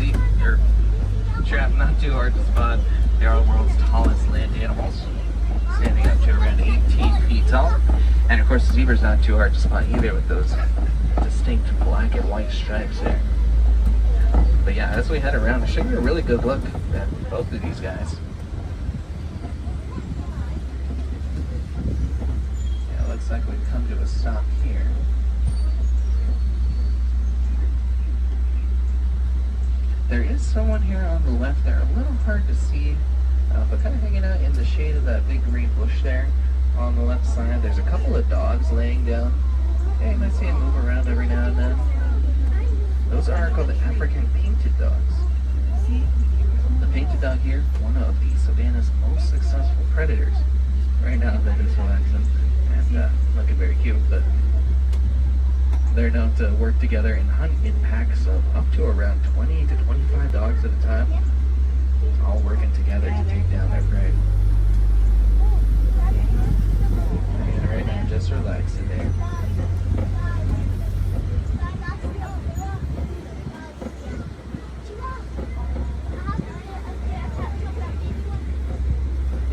giraffe not too hard to spot. They are the world's tallest land animals, standing up to around 18 feet tall. And of course, the zebra's not too hard to spot either with those distinct black and white stripes there. But yeah, as we head around, we're showing you a really good look at both of these guys. Yeah, it looks like we've come to a stop here. There is someone here on the left there, a little hard to see, but kind of hanging out in the shade of that big green bush there on the left side. There's a couple of dogs laying down. Yeah, you might see them move around every now and then. Those are called the African painted dogs. The painted dog here, one of the savannah's most successful predators. Right now, that is relaxing and looking very cute, but they're known to work together and hunt in packs of up to around 20 to 25 dogs at a time, all working together to take down their prey. And right now, just relaxing there.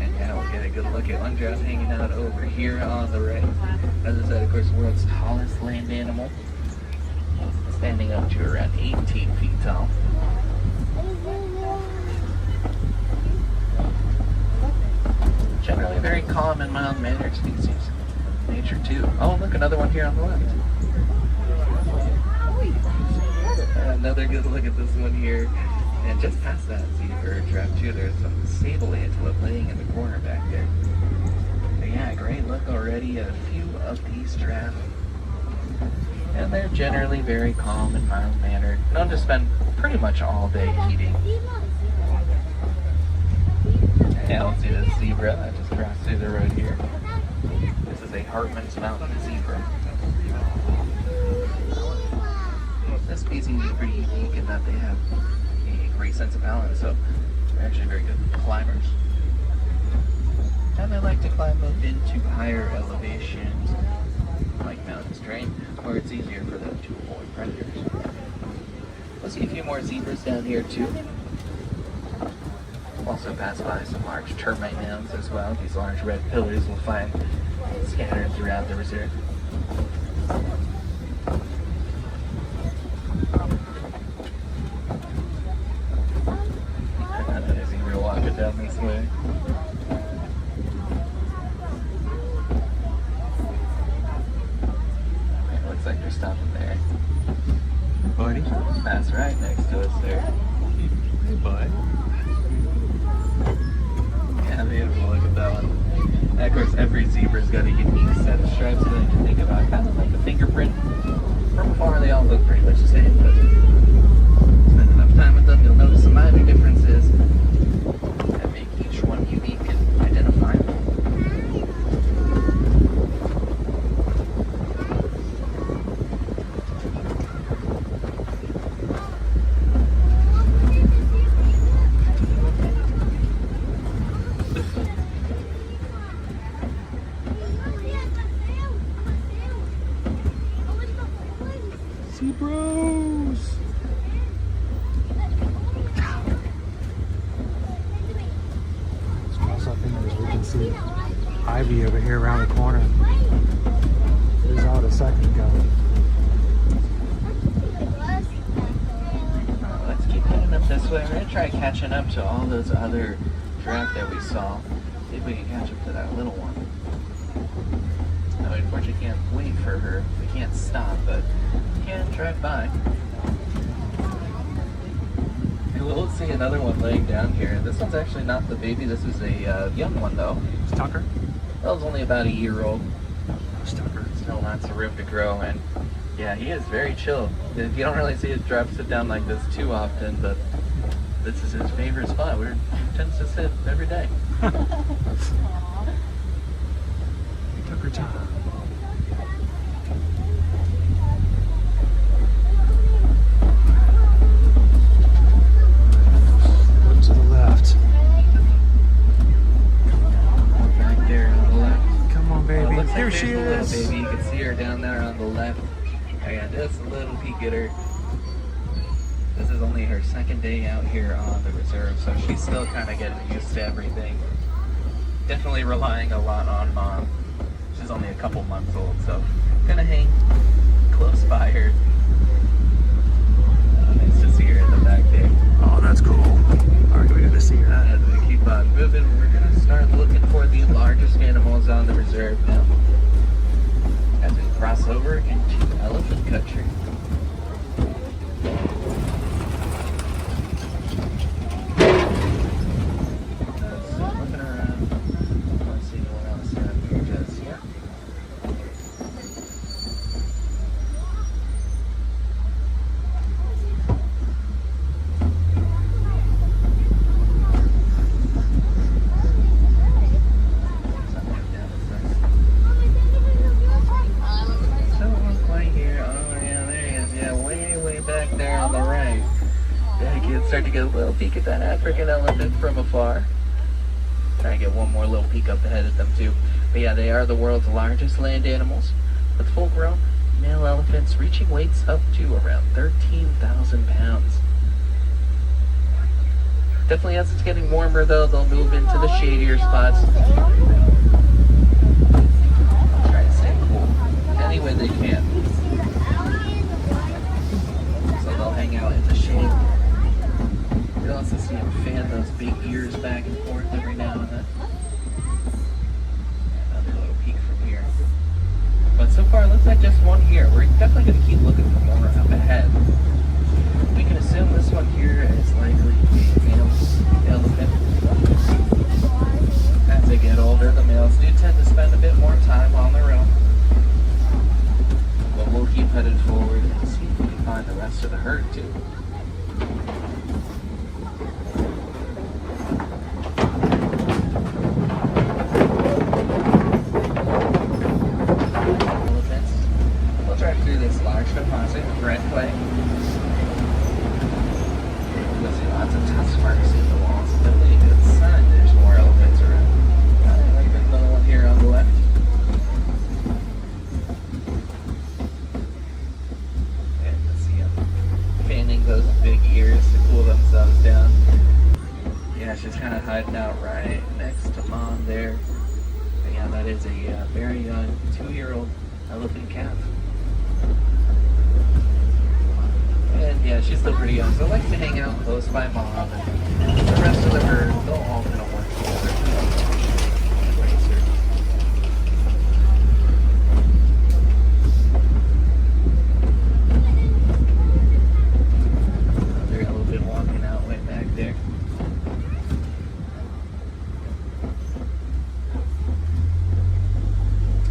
And now we'll get a good look at one giraffe hanging out over here on the right. As I said, of course, the world's tallest land animal, standing up to around 18 feet tall. Generally very calm and mild-mannered species. Nature too. Oh, look, another one here on the left. Another good look at this one here. And just past that zebra or giraffe too, there's some sable antelope laying in the corner back there. But yeah, great look already at a few of these giraffe. And they're generally very calm and mild-mannered. Known to spend pretty much all day eating. Yeah, let's see this zebra that just crossed through the road here. This is a Hartman's Mountain zebra. This species is pretty unique in that they have a great sense of balance, so they're actually very good climbers. And they like to climb up into higher elevations, like mountains terrain, where it's easier for them to avoid predators. We'll see a few more zebras down here too. Also pass by some large termite mounds as well. These large red pillars we'll find scattered throughout the reserve. Another zebra walking down this way. It looks like they're stopping there. Buddy? That's right, next to us there. Hey, bud. Yeah, beautiful. Look at that one. And of course, every zebra's got a unique set of stripes that I can think about. Kind of like a fingerprint. From afar, they all look pretty much the same, but spend enough time with them, you'll notice some minor differences that make each one unique and identifiable. Zebras! see Ivy over here around the corner. It was out a second ago. Let's keep heading up this way. We're gonna try catching up to all those other giraffe that we saw. See if we can catch up to that little one. No, we unfortunately can't wait for her. We can't stop, but we can drive by. We'll see another one laying down here. This one's actually not the baby. This is a young one, though. It's Tucker? That was only about a year old. It's Tucker. Still lots of room to grow, and yeah, he is very chill. You don't really see a giraffe sit down like this too often, but this is his favorite spot where he tends to sit every day. Tucker time. Look to the left. Back there on the left. Come on, baby. Looks like Here there's she the little is. baby. You can see her down there on the left. And just a little peek at her. This is only her second day out here on the reserve, so she's still kind of getting used to everything. Definitely relying a lot on Mom. She's only a couple months old, so gonna hang close by her. Nice to see her in the back there. Oh, that's cool. All right, we gotta see her. As we keep on moving, we're gonna start looking for the largest animals on the reserve now. As we cross over into elephant country. Looking around. Let's see what else around here just yet. Start to get a little peek at that African elephant from afar. Try and get one more little peek up ahead at them too. But yeah, they are the world's largest land animals, with full-grown male elephants reaching weights up to around 13,000 pounds. Definitely as it's getting warmer though, they'll move into the shadier spots. Try to stay cool any way they can. So they'll hang out in the shade. You'll also see him fan those big ears back and forth every now and then. Another little peek from here. But so far, it looks like just one here. We're definitely going to keep looking for more up ahead. We can assume this one here is likely a male elephant. As they get older, the males do tend to spend a bit more time on their own. But we'll keep headed forward and see if we can find the rest of the herd too. Through this large deposit of red clay. You'll see lots of tusk marks in the walls. Definitely a good sign there's more elephants around. Like another one here on the left. And you'll see them fanning those big ears to cool themselves down. Yeah, she's kind of hiding out right next to Mom there. But yeah, that is a very young 2-year-old elephant calf. And yeah, she's still pretty young, so likes to hang out close by Mom, and the rest of the herd, they'll all kind of work together. Another elephant walking out way back there.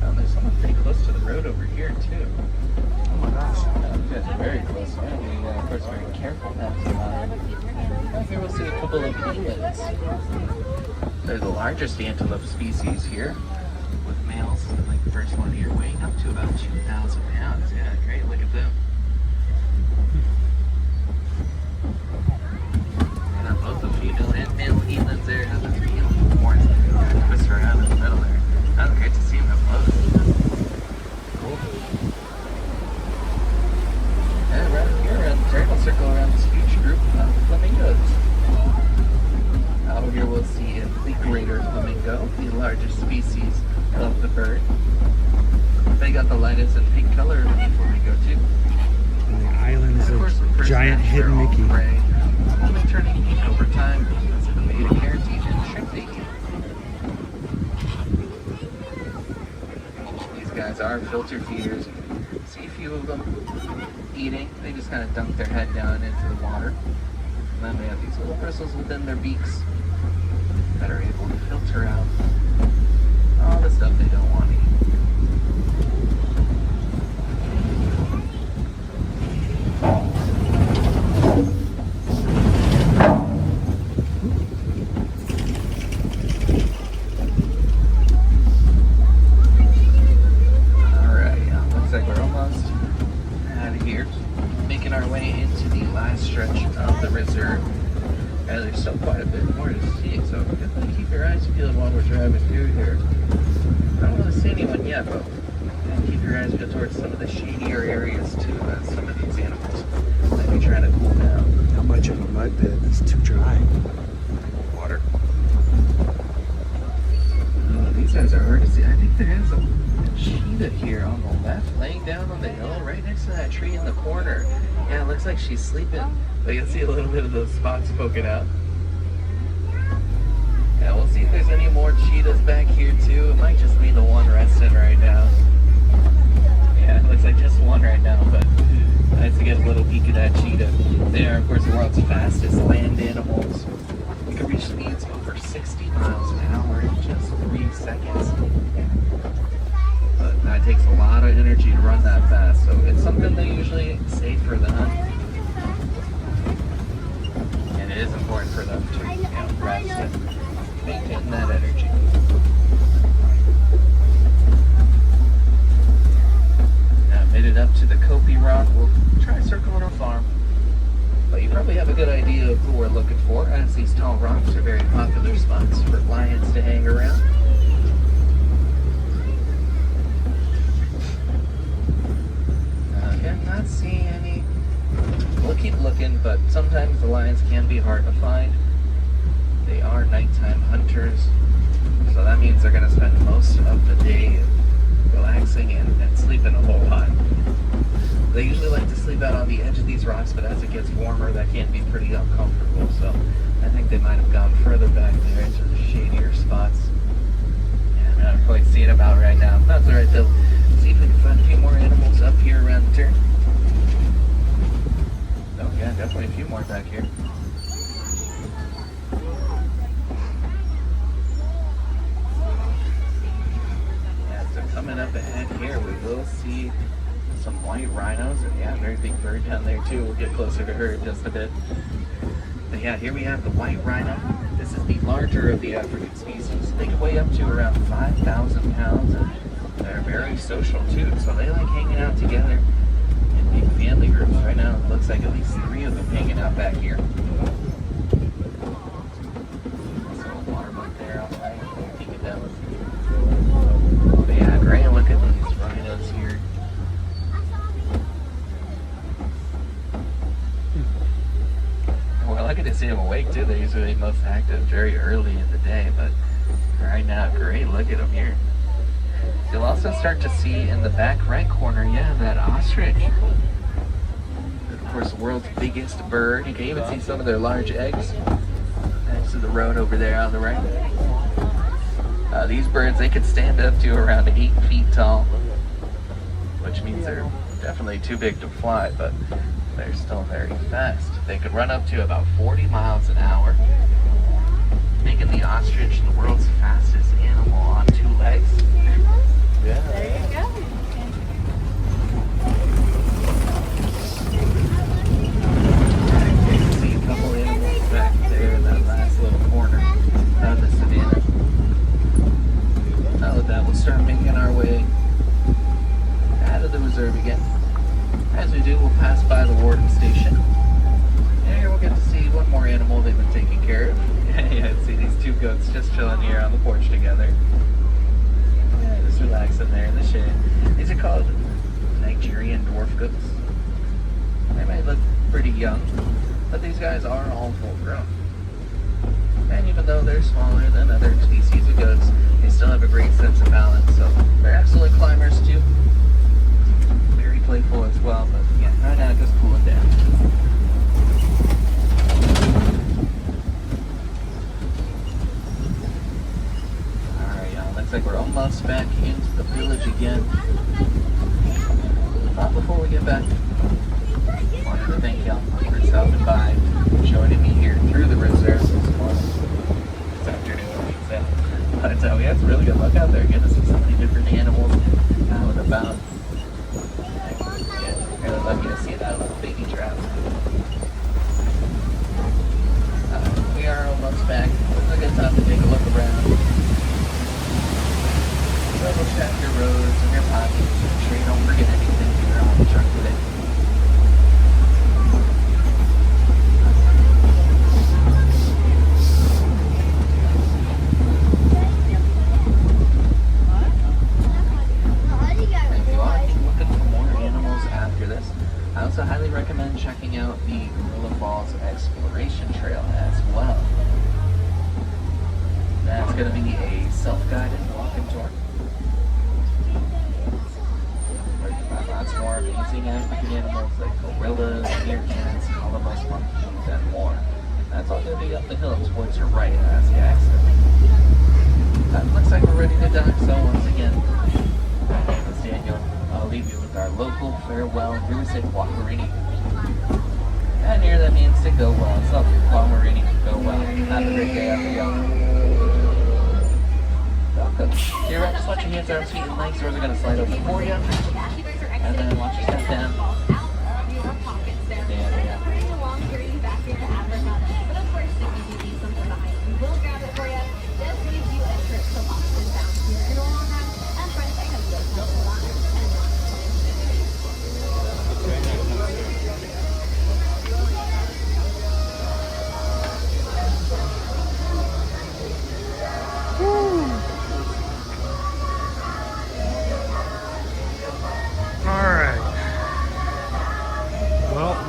Oh, there's someone pretty close to the road over here, too. Oh my gosh. Yeah, very close. And we, of course, very careful passing by. Out here we'll see a couple of elands. They're the largest antelope species here, with males, like the first one here, weighing up to about 2,000 pounds. Yeah, great. Look at them. And both the female and male elands there have the beautiful horns that twist around in the middle there. That's great to see them up close. Cool. And right here around the turn, we'll circle around this huge group of flamingos. Out here we'll see the greater flamingo. Dingo, the largest species of the bird. They got the lightest and pink color of any flamingo too. And the island is Of course, the a first giant batch, hidden they're all Mickey. gray, only turning pink over time because of the beta carotene and shrimp they eat. These guys are filter feeders. See a few of them eating. They just kind of dunk their head down into the water. And then they have these little bristles within their beaks that are able to filter out all the stuff they don't want to eat. Alright, looks like we're almost out of here. Making our way into the last stretch of the reserve. And there's still quite a bit more to see, so definitely keep your eyes peeled while we're driving through here. I don't really see anyone yet, but keep your eyes peeled towards some of the shadier areas too, as some of these animals might be trying to cool down. How much of a mud pit is too dry? Water. These guys are hard to see. I think there is a cheetah here on the left, laying down on the hill right next to that tree in the corner. Yeah, it looks like she's sleeping. But you'll see a little bit of those spots poking out. Yeah, we'll see if there's any more cheetahs back here too. It might just be the one resting right now. Yeah, it looks like just one right now, but nice to get a little peek of that cheetah. They are, of course, the world's fastest land animals. You can reach speeds over 60 miles an hour in just 3 seconds. But that takes a lot of energy to run that fast, so it's something they usually save for the hunt. And it is important for them to, rest and maintain that energy. Now, made it up to the Kopi Rock. We'll try circling our farm. But you probably have a good idea of who we're looking for, as these tall rocks are very popular spots for lions to hang around. Again, not seeing any. We'll keep looking, but sometimes the lions can be hard to find. They are nighttime hunters, so that means they're going to spend most of the day relaxing and sleeping a whole lot. They usually like to sleep out on the edge of these rocks, but as it gets warmer, that can be pretty uncomfortable. So I think they might have gone further back there into the shadier spots. And I'm quite seeing them out right now. That's all right, though. See if we can find a few more animals up here around the turn. Oh yeah, definitely a few more back here. Yeah, so coming up ahead here, we will see some white rhinos, and yeah, very big bird down there too. We'll get closer to her in just a bit. But yeah, here we have the white rhino. This is the larger of the African species. They can weigh up to around 5,000 pounds, and they're very social too. So they like hanging out together in big family groups. Right now, it looks like at least 3 of them hanging out back here. Also a water bug there on the right. Take it down. But yeah, great look at these rhinos here. Well, lucky to see them awake too. They're usually most active very early in the day, but right now, great look at them here. You'll also start to see in the back right corner, yeah, that ostrich. Of course, the world's biggest bird. You can even see some of their large eggs next to the road over there on the right. These birds, they can stand up to around 8 feet tall, which means they're definitely too big to fly, but they're still very fast. They could run up to about 40 miles an hour, making the ostrich the world's fastest animal on 2 legs. Yeah. There you go. You can see a couple animals back there in that last little corner of the savannah. Now with that, we'll start making our way out of the reserve again. As we do, we'll pass by the warden station. And here we'll get to see one more animal they've been taking care of. Yeah, see these 2 goats just chilling here on the porch together. Yeah, just relaxing there in the shade. These are called Nigerian dwarf goats. They might look pretty young, but these guys are all full grown. And even though they're smaller than other species of goats, Looks like we're almost back into the village again. Before we get back, I wanted to thank y'all for stopping by, joining me here through the reserve this morning, this afternoon, I should say. But we had some really good luck out there, getting to see so many different animals out and about. Really lucky to see that little baby giraffe. We are almost back. This is a good time to take a look around. Double check your roads and your pockets. Make sure you don't forget anything here on the truck today. If you are looking for more animals after this, I also highly recommend checking out the Gorilla Falls Exploration Trail as well. That's going to be a self-guided walking tour. Lots more amazing African animals like gorillas, meerkats, colobus monkeys, and more. That's all going to be up the hill towards your right as you exit. Looks like we're ready to dock, so once again, my name is Daniel. I'll leave you with our local farewell, and really say Wakarini. And here that means to go well. So, Wakarini, go well. Have a great day out there. Welcome. Here, right, just watch your hands, arms, feet, and legs. Doors are going to slide open for you. And then watch your step down.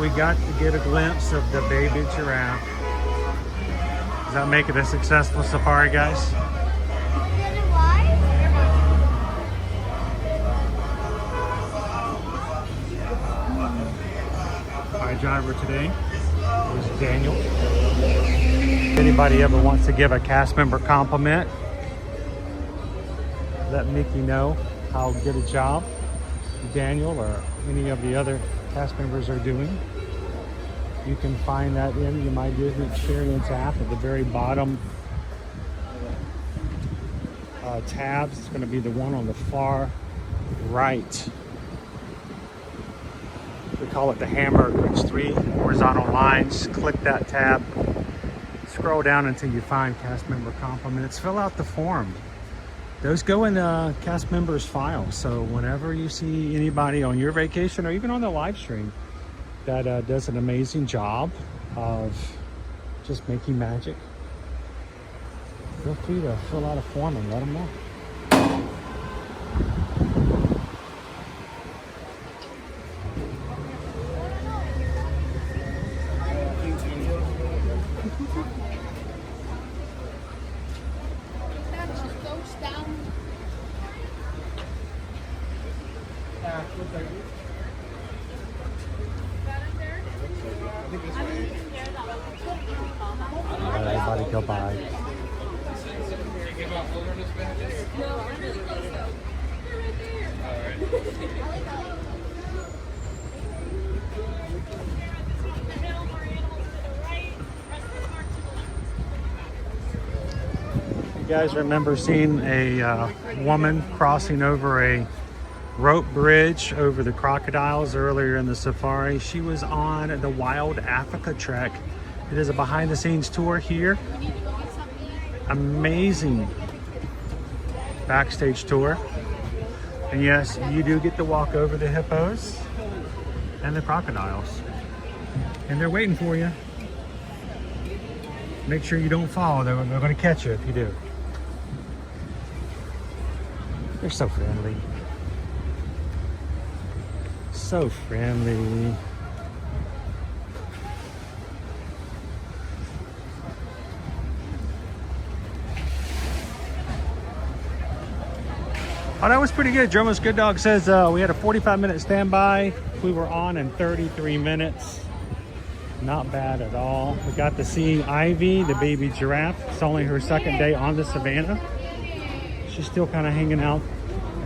We got to get a glimpse of the baby giraffe. Does that make it a successful safari, guys? Our driver today is Daniel. If anybody ever wants to give a cast member compliment, let Mickey know how good a job Daniel or any of the other cast members are doing. You can find that in the My Disney Experience app at the very bottom tabs. It's going to be the one on the far right. We call it the hamburger. It's 3 horizontal lines. Click that tab. Scroll down until you find cast member compliments. Fill out the form. Those go in the cast members file. So whenever you see anybody on your vacation or even on the live stream that does an amazing job of just making magic, feel free to fill out a form and let them know. Everybody go by. You guys remember seeing a woman crossing over a rope bridge over the crocodiles earlier in the safari? She was on the Wild Africa Trek. It is a behind the scenes tour here. Amazing backstage tour. And yes, you do get to walk over the hippos and the crocodiles. And they're waiting for you. Make sure you don't fall. They're going to catch you if you do. They're so friendly. So friendly. Oh, that was pretty good. Drummer's Good Dog says we had a 45-minute standby. We were on in 33 minutes. Not bad at all. We got to see Ivy, the baby giraffe. It's only her second day on the savannah. She She's still kind of hanging out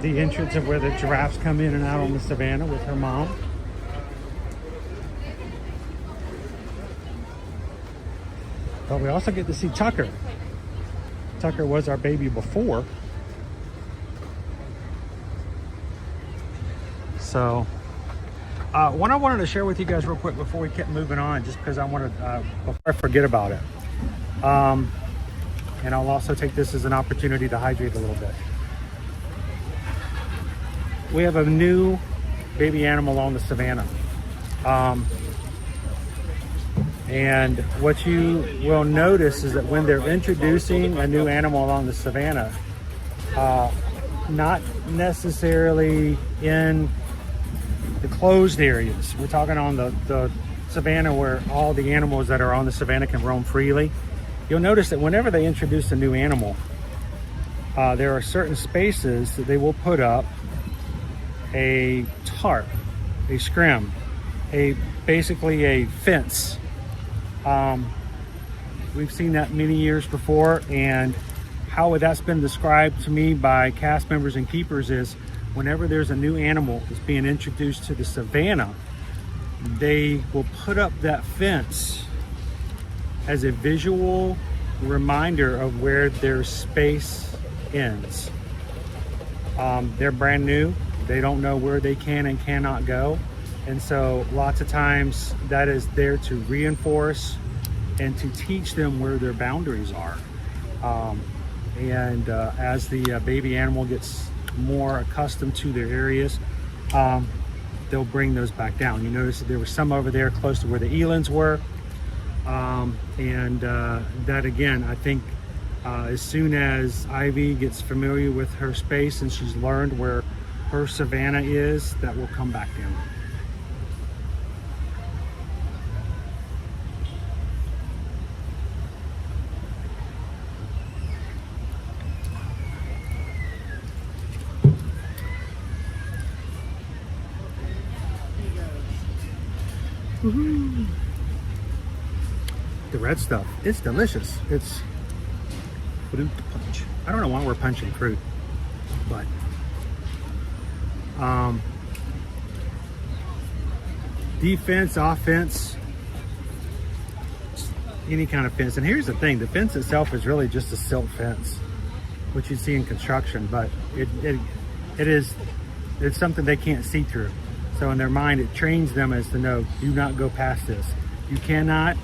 the entrance of where the giraffes come in and out on the savannah with her mom. But we also get to see Tucker. Tucker was our baby before. So, what I wanted to share with you guys real quick before we kept moving on, just because I wanted, before I forget about it. And I'll also take this as an opportunity to hydrate a little bit. We have a new baby animal on the savannah. And what you will notice is that when they're introducing a new animal on the savannah, not necessarily in the closed areas. We're talking on the savannah where all the animals that are on the savannah can roam freely. You'll notice that whenever they introduce a new animal, there are certain spaces that they will put up a tarp, a scrim, basically a fence. We've seen that many years before, and how that's been described to me by cast members and keepers is whenever there's a new animal that's being introduced to the savannah, they will put up that fence as a visual reminder of where their space ends. They're brand new. They don't know where they can and cannot go. And so lots of times that is there to reinforce and to teach them where their boundaries are. As the baby animal gets more accustomed to their areas, they'll bring those back down. You notice that there was some over there close to where the elands were. That again, I think as soon as Ivy gets familiar with her space and she's learned where her savannah is, that will come back down. Woohoo. The red stuff, it's delicious. It's fruit punch. I don't know why we're punching fruit, but defense, offense, any kind of fence. And here's the thing, the fence itself is really just a silk fence, which you see in construction, but it's something they can't see through. So in their mind, it trains them as to know, do not go past this. You cannot.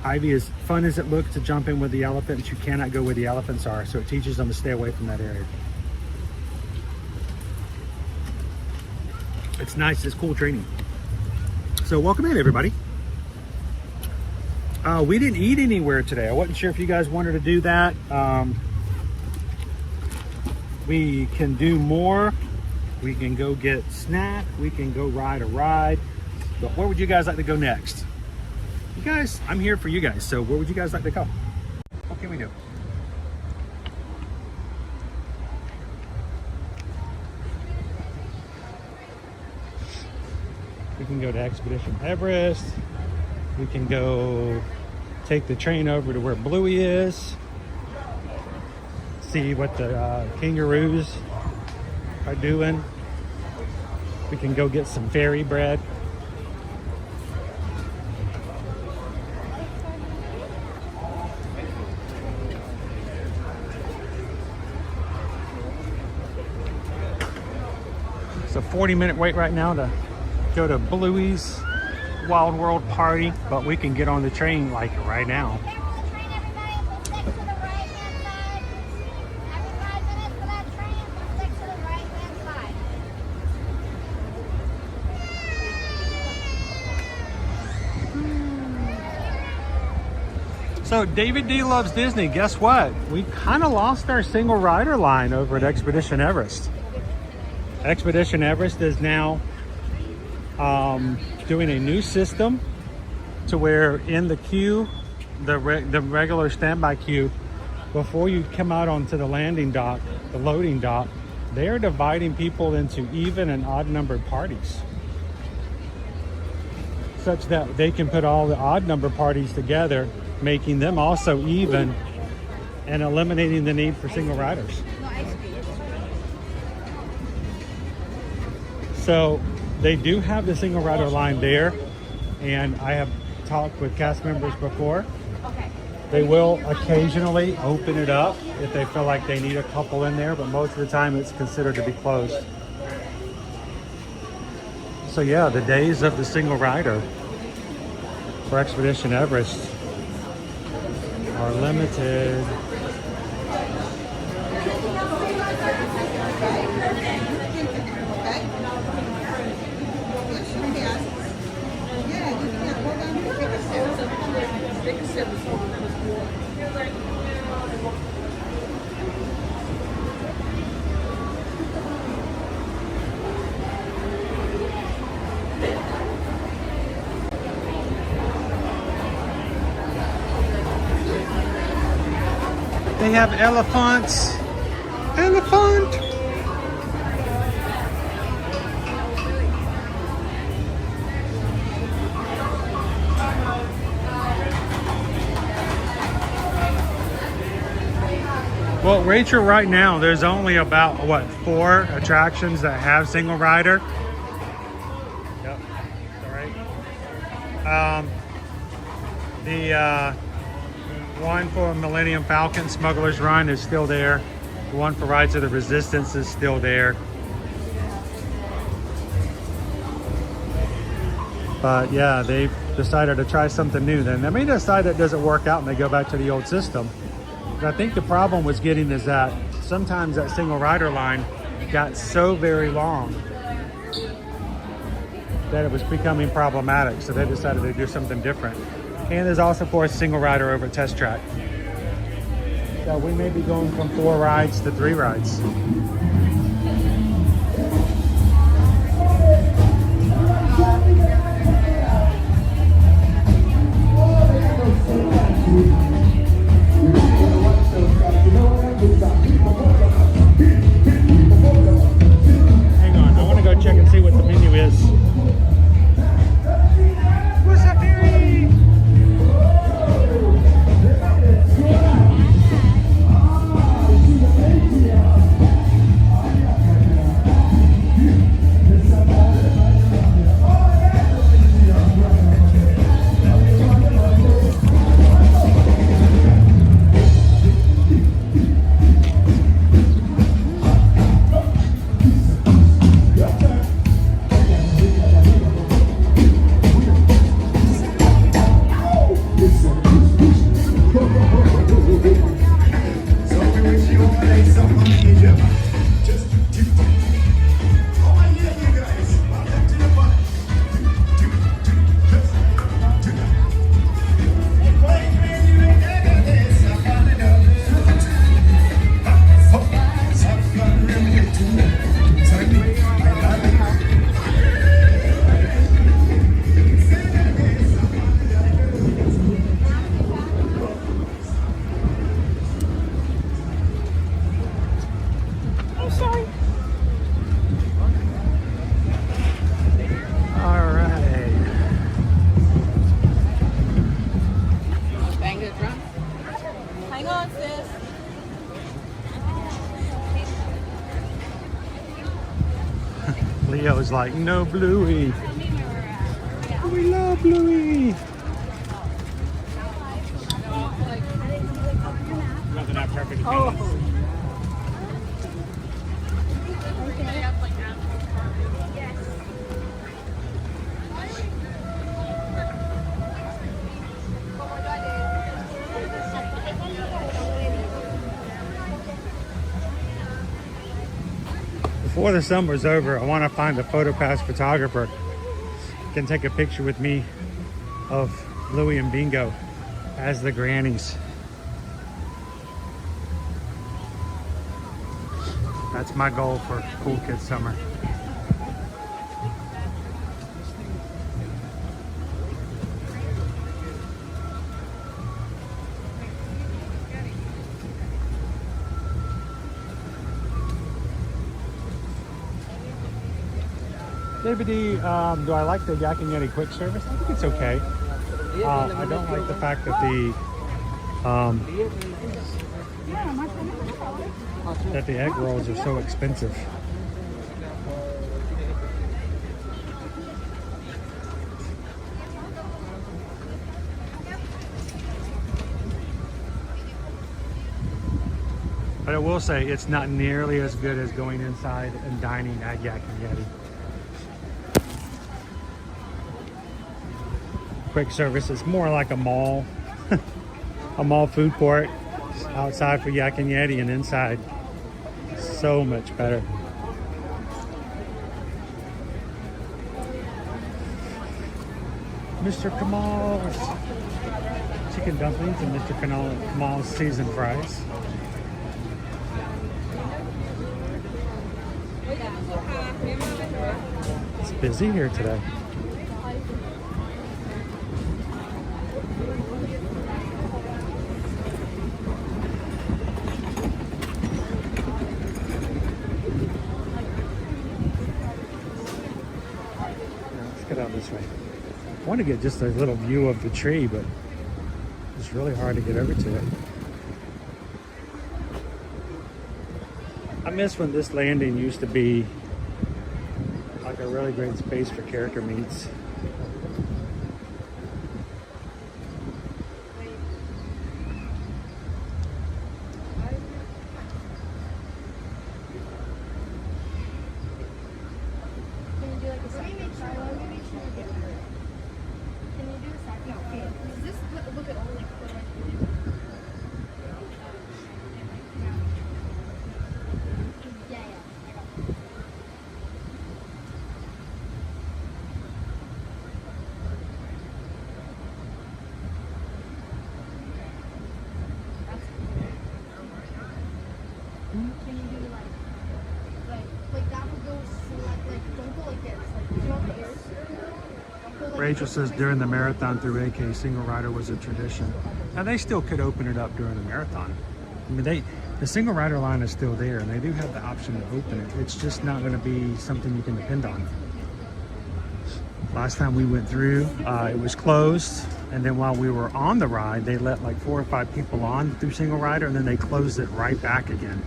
Ivy, as fun as it looks to jump in with the elephants, you cannot go where the elephants are. So it teaches them to stay away from that area. It's nice, it's cool training. So welcome in, everybody. We didn't eat anywhere today. I wasn't sure if you guys wanted to do that. We can do more. We can go get snack. We can go ride a ride. But where would you guys like to go next? You guys, I'm here for you guys. So where would you guys like to go? What can we do? We can go to Expedition Everest. We can go take the train over to where Bluey is. See what the kangaroos are doing. We can go get some fairy bread. It's a 40-minute wait right now to go to Bluey's Wild World Party, but we can get on the train like right now. So David D loves Disney. Guess what? We kind of lost our single rider line over at Expedition Everest. Expedition Everest is now doing a new system to where in the queue, the regular standby queue, before you come out onto the landing dock, the loading dock, they are dividing people into even and odd numbered parties, such that they can put all the odd number parties together, making them also even and eliminating the need for single riders. So they do have the single rider line there, and I have talked with cast members before. They will occasionally open it up if they feel like they need a couple in there, but most of the time it's considered to be closed. So yeah, the days of the single rider for Expedition Everest are limited. They have elephants. Elephant. Well, Rachel, right now there's only about what 4 attractions that have single rider. Yep, all right. The one for Millennium Falcon Smuggler's Run is still there. The one for Rides of the Resistance is still there. But yeah, they've decided to try something new then. They may decide that doesn't work out and they go back to the old system. But I think the problem was getting is that sometimes that single rider line got so very long that it was becoming problematic. So they decided to do something different. And there's also, of course, single rider over at Test Track. So we may be going from 4 rides to 3 rides. Hang on, I want to go check and see what the menu is. What's up, Mary? Hang on, sis. Leo's like, no Bluey. We love Bluey. Nothing that perfect. Before the summer's over, I want to find a PhotoPass photographer who can take a picture with me of Louie and Bingo as the grannies. That's my goal for Cool Kids Summer. David, do I like the Yak and Yeti quick service? I think it's okay. I don't like the fact that the egg rolls are so expensive. But I will say it's not nearly as good as going inside and dining at Yak and Yeti. Quick service is more like a mall, a mall food court. Outside for Yak and Yeti and inside, so much better. Mr. Kamal's chicken dumplings and Mr. Kamal's seasoned fries. It's busy here today. Let's get out this way. I want to get just a little view of the tree, but it's really hard to get over to it. I miss when this landing used to be like a really great space for character meets. Rachel says during the marathon through AK, single rider was a tradition. Now they still could open it up during the marathon. I mean, the single rider line is still there, and they do have the option to open it. It's just not going to be something you can depend on. Last time we went through, it was closed, and then while we were on the ride, they let like 4 or 5 people on through single rider, and then they closed it right back again.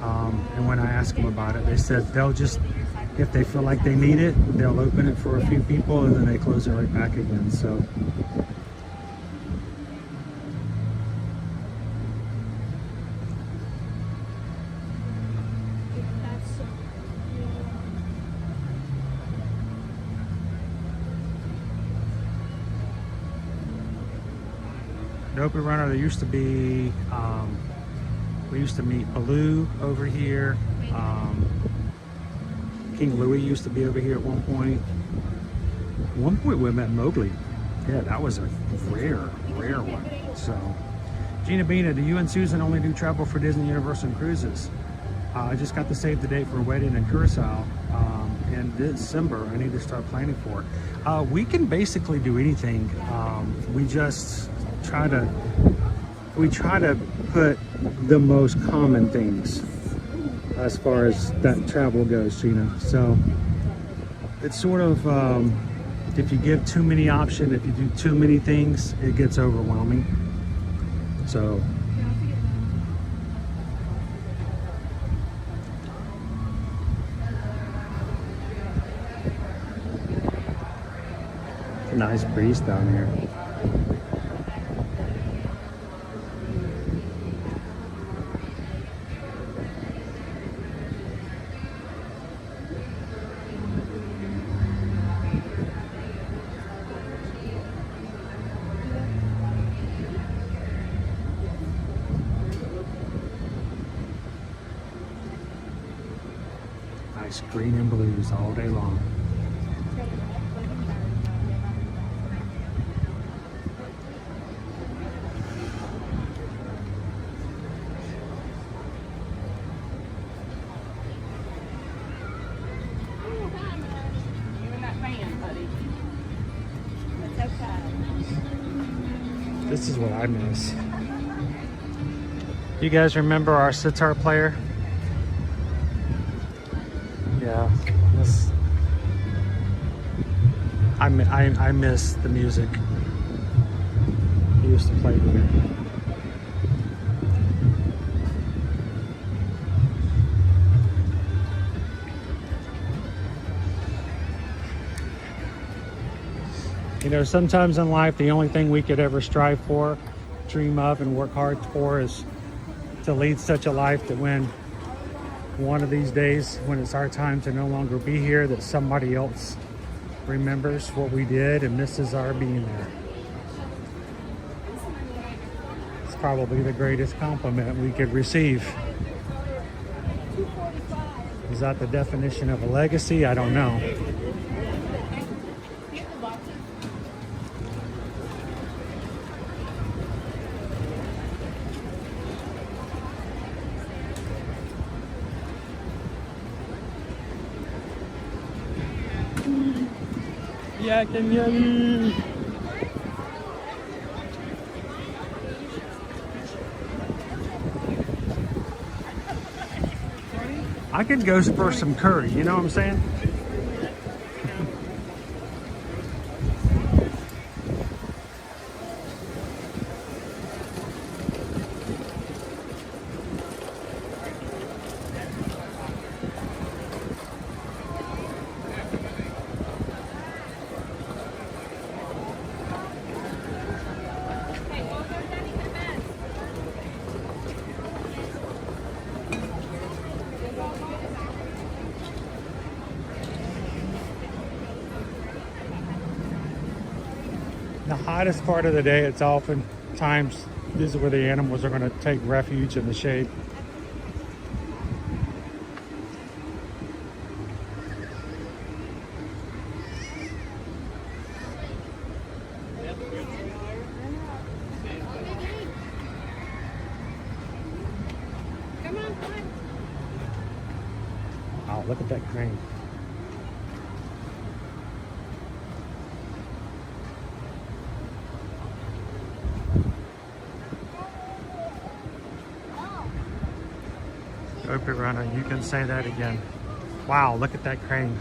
And when I asked them about it, they said they'll just, if they feel like they need it, they'll open it for a few people and then they close it right back again. So the open runner, there used to be, we used to meet Baloo over here. King Louis used to be over here at one point. At one point we met Mowgli. Yeah, that was a rare one. So, Gina Bina, do you and Susan only do travel for Disney, Universal, and cruises? I just got to save the date for a wedding in Curacao in December. I need to start planning for it. We can basically do anything. We just try to put the most common things as far as that travel goes, Gina. So it's sort of, if you give too many options, if you do too many things, it gets overwhelming. So it's a nice breeze down here. Green and blues all day long. This is what I miss. You guys remember our sitar player? Yeah, this, I miss the music he used to play here. You know, sometimes in life, the only thing we could ever strive for, dream of, and work hard for is to lead such a life that when one of these days, when it's our time to no longer be here, that somebody else remembers what we did and misses our being there. It's probably the greatest compliment we could receive. Is that the definition of a legacy? I don't know. Yak and Yeti. I could go for some curry, you know what I'm saying? The hottest part of the day, it's oftentimes, this is where the animals are going to take refuge in the shade. Oh, look at that crane. Open runner, you can say that again. Wow, look at that crane.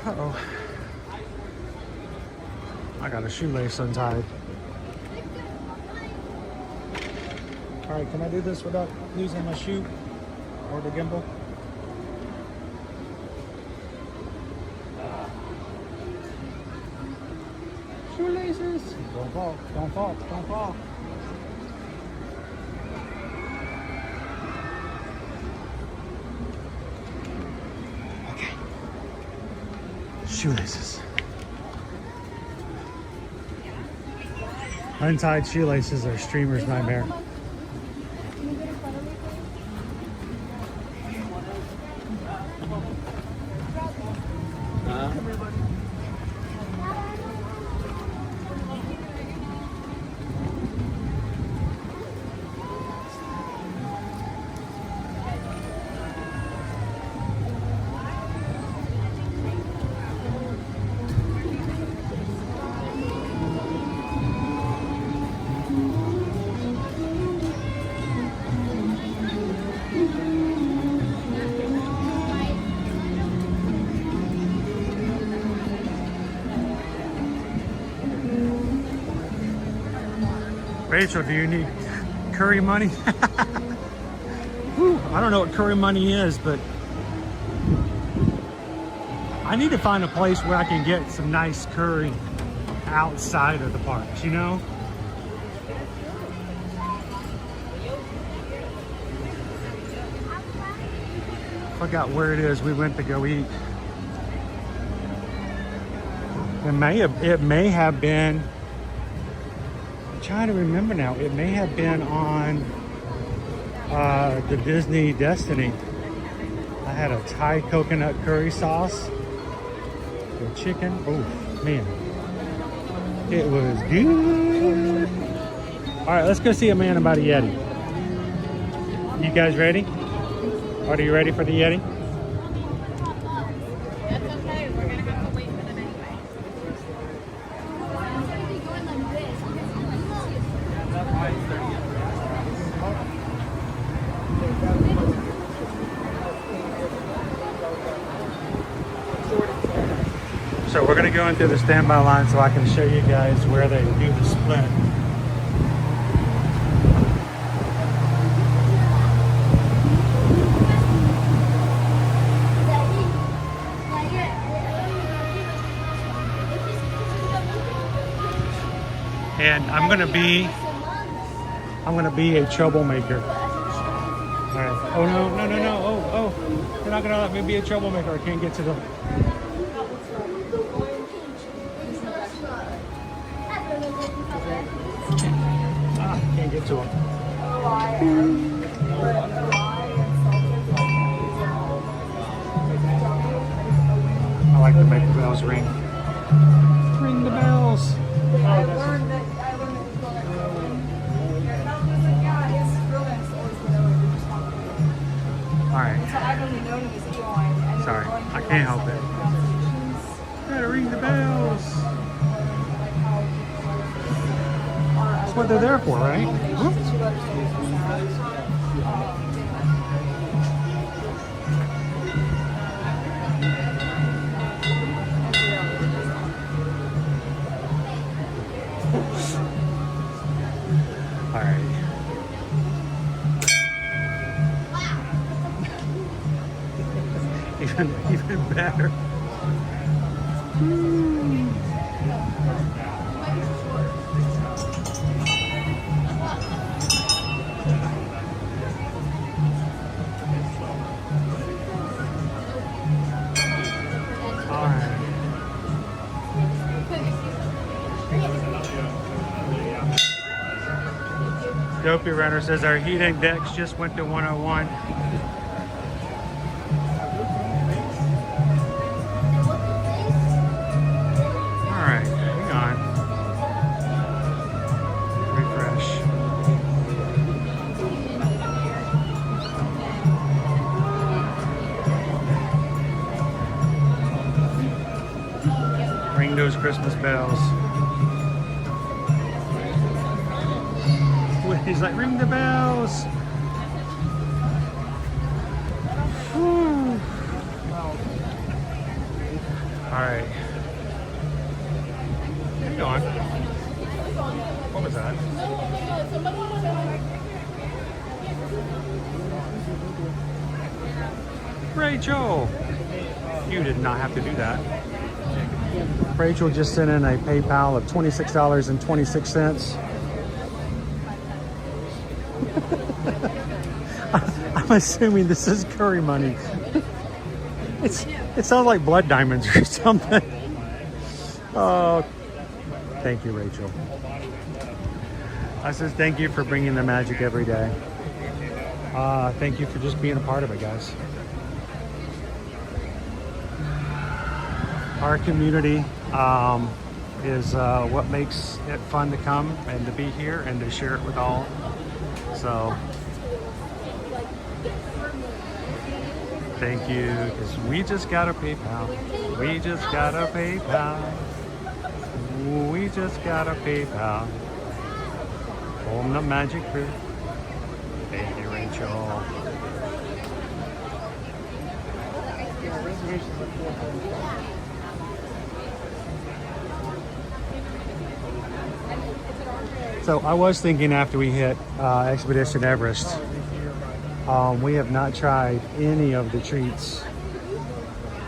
Uh-oh. I got a shoelace untied. All right, can I do this without losing my shoe or the gimbal? Shoelaces. Don't fall, don't fall, don't fall. Okay. Shoelaces. Untied shoelaces are streamer's nightmare. Rachel, do you need curry money? Whew, I don't know what curry money is, but I need to find a place where I can get some nice curry outside of the parks, you know? Forgot where it is we went to go eat. It may have been, I'm trying to remember now, it may have been on the Disney Destiny. I had a Thai coconut curry sauce with chicken. Oh man, it was good. All right, let's go see a man about a Yeti. You guys ready? Are you ready for the Yeti? That's okay. We're gonna have to wait for them anyway. So we're gonna go into the standby line so I can show you guys where they do the split. And I'm gonna be a troublemaker. All right. Oh no. Oh, you're not gonna let me be a troublemaker. I can't get to them. Can't get to them. I like to make the bells ring. Ring the bells. I learned that All right. so I've only known him as Eli. And Sorry, I can't help it. Gotta ring the bells. That's what they're there for, right? Whoop. All right. Even better. Dopey Runner says our heat index just went to 101. All right, hang on. Refresh. Ring those Christmas bells. He's like, ring the bells. Whew. All right. Keep going. What was that? Rachel, you did not have to do that. Rachel just sent in a PayPal of $26.26. I'm assuming this is curry money. It sounds like blood diamonds or something. Oh, thank you, Rachel. I says thank you for bringing the magic every day. Thank you for just being a part of it, guys. Our community is what makes it fun to come and to be here and to share it with all. So thank you, because we just got a PayPal. We just got a PayPal. We just got a PayPal. From the Magic Crew. Thank you, Rachel. So I was thinking after we hit Expedition Everest, we have not tried any of the treats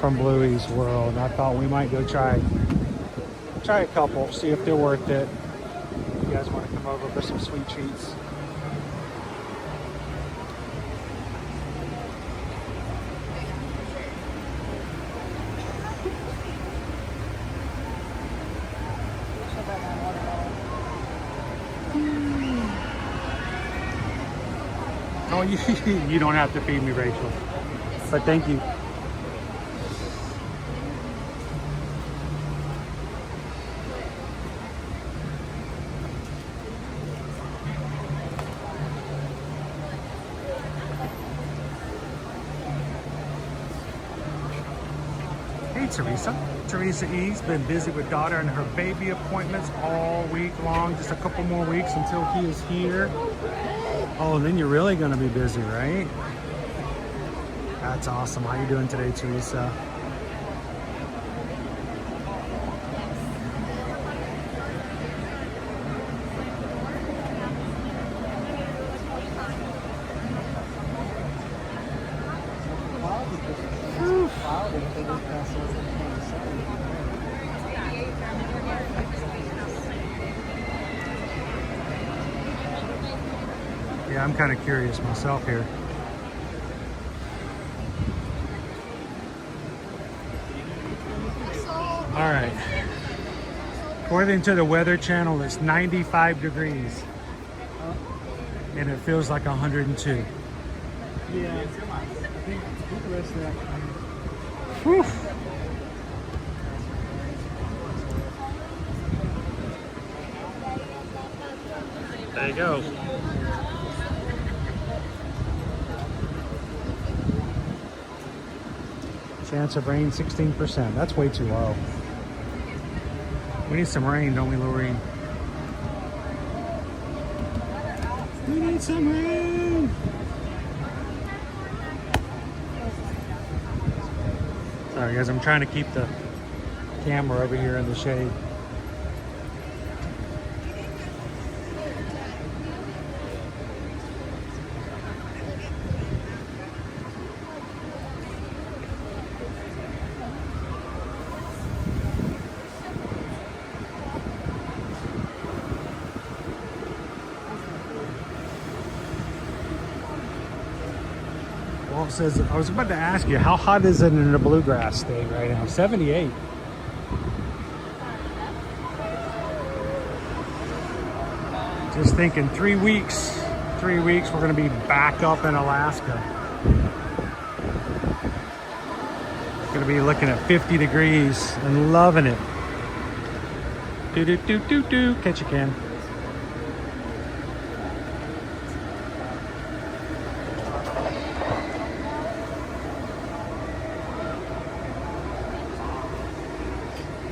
from Bluey's World. I thought we might go try a couple, see if they're worth it. If you guys want to come over for some sweet treats. Oh, you don't have to feed me, Rachel. But thank you. Hey, Teresa. Teresa E's been busy with daughter and her baby appointments all week long. Just a couple more weeks until he is here. Oh, then you're really going to be busy, right? That's awesome. How you doing today, Teresa? Yeah, I'm kind of curious myself here. All right. According to the Weather Channel, it's 95 degrees. And it feels like 102. Yeah. I think the rest of that. Whew. There you go. Chance of rain 16%. That's way too low. We need some rain, don't we, Lorraine? We need some rain. Sorry guys, I'm trying to keep the camera over here in the shade. Well, it says, I was about to ask you, how hot is it in the bluegrass state right now? 78. Just thinking 3 weeks, we're going to be back up in Alaska. Going to be looking at 50 degrees and loving it. Do-do-do-do-do. Catch you can.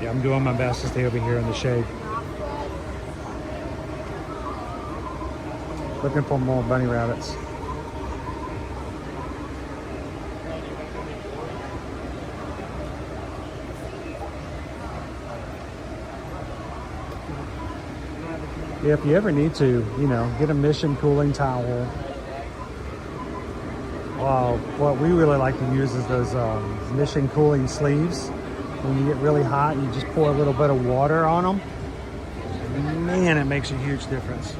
Yeah, I'm doing my best to stay over here in the shade. Looking for more bunny rabbits. Yeah, if you ever need to, you know, get a Mission cooling towel. What we really like to use is those Mission cooling sleeves. When you get really hot, you just pour a little bit of water on them. Man, it makes a huge difference.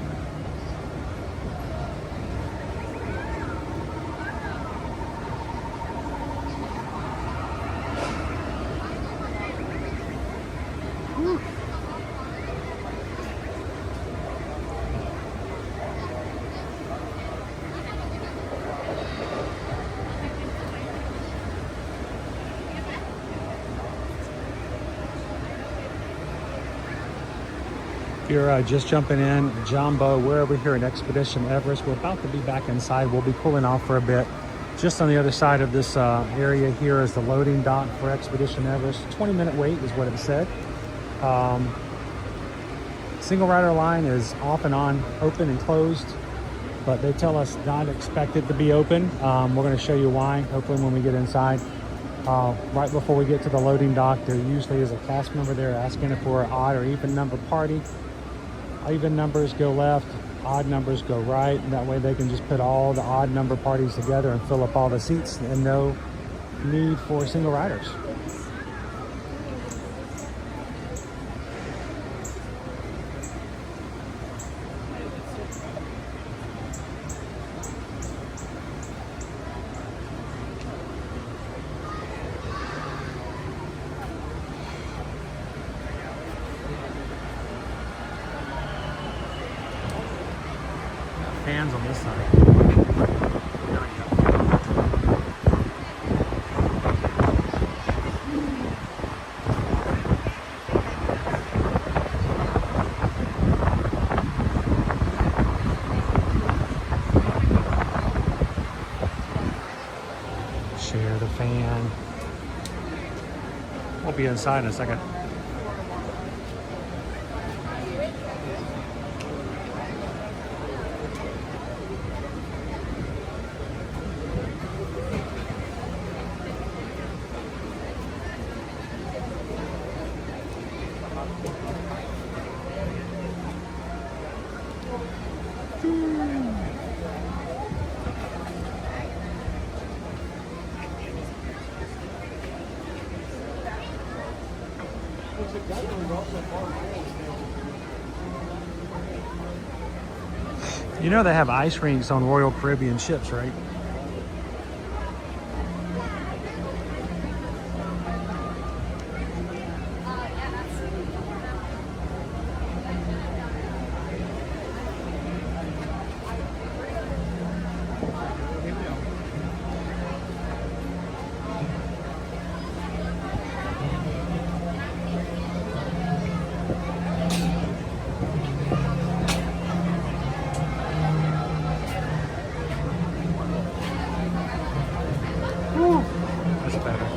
If you're just jumping in, Jambo, we're over here in Expedition Everest. We're about to be back inside. We'll be cooling off for a bit. Just on the other side of this area here is the loading dock for Expedition Everest. 20-minute wait is what it said. Single rider line is off and on, open and closed, but they tell us not expected to be open. We're going to show you why, hopefully when we get inside. Right before we get to the loading dock, there usually is a cast member there asking if we're an odd or even number party. Even numbers go left, odd numbers go right, and that way they can just put all the odd number parties together and fill up all the seats, and no need for single riders. Fans on this side. Share the fan. We'll be inside in a second. You know they have ice rinks on Royal Caribbean ships, right? That's better.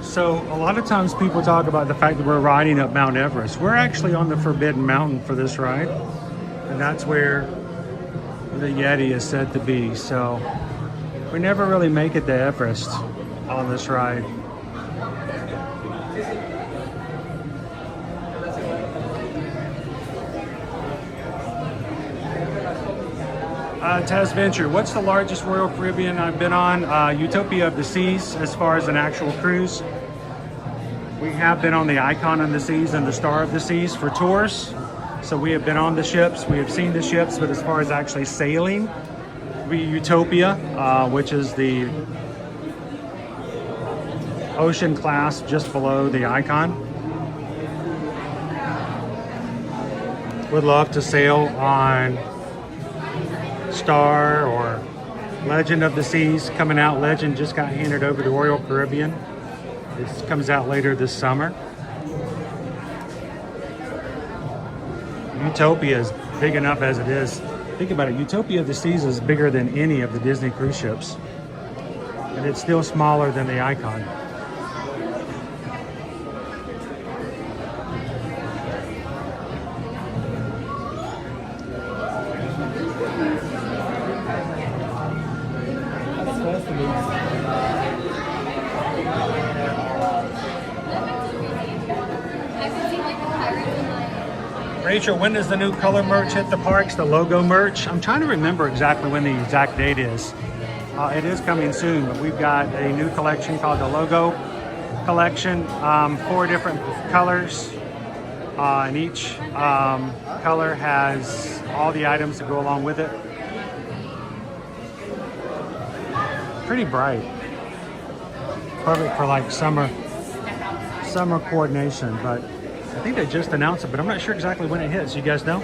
So a lot of times people talk about the fact that we're riding up Mount Everest. We're actually on the Forbidden Mountain for this ride, and that's where the Yeti is said to be. So we never really make it to Everest on this ride. Taz Venture, what's the largest Royal Caribbean I've been on? Utopia of the Seas, as far as an actual cruise. We have been on the Icon of the Seas and the Star of the Seas for tours. So we have been on the ships, we have seen the ships, but as far as actually sailing, we Utopia, which is the ocean class just below the Icon. Would love to sail on Star or Legend of the Seas coming out. Legend just got handed over to Royal Caribbean. This comes out later this summer. Utopia is big enough as it is. Think about it, Utopia of the Seas is bigger than any of the Disney cruise ships. And it's still smaller than the Icon. Rachel, when does the new color merch hit the parks, the logo merch? I'm trying to remember exactly when the exact date is. It is coming soon, but we've got a new collection called the Logo Collection. 4 different colors, and each color has all the items that go along with it. Pretty bright. Perfect for like summer coordination, but I think they just announced it, but I'm not sure exactly when it hits. You guys know?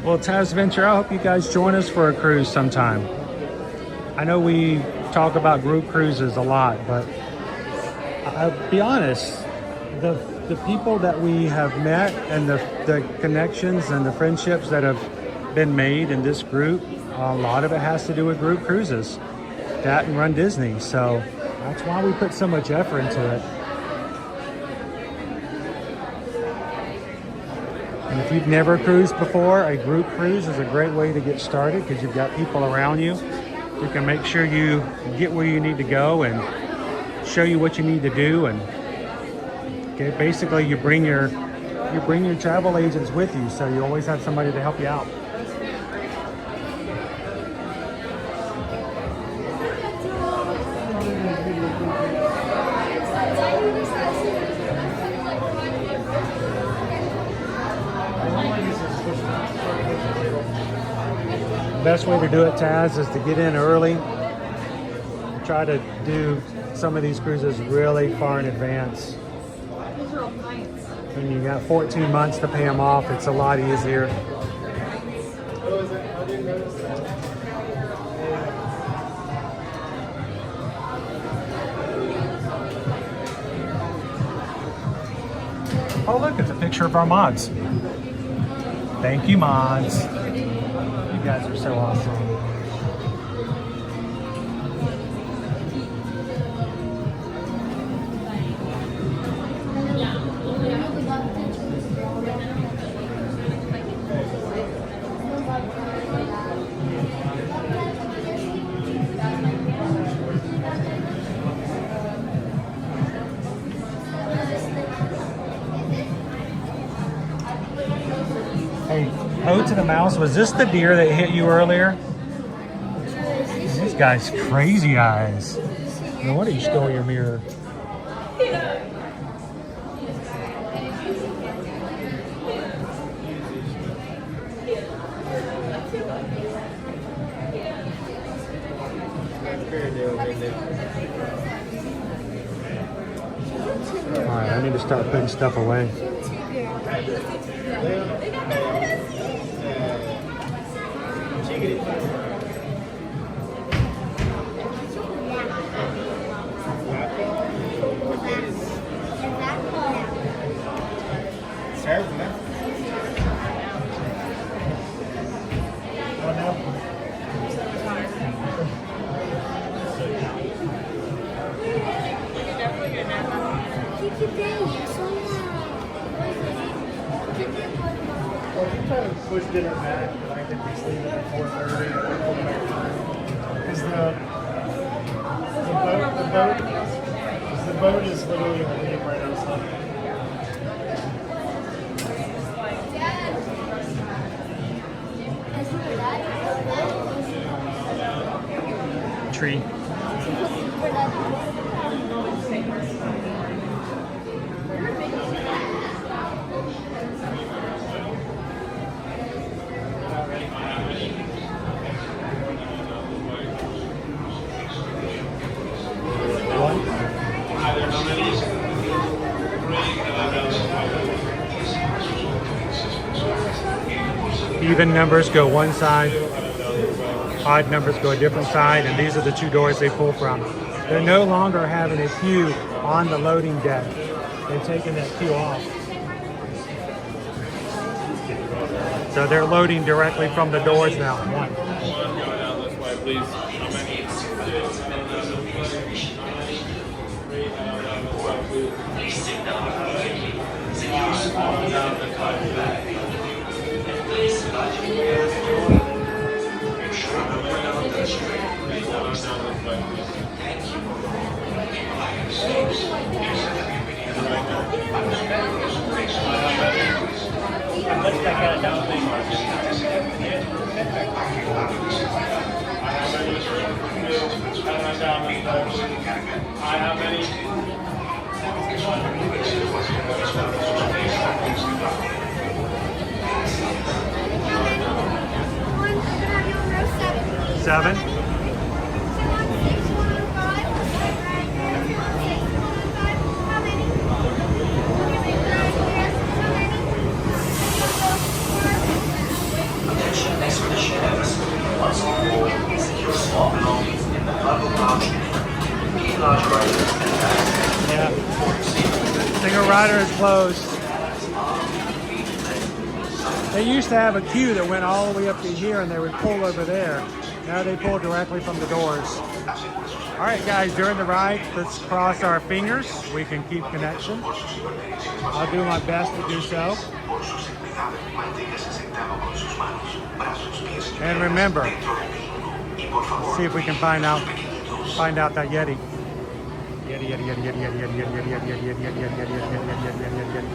Well, Taz Venture, I hope you guys join us for a cruise sometime. I know we talk about group cruises a lot, but I'll be honest, the people that we have met and the connections and the friendships that have been made in this group, a lot of it has to do with group cruises. That and Run Disney. So that's why we put so much effort into it. And if you've never cruised before, a group cruise is a great way to get started because you've got people around you who can make sure you get where you need to go and show you what you need to do. And okay, basically you bring your travel agents with you, so you always have somebody to help you out. best way to do it, Taz, is to get in early. Try to do some of these cruises really far in advance. When you got 14 months to pay them off, it's a lot easier. Oh look, it's a picture of our mods. Thank you, mods. You guys are so awesome. Hey, Ode to the Mouse, was this the deer that hit you earlier? This guy's crazy eyes. No wonder you stole your mirror. Alright, I need to start putting stuff away. Push dinner back, but I can just leave it at 4:30 and go back through. Because the boat is literally waiting right outside. Tree. Even numbers go one side, odd numbers go a different side, and these are the two doors they pull from. They're no longer having a queue on the loading deck. They're taking that queue off. So they're loading directly from the doors now. One. This way, please. I have any. Seven. Attention expedition members. Once on board, secure small belongings in the cargo pouch. Keep large items and bags. Yeah. Single rider is closed. They used to have a queue that went all the way up to here and they would pull over there. Now they pull directly from the doors. All right, guys, during the ride, let's cross our fingers. We can keep connection. I'll do my best to do so. And remember, let's see if we can find out that Yeti. Yeti, Yeti, Yeti, Yeti, Yeti, Yeti, Yeti, Yeti, Yeti, Yeti, Yeti, Yeti, Yeti, Yeti, Yeti, Yeti.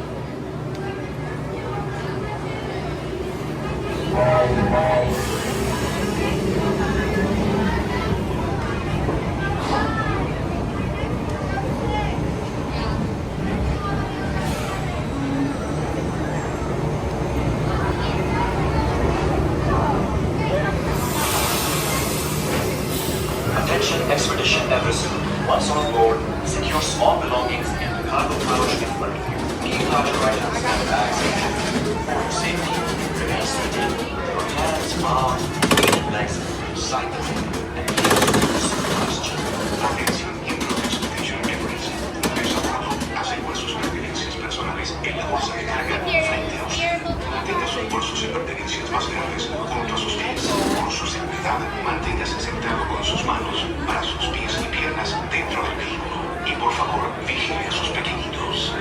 larger items in the bag section. For your safety, remain seated. Your hands, arms, legs, side to side, and heels to question. Atención, miembros de Expedition Everest. Desaguado, asegura sus pertenencias personales en la bolsa de carga frente a usted. Mantenga sus bolsos y pertenencias más grandes junto a sus pies. Por su seguridad, manténgase sentado con sus manos, brazos, pies y piernas dentro del vehículo. Y por favor, vigile a sus pequeñitos.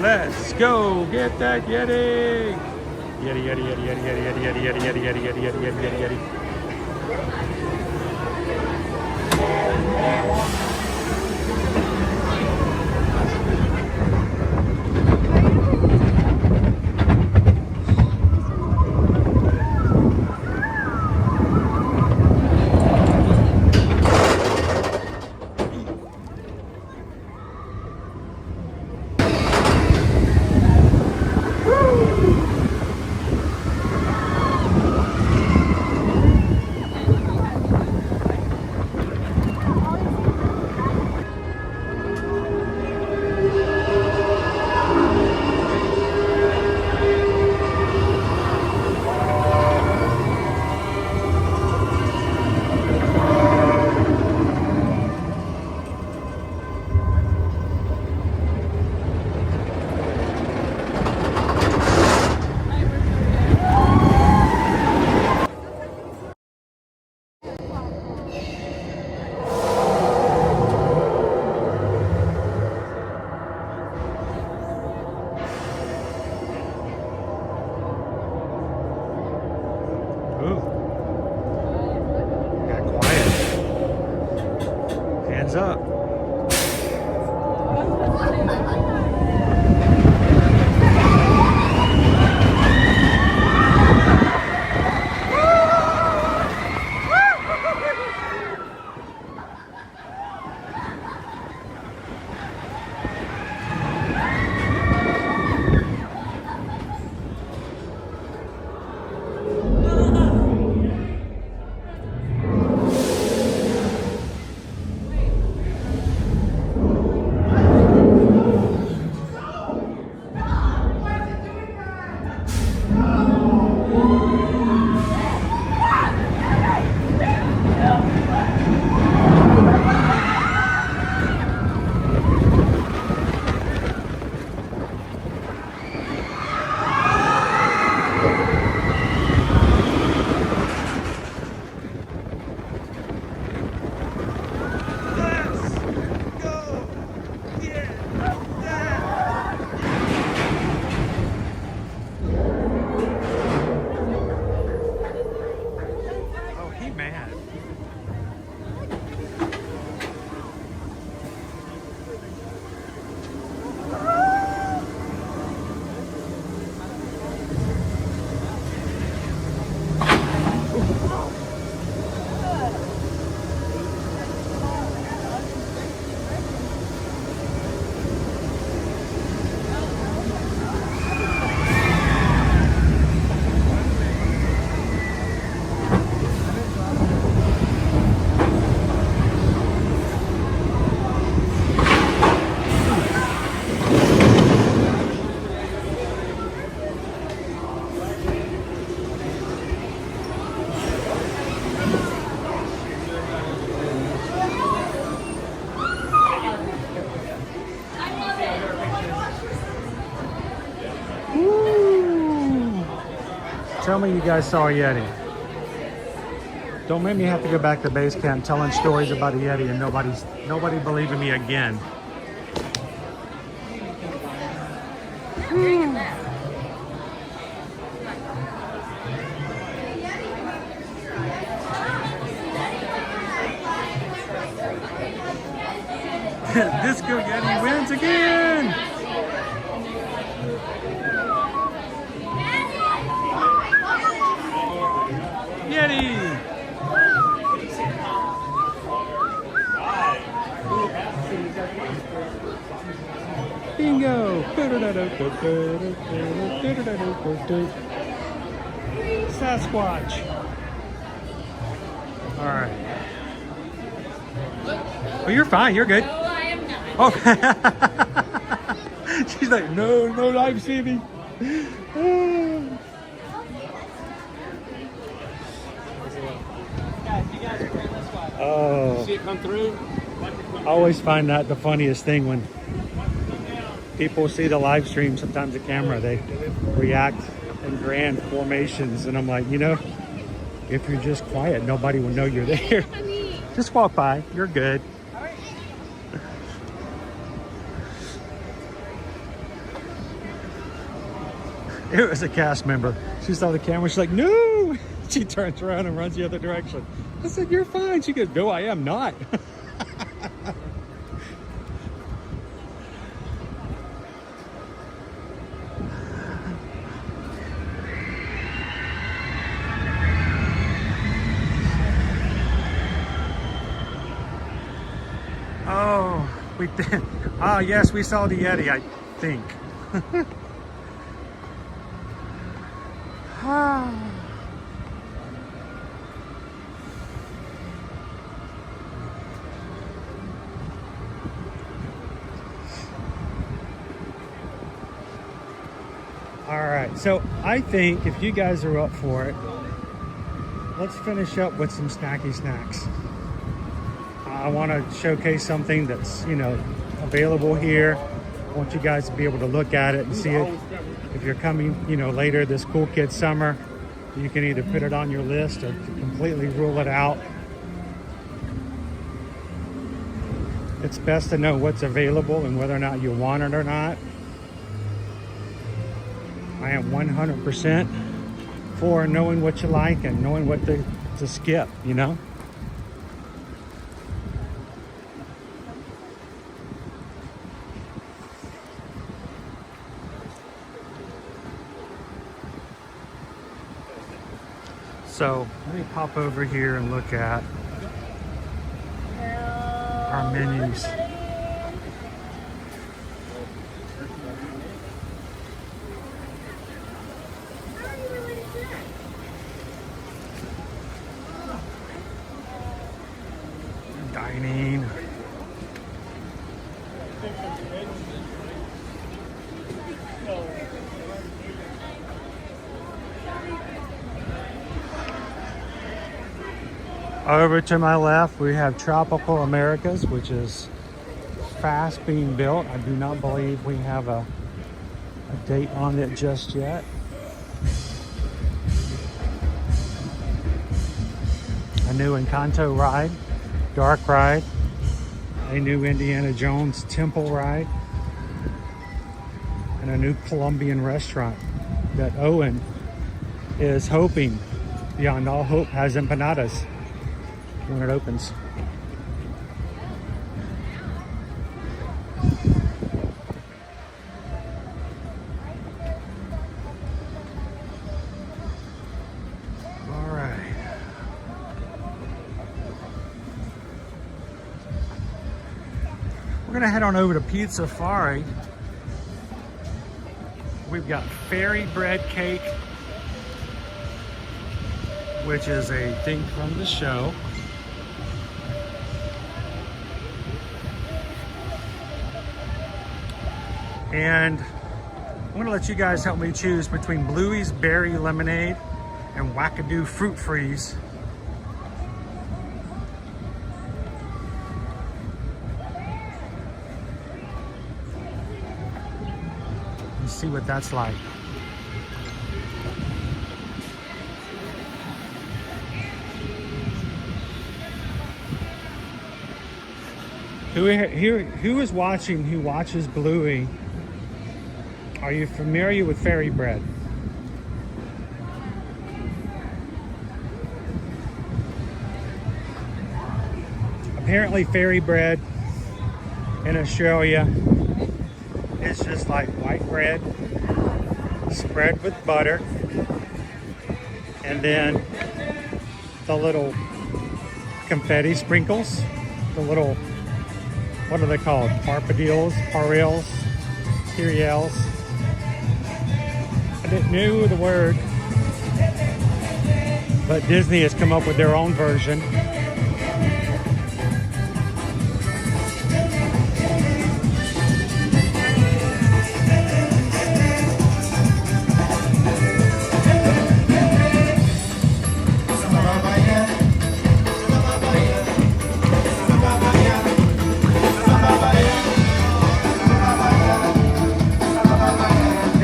Let's go get that Yeti. Yeti, Yeti, Yeti, Yeti, Yeti, Yeti, Yeti, Yeti, Yeti, Yeti, Yeti, Yeti, Yeti, Yeti. Hands up. Tell me you guys saw a Yeti. Don't make me have to go back to base camp telling stories about a Yeti and nobody believing me again. Disco Yeti wins again! Yeti! Bingo! Sasquatch! Alright. Oh, you're fine, you're good. No, I am not. Okay. She's like, no live streaming. Oh. See it come through? I always find that the funniest thing when people see the live stream. Sometimes the camera, they react in grand formations, and I'm like, you know, if you're just quiet, nobody will know you're there. Just walk by, you're good. It was a cast member. She saw the camera, she's like, no! She turns around and runs the other direction. I said, you're fine. She goes, no, I am not. Oh, we did. Ah, yes, we saw the Yeti, I think. All right, so I think if you guys are up for it, let's finish up with some snacky snacks. I want to showcase something that's, you know, available here. I want you guys to be able to look at it and see it. If you're coming, you know, later this Cool Kids Summer, you can either put it on your list or completely rule it out. It's best to know what's available and whether or not you want it or not. I am 100% for knowing what you like and knowing what to skip, you know? So let me pop over here and look at our menus. Dining. Over to my left, we have Tropical Americas, which is fast being built. I do not believe we have a date on it just yet. A new Encanto ride, dark ride, a new Indiana Jones temple ride, and a new Colombian restaurant that Owen is hoping, beyond all hope, has empanadas when it opens. All right. We're gonna head on over to Pizza Safari. We've got fairy bread cake, which is a thing from the show. And I'm gonna let you guys help me choose between Bluey's Berry Lemonade and Wackadoo Fruit Freeze. Let's see what that's like. Who is watching, who watches Bluey? Are you familiar with fairy bread? Apparently fairy bread in Australia is just like white bread spread with butter, and then the little confetti sprinkles, the little, what are they called? Parpadilles, parels, cereals. I didn't know the word, but Disney has come up with their own version.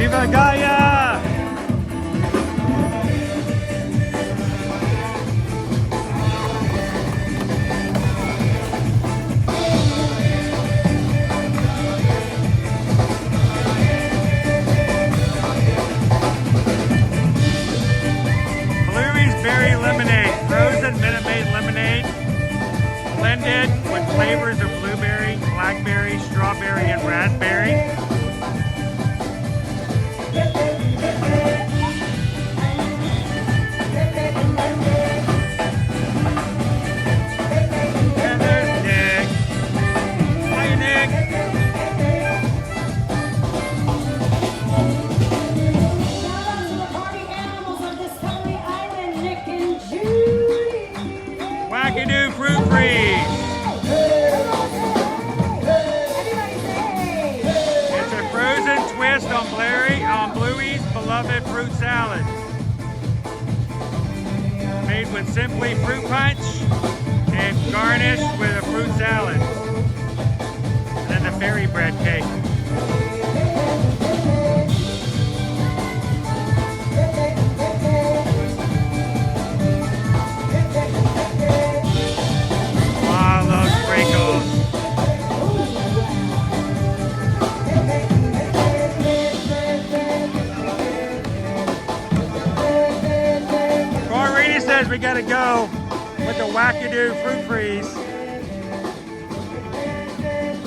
Viva Gaia! Blueberry's Berry Lemonade, frozen Minute Maid lemonade, blended with flavors of blueberry, blackberry, strawberry, and raspberry. And there's Nick. Hi, Nick. Wackadoo Fruit Freeze. It's a frozen twist on Bluey's beloved fruit salad. Made with simply fruit punch and garnished with a fruit salad. And then the fairy bread cake. Wow, those sprinkles. Corrina says we gotta go with the Wackadoo Fruit Freeze.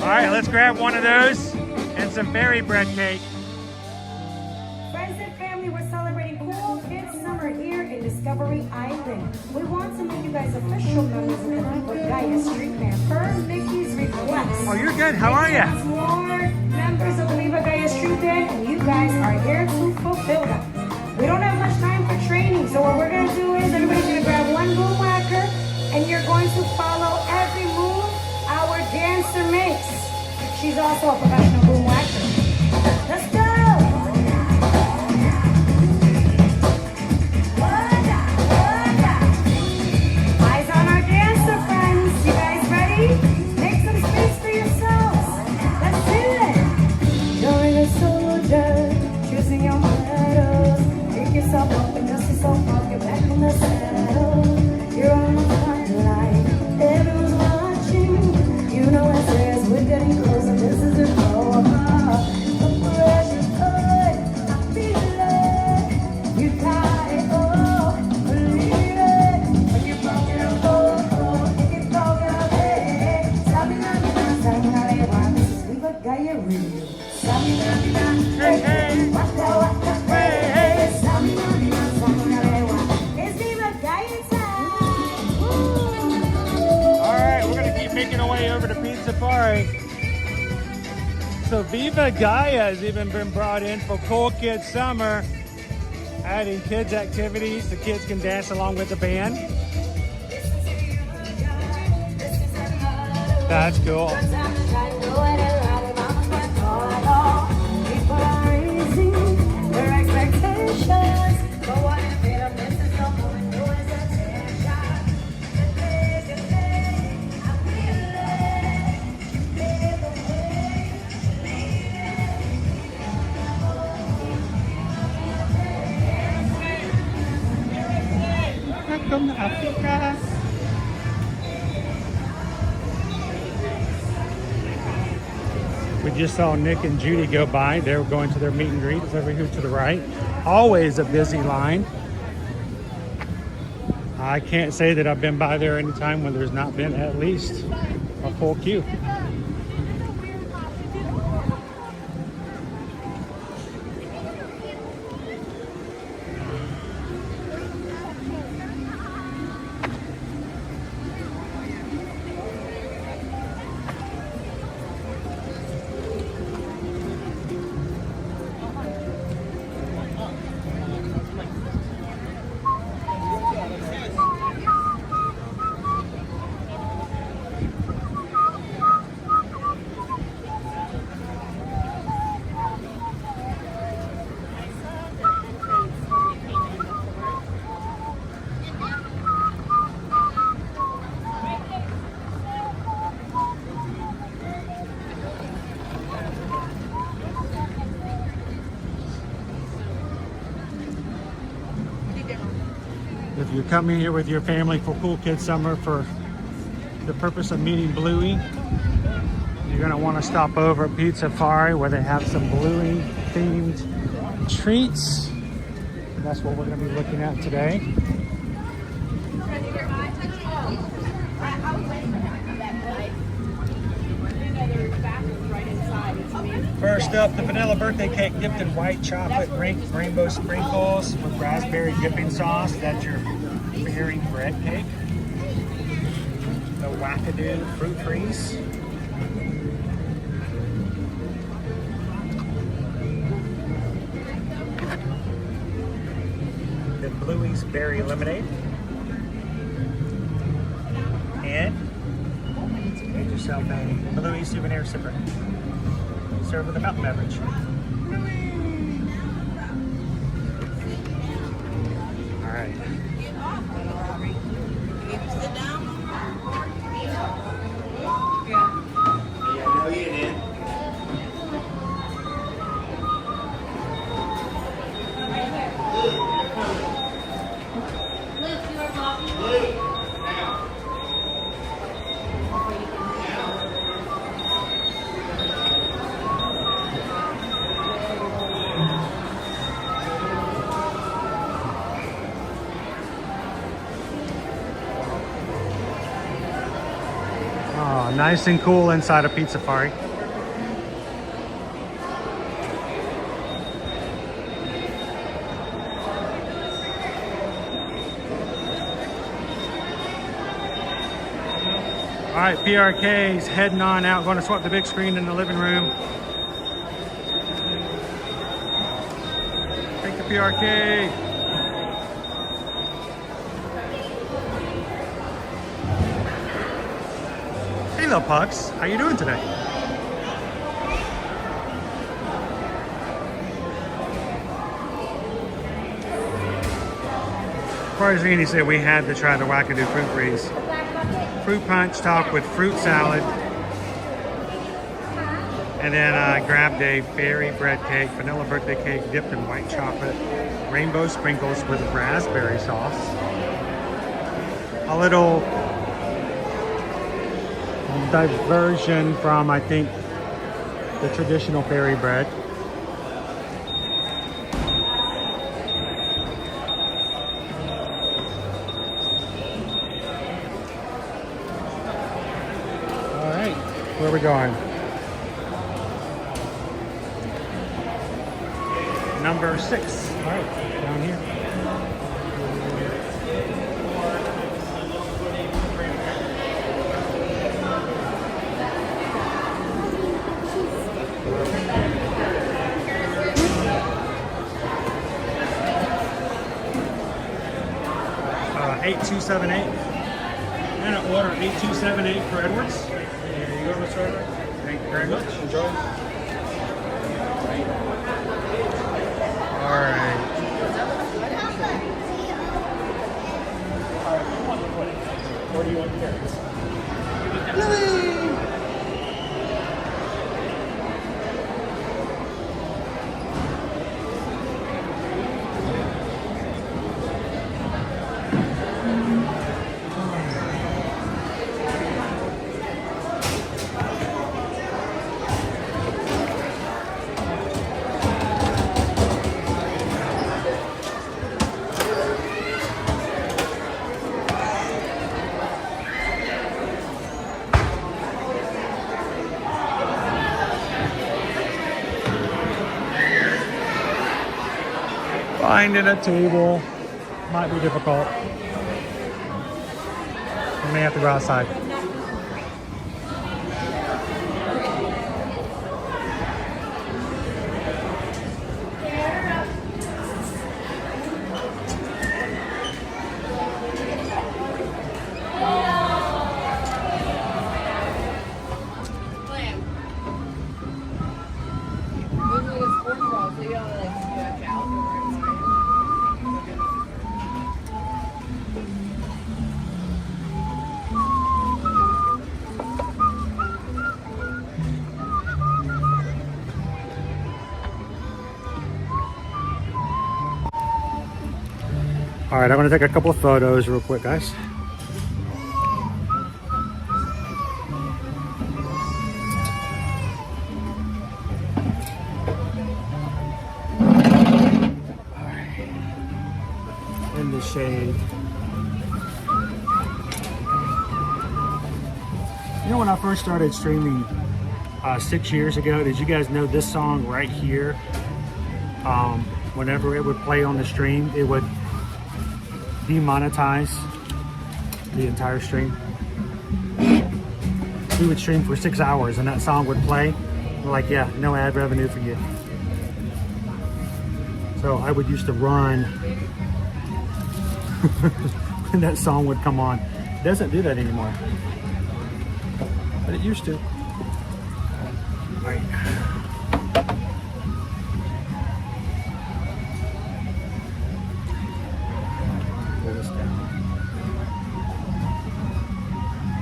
All right, let's grab one of those and some berry bread cake. Friends and family, we're celebrating Cool Kids Summer here in Discovery Island. We want to make you guys official members of the Viva Gaia Street Band per Mickey's request. Oh, you're good. How are you? Mickey wants more members of the Viva Gaia Street Band, and you guys are here to fulfill them. We don't have much time for training, so what we're going to do is everybody's going to grab one boom whacker, and you're going to follow every move our dancer makes. She's also a professional boom whacker. Let's go! Eyes on our dancer friends. You guys ready? Make some space for yourselves. Let's do it. Join a soldier, choosing your medals. Pick yourself up and dust yourself off. Get back in the saddle. You're on the front line. Everyone's watching. You know it says we're getting closer. This is a go. The pressure's good. I feel it. You got it. Oh, believe it. When you're broken up, oh, you get broken up. Hey, this is Viva Gaia Radio. Hey, hey. It's Viva Gaia time. All right, we're gonna keep making our way over to Pizza Safari. So Viva Gaia has even been brought in for Cool Kids Summer, adding kids activities. The kids can dance along with the band. That's cool. People are raising their expectations, but what if they don't miss it? Don't know it, no hesitation. I feel it. You made the way. Welcome to Africa. We just saw Nick and Judy go by. They were going to their meet and greet. It's over here to the right. Always a busy line. I can't say that I've been by there any time when there's not been at least a full queue. If you're coming here with your family for Cool Kids Summer for the purpose of meeting Bluey, you're going to want to stop over at Pizza Safari where they have some Bluey themed treats. And that's what we're going to be looking at today. First up, the vanilla birthday cake dipped in white chocolate rainbow sprinkles with raspberry dipping sauce. That's your berry bread cake. The wackadoo fruit freeze. The Bluey's berry lemonade. And get yourself a Bluey souvenir sipper. Served with a mountain beverage. All right. Oh, nice and cool inside of Pizza Safari. All right, PRK's heading on out. Going to swap the big screen in the living room. Take the PRK. Hey, little pucks. How you doing today? As far as Andy said, we had to try the wackadoo fruit freeze. Fruit punch topped with fruit salad. And then I grabbed a berry bread cake, vanilla birthday cake dipped in white chocolate, rainbow sprinkles with raspberry sauce. A little diversion from, I think, the traditional berry bread. Where are we going? Number 6. All right, down here. Uh, 8278. And an order 8278 for Edwards. Thank you very much. Enjoy. All right. Where do you want to go? Finding a table might be difficult. We may have to go outside. All right, I'm gonna take a couple of photos real quick, guys. All right. In the shade. You know, when I first started streaming 6 years ago, did you guys know this song right here? Whenever it would play on the stream, it would demonetize the entire stream. We would stream for 6 hours and that song would play. We're like, yeah, no ad revenue for you. So I would used to run when that song would come on. It doesn't do that anymore, but it used to. All right. Pull this down.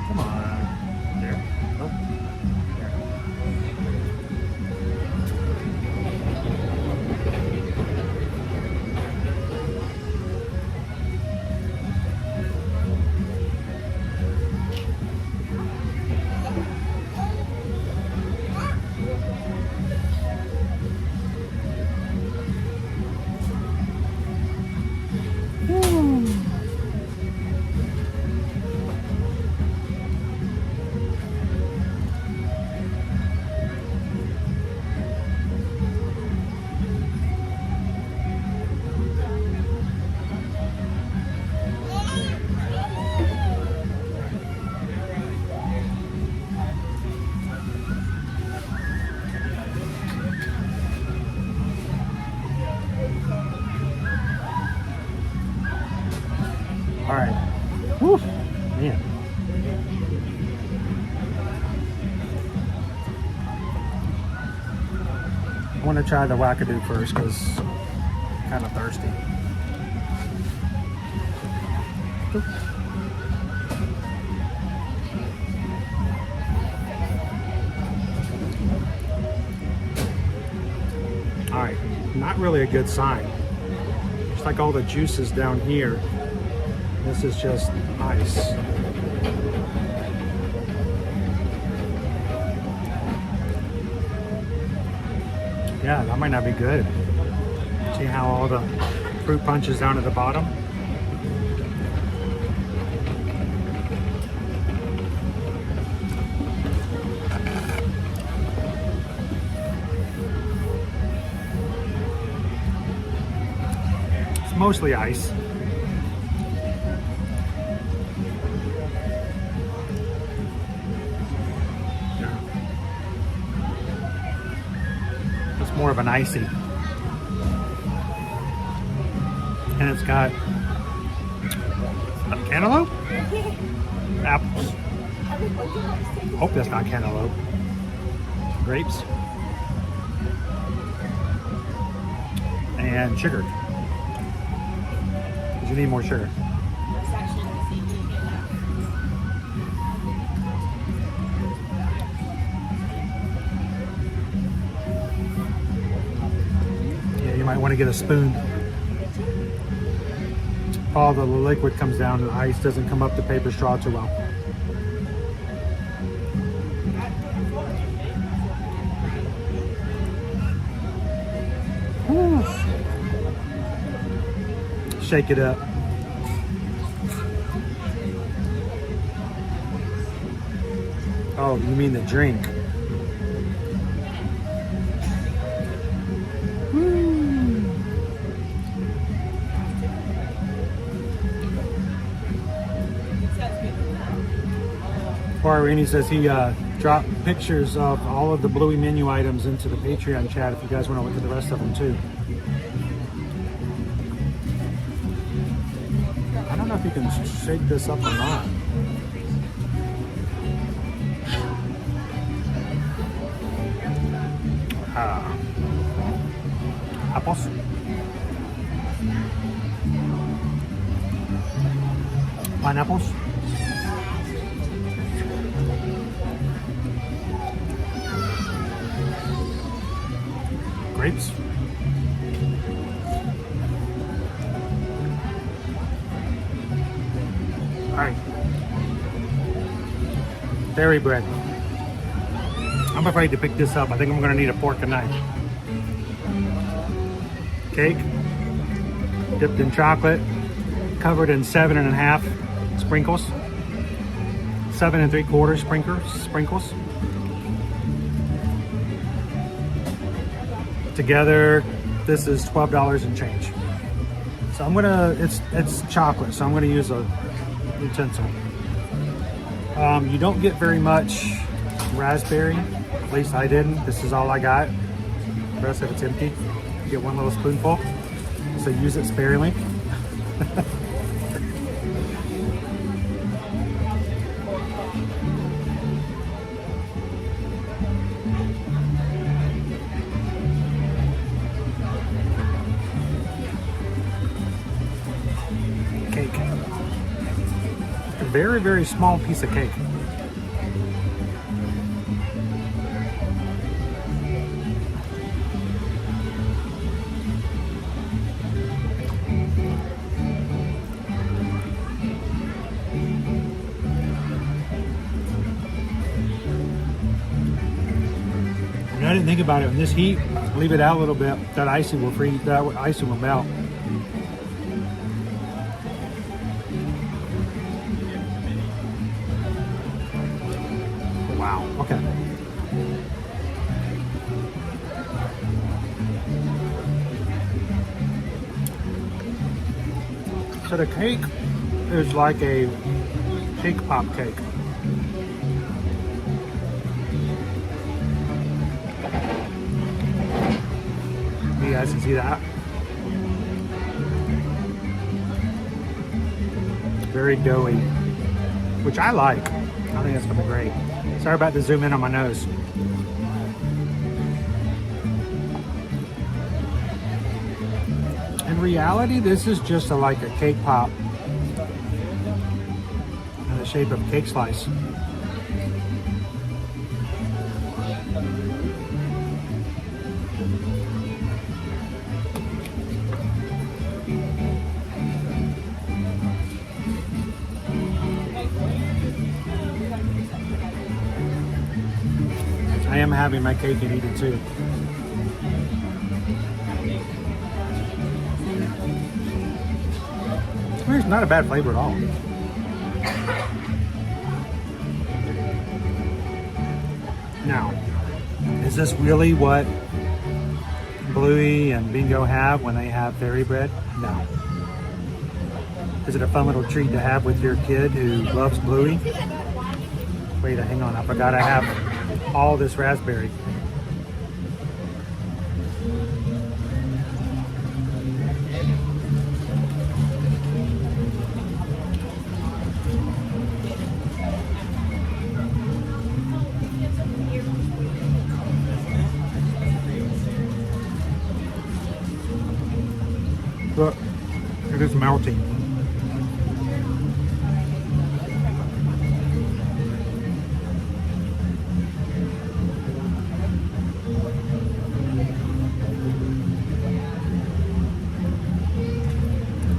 Come on. There. Oh, there. All right. Whew. Man. I want to try the wackadoo first because I'm kind of thirsty. Oop. All right. Not really a good sign. It's like all the juices down here. This is just ice. Yeah, that might not be good. See how all the fruit punch is down at the bottom? It's mostly ice. More of an icy, and it's got cantaloupe, apples. Hope that's not cantaloupe. Grapes and sugar. You need more sugar. You might want to get a spoon. All the liquid comes down, the ice doesn't come up the paper straw too well. Shake it up. Oh, you mean the drink? Irene says he dropped pictures of all of the Bluey menu items into the Patreon chat if you guys want to look at the rest of them too. I don't know if you can shake this up or not. Apples. Pineapples. Grapes. Fairy bread. I'm afraid to pick this up. I think I'm gonna need a fork and knife. Cake, dipped in chocolate, covered in 7.5 sprinkles. 7 3/4 sprinkles. Together, this is $12 and change. So I'm gonna, it's chocolate, so I'm gonna use a utensil. You don't get very much raspberry, at least I didn't. This is all I got. The rest of it's empty. You get one little spoonful, so use it sparingly. Cake. A very, very small piece of cake. I didn't think about it. In this heat, leave it out a little bit. That icing will freeze. That icing will melt. Wow. Okay. So the cake is like a cake pop cake. You guys can see that. Very doughy, which I like. I think it's gonna be great. Sorry about the zoom in on my nose. In reality, this is just like a cake pop in the shape of a cake slice. I am having my cake and eat it too. I mean, it's not a bad flavor at all. Now, is this really what Bluey and Bingo have when they have fairy bread? No. Is it a fun little treat to have with your kid who loves Bluey? Wait, hang on, I forgot I have all this raspberry. Look, it is melting.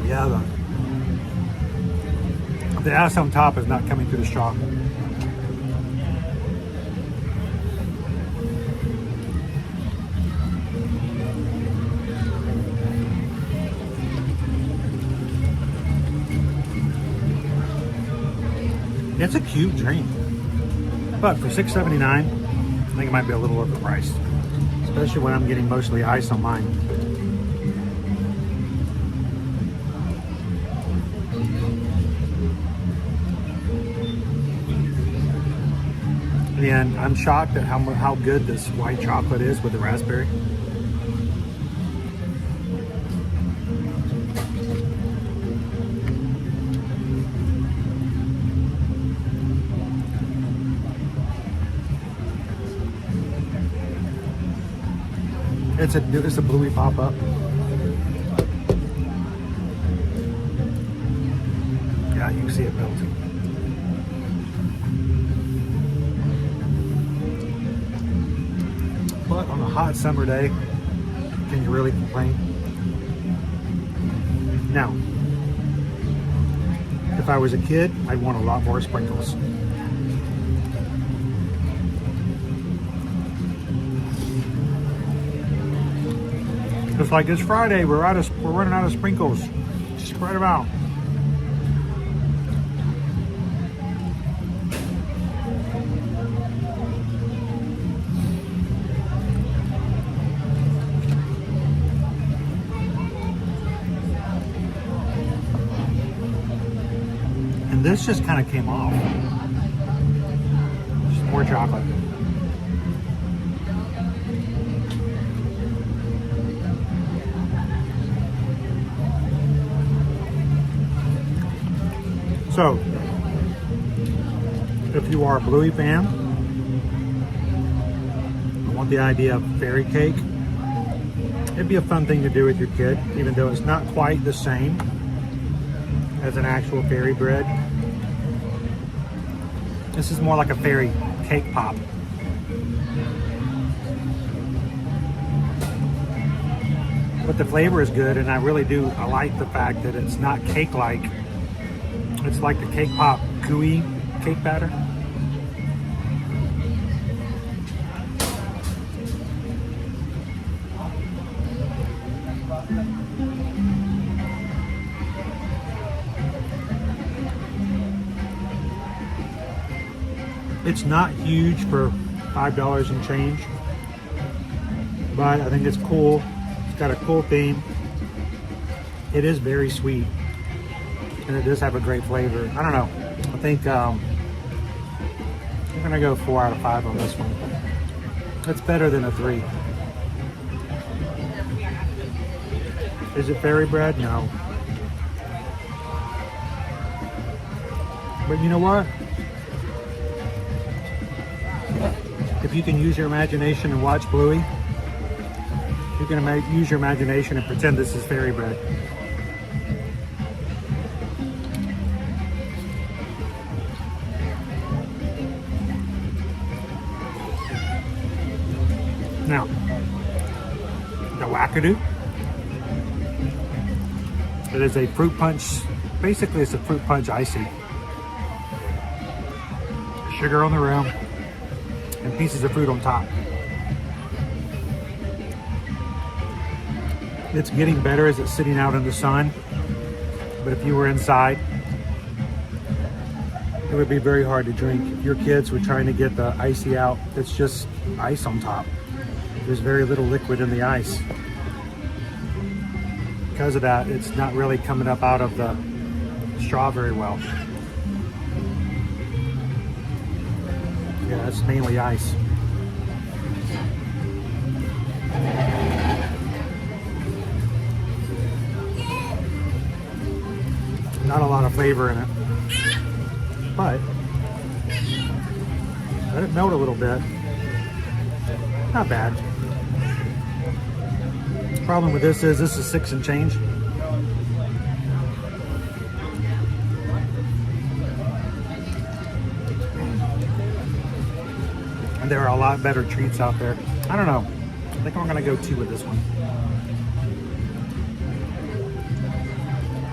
Yeah, the ice on top is not coming through the straw. It's a cute drink, but for $6.79, I think it might be a little overpriced, especially when I'm getting mostly ice on mine. And I'm shocked at how good this white chocolate is with the raspberry. It's a Bluey pop-up. Yeah, you can see it melting. But on a hot summer day, can you really complain? Now, if I was a kid, I'd want a lot more sprinkles. Just like it's Friday, we're running out of sprinkles. Spread them out. And this just kind of came off. Just more chocolate. So, if you are a Bluey fan, I want the idea of fairy cake. It'd be a fun thing to do with your kid, even though it's not quite the same as an actual fairy bread. This is more like a fairy cake pop. But the flavor is good, and I like the fact that it's not cake-like. It's like the cake pop gooey cake batter. It's not huge for $5 and change, but I think it's cool. It's got a cool theme. It is very sweet, and it does have a great flavor. I don't know. I think I'm gonna go 4 out of 5 on this one. It's better than a 3. Is it fairy bread? No. But you know what? If you can use your imagination and watch Bluey, you can use your imagination and pretend this is fairy bread. Now, the wackadoo. It is a fruit punch. Basically, it's a fruit punch icy. Sugar on the rim and pieces of fruit on top. It's getting better as it's sitting out in the sun, but if you were inside, it would be very hard to drink. If your kids were trying to get the icy out, it's just ice on top. There's very little liquid in the ice. Because of that, it's not really coming up out of the straw very well. Yeah, it's mainly ice. Not a lot of flavor in it, but let it melt a little bit. Not bad. The problem with this is 6 and change. And there are a lot better treats out there. I don't know. I think I'm gonna go 2 with this one.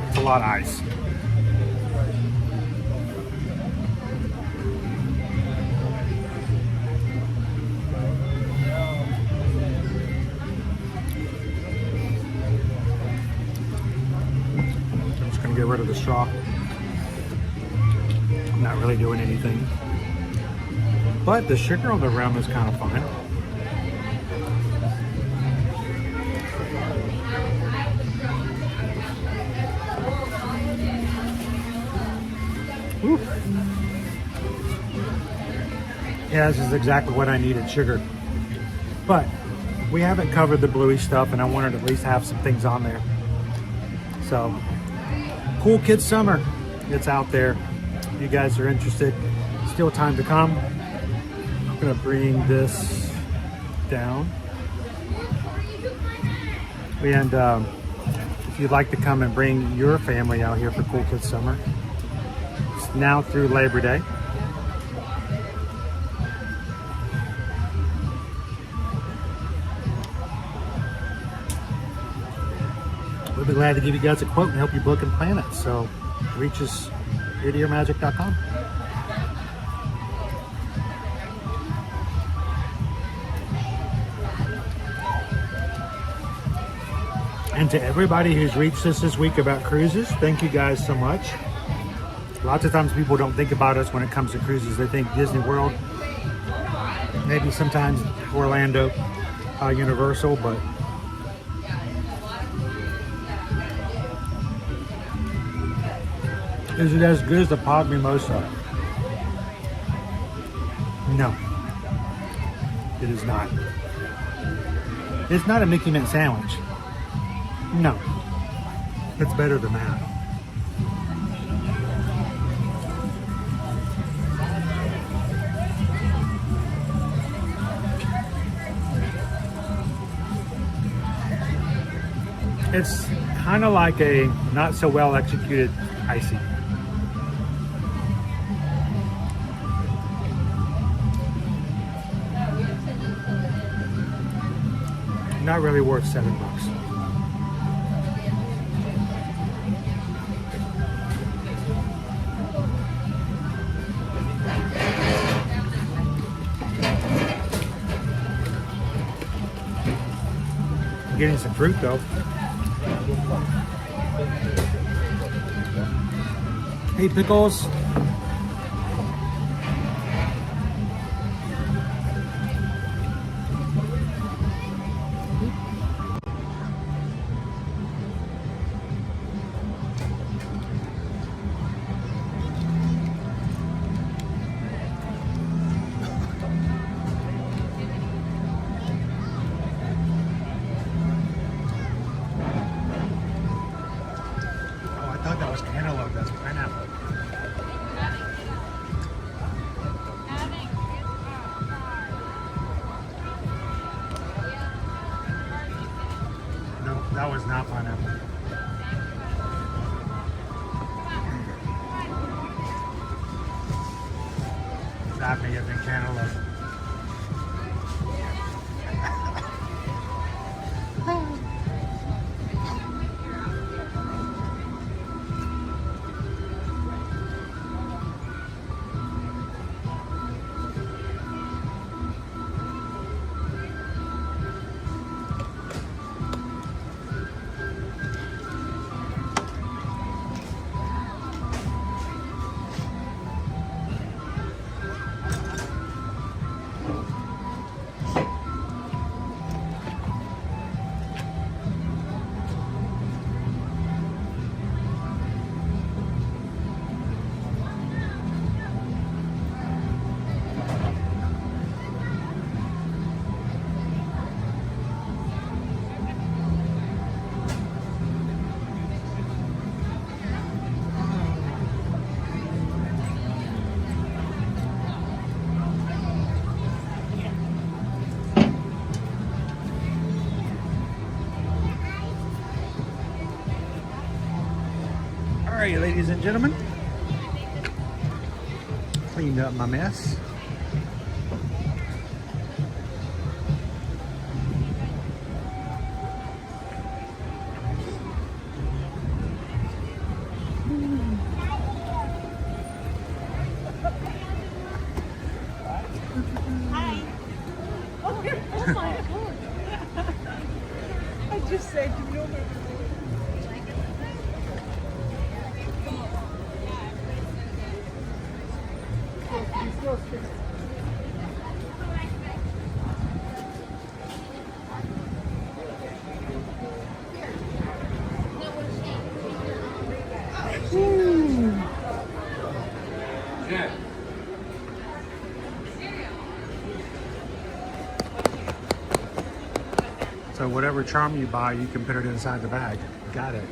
It's a lot of ice. Get rid of the straw. I'm not really doing anything, but the sugar on the rim is kind of fun. Woo. Yeah, this is exactly what I needed, sugar. But we haven't covered the Bluey stuff, and I wanted to at least have some things on there. So Cool Kids Summer, it's out there. If you guys are interested, still time to come. I'm gonna bring this down. And if you'd like to come and bring your family out here for Cool Kids Summer, it's now through Labor Day. We'll be glad to give you guys a quote and help you book and plan it. So reach us, eartoearmagic.com. And to everybody who's reached us this week about cruises, thank you guys so much. Lots of times people don't think about us when it comes to cruises. They think Disney World, maybe sometimes Orlando, Universal, but is it as good as the Pod Mimosa? No, it is not. It's not a Mickey Mint sandwich. No, it's better than that. It's kind of like a not so well executed icy. Not really worth $7. I'm getting some fruit though. Hey, pickles. That was not pineapple. That may have been cantaloupe. All right, ladies and gentlemen, cleaned up my mess. Hi. Oh, here. Oh my God. I just said you know me. So whatever charm you buy, you can put it inside the bag. Got it.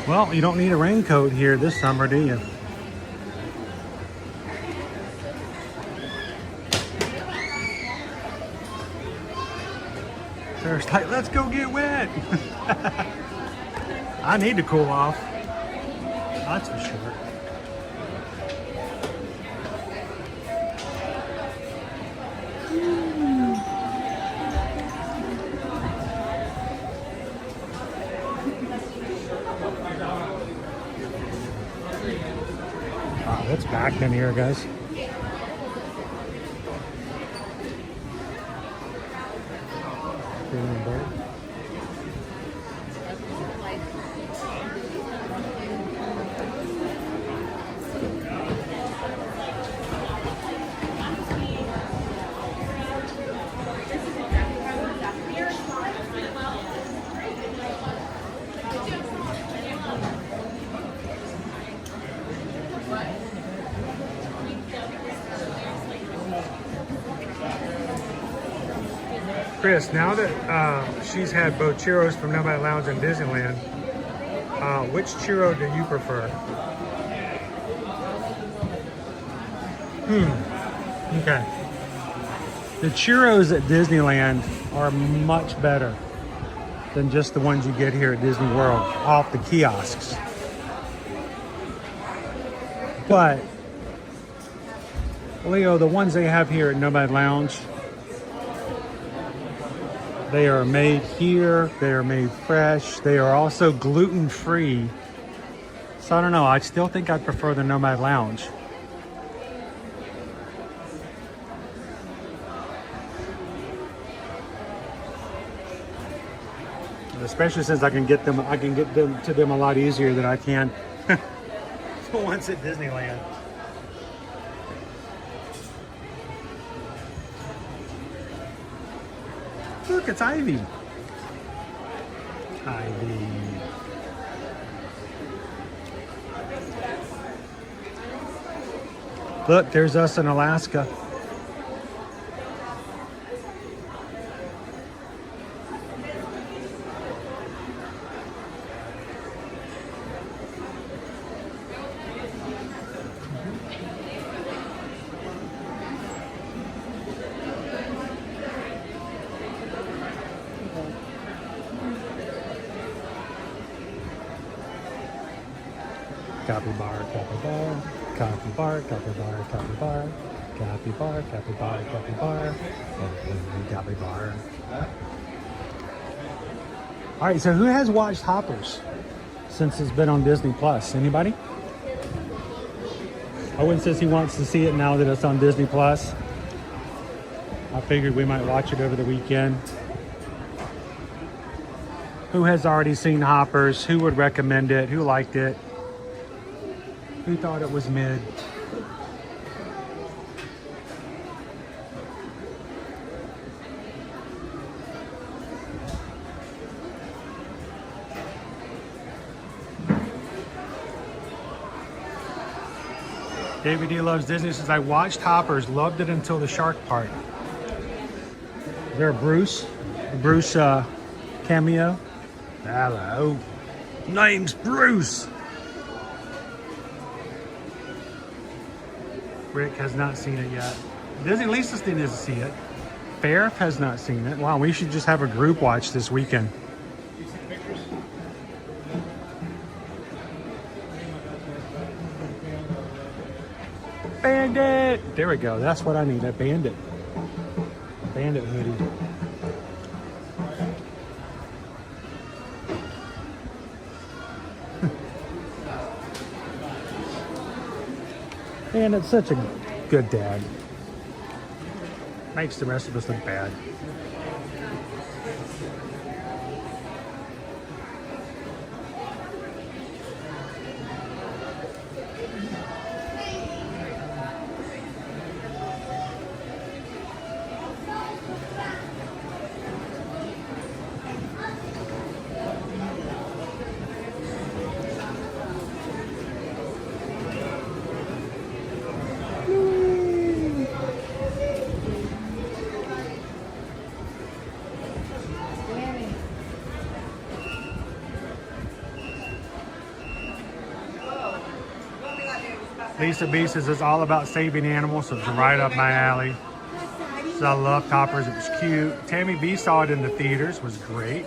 Well, you don't need a raincoat here this summer, do you? There's like, let's go get wet. I need to cool off. That's for sure. Wow, it's packed in here, guys. Premium bird. Chris, now that she's had both churros from Nomad Lounge and Disneyland, which churro do you prefer? Okay. The churros at Disneyland are much better than just the ones you get here at Disney World off the kiosks. But, Leo, the ones they have here at Nomad Lounge, they are made here, they are made fresh, they are also gluten-free. So I don't know, I still think I'd prefer the Nomad Lounge. Especially since I can get them to them a lot easier than I can the ones at Disneyland. Look, it's Ivy. Ivy. Look, there's us in Alaska. Copy bar, copy bar, copy bar, copy bar, copy bar, copy bar, copy bar, copy bar, copy bar. All right, so who has watched Hoppers since it's been on Disney Plus? Anybody? Owen says he wants to see it now that it's on Disney Plus. I figured we might watch it over the weekend. Who has already seen Hoppers? Who would recommend it? Who liked it? Who thought it was mid? David D loves Disney says, I watched Hoppers, loved it until the shark part. Is there a Bruce cameo? Hello. Name's Bruce. Rick has not seen it yet. Disney Lisa doesn't see it. Fairf has not seen it. Wow, we should just have a group watch this weekend. Bandit! There we go. That's what I need, a bandit. Bandit hoodie. Man, it's such a good dad. Makes the rest of us look bad. Lisa B says it's all about saving animals, so it's right up my alley. So I love Hoppers, it was cute. Tammy B saw it in the theaters, was great.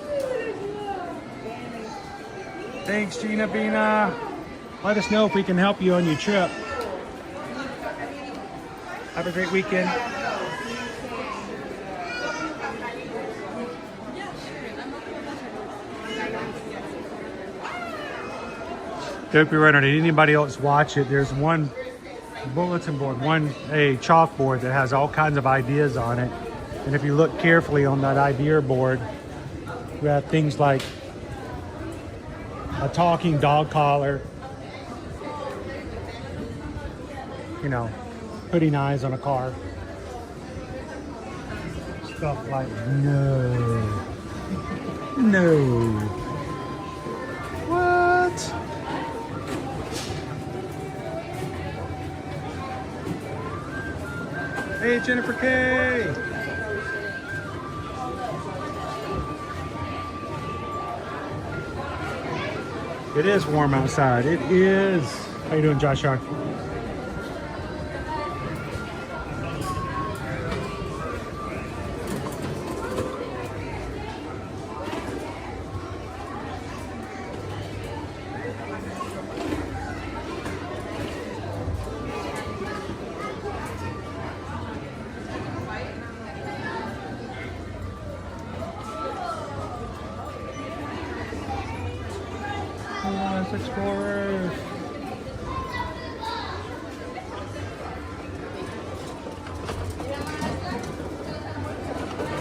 Thanks, Gina Bina. Let us know if we can help you on your trip. Have a great weekend. Dopey Runner, did anybody else watch it? There's one bulletin board, a chalkboard that has all kinds of ideas on it And if you look carefully on that idea board, we have things like a talking dog collar, you know, putting eyes on a car. Stuff like, no. What? Hey, Jennifer K. It is warm outside. It is. How you doing, Joshua? Explorers.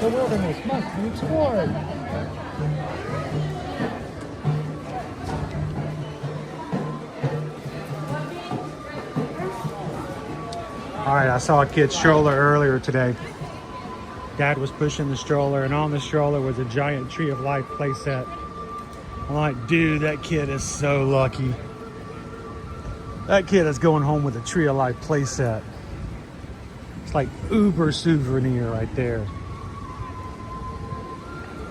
The wilderness must be explored. All right, I saw a kid's stroller earlier today. Dad was pushing the stroller, and on the stroller was a giant Tree of Life playset. I'm like, dude, that kid is so lucky. That kid is going home with a Tree of Life playset. It's like uber souvenir right there.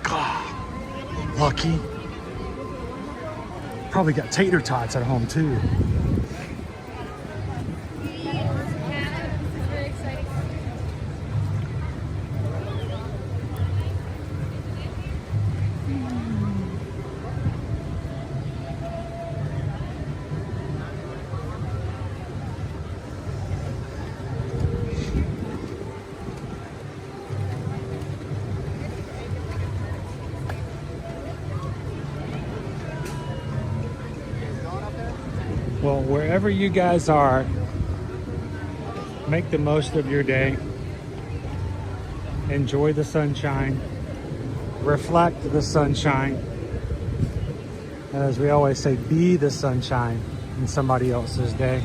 God, lucky. Probably got tater tots at home too. Well, wherever you guys are, make the most of your day. Enjoy the sunshine. Reflect the sunshine. And as we always say, be the sunshine in somebody else's day.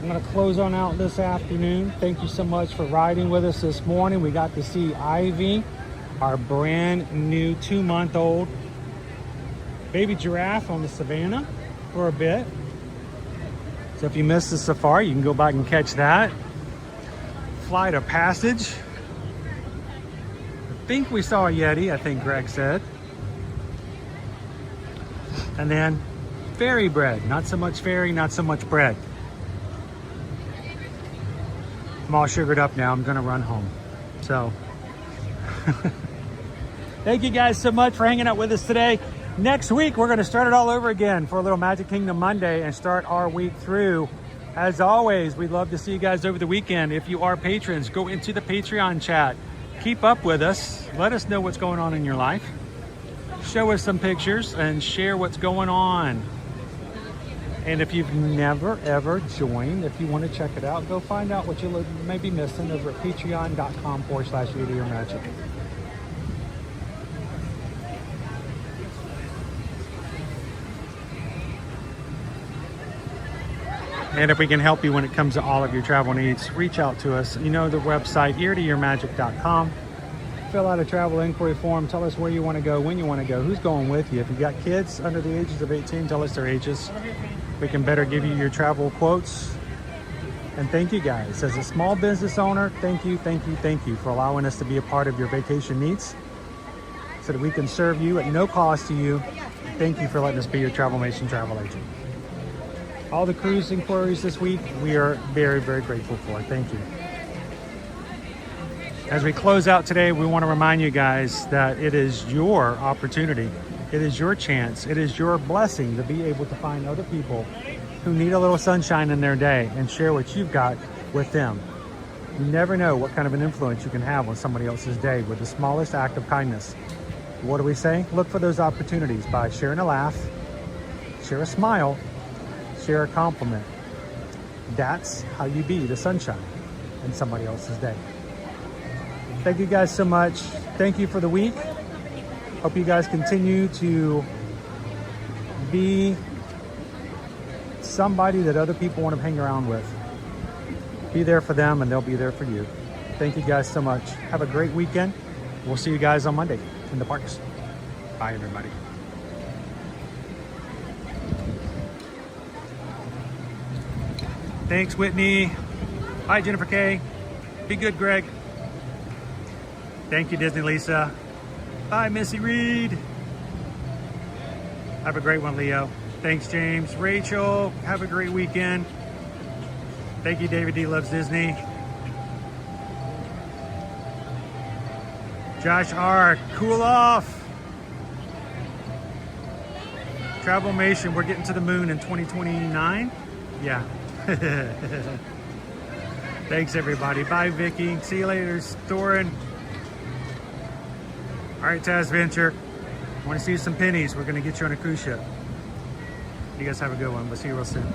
I'm going to close on out this afternoon. Thank you so much for riding with us this morning. We got to see Ivy, our brand new 2-month-old baby giraffe on the savannah for a bit. So if you missed the safari, you can go back and catch that. Flight of passage. I think we saw a Yeti, I think Greg said. And then fairy bread. Not so much fairy, not so much bread. I'm all sugared up now. I'm gonna run home. So thank you guys so much for hanging out with us today. Next week, we're going to start it all over again for a little Magic Kingdom Monday and start our week through. As always, we'd love to see you guys over the weekend. If you are patrons, go into the Patreon chat. Keep up with us. Let us know what's going on in your life. Show us some pictures and share what's going on. And if you've never, ever joined, if you want to check it out, go find out what you may be missing over at patreon.com/eartoyourmagic. And if we can help you when it comes to all of your travel needs, reach out to us. You know the website, eartoyourmagic.com. Fill out a travel inquiry form. Tell us where you want to go, when you want to go, who's going with you. If you've got kids under the ages of 18, tell us their ages. We can better give you your travel quotes. And thank you guys. As a small business owner, thank you for allowing us to be a part of your vacation needs so that we can serve you at no cost to you. Thank you for letting us be your Travelmation travel agent. All the cruise inquiries this week, we are very, very grateful for. Thank you. As we close out today, we want to remind you guys that it is your opportunity. It is your chance. It is your blessing to be able to find other people who need a little sunshine in their day and share what you've got with them. You never know what kind of an influence you can have on somebody else's day with the smallest act of kindness. What do we say? Look for those opportunities by sharing a laugh, share a smile, share a compliment. That's how you be the sunshine in somebody else's day. Thank you guys so much. Thank you for the week. Hope you guys continue to be somebody that other people want to hang around with. Be there for them and they'll be there for you. Thank you guys so much. Have a great weekend. We'll see you guys on Monday in the parks. Bye, everybody. Thanks, Whitney. Bye, Jennifer K. Be good, Greg. Thank you, Disney Lisa. Bye, Missy Reed. Have a great one, Leo. Thanks, James. Rachel, have a great weekend. Thank you, David D. Loves Disney. Josh R., cool off. Travelmation, we're getting to the moon in 2029. Yeah. Thanks, everybody. Bye, Vicky. See you later, Doran. All right, Taz Venture. Want to see some pennies? We're going to get you on a cruise ship. You guys have a good one. We'll see you real soon.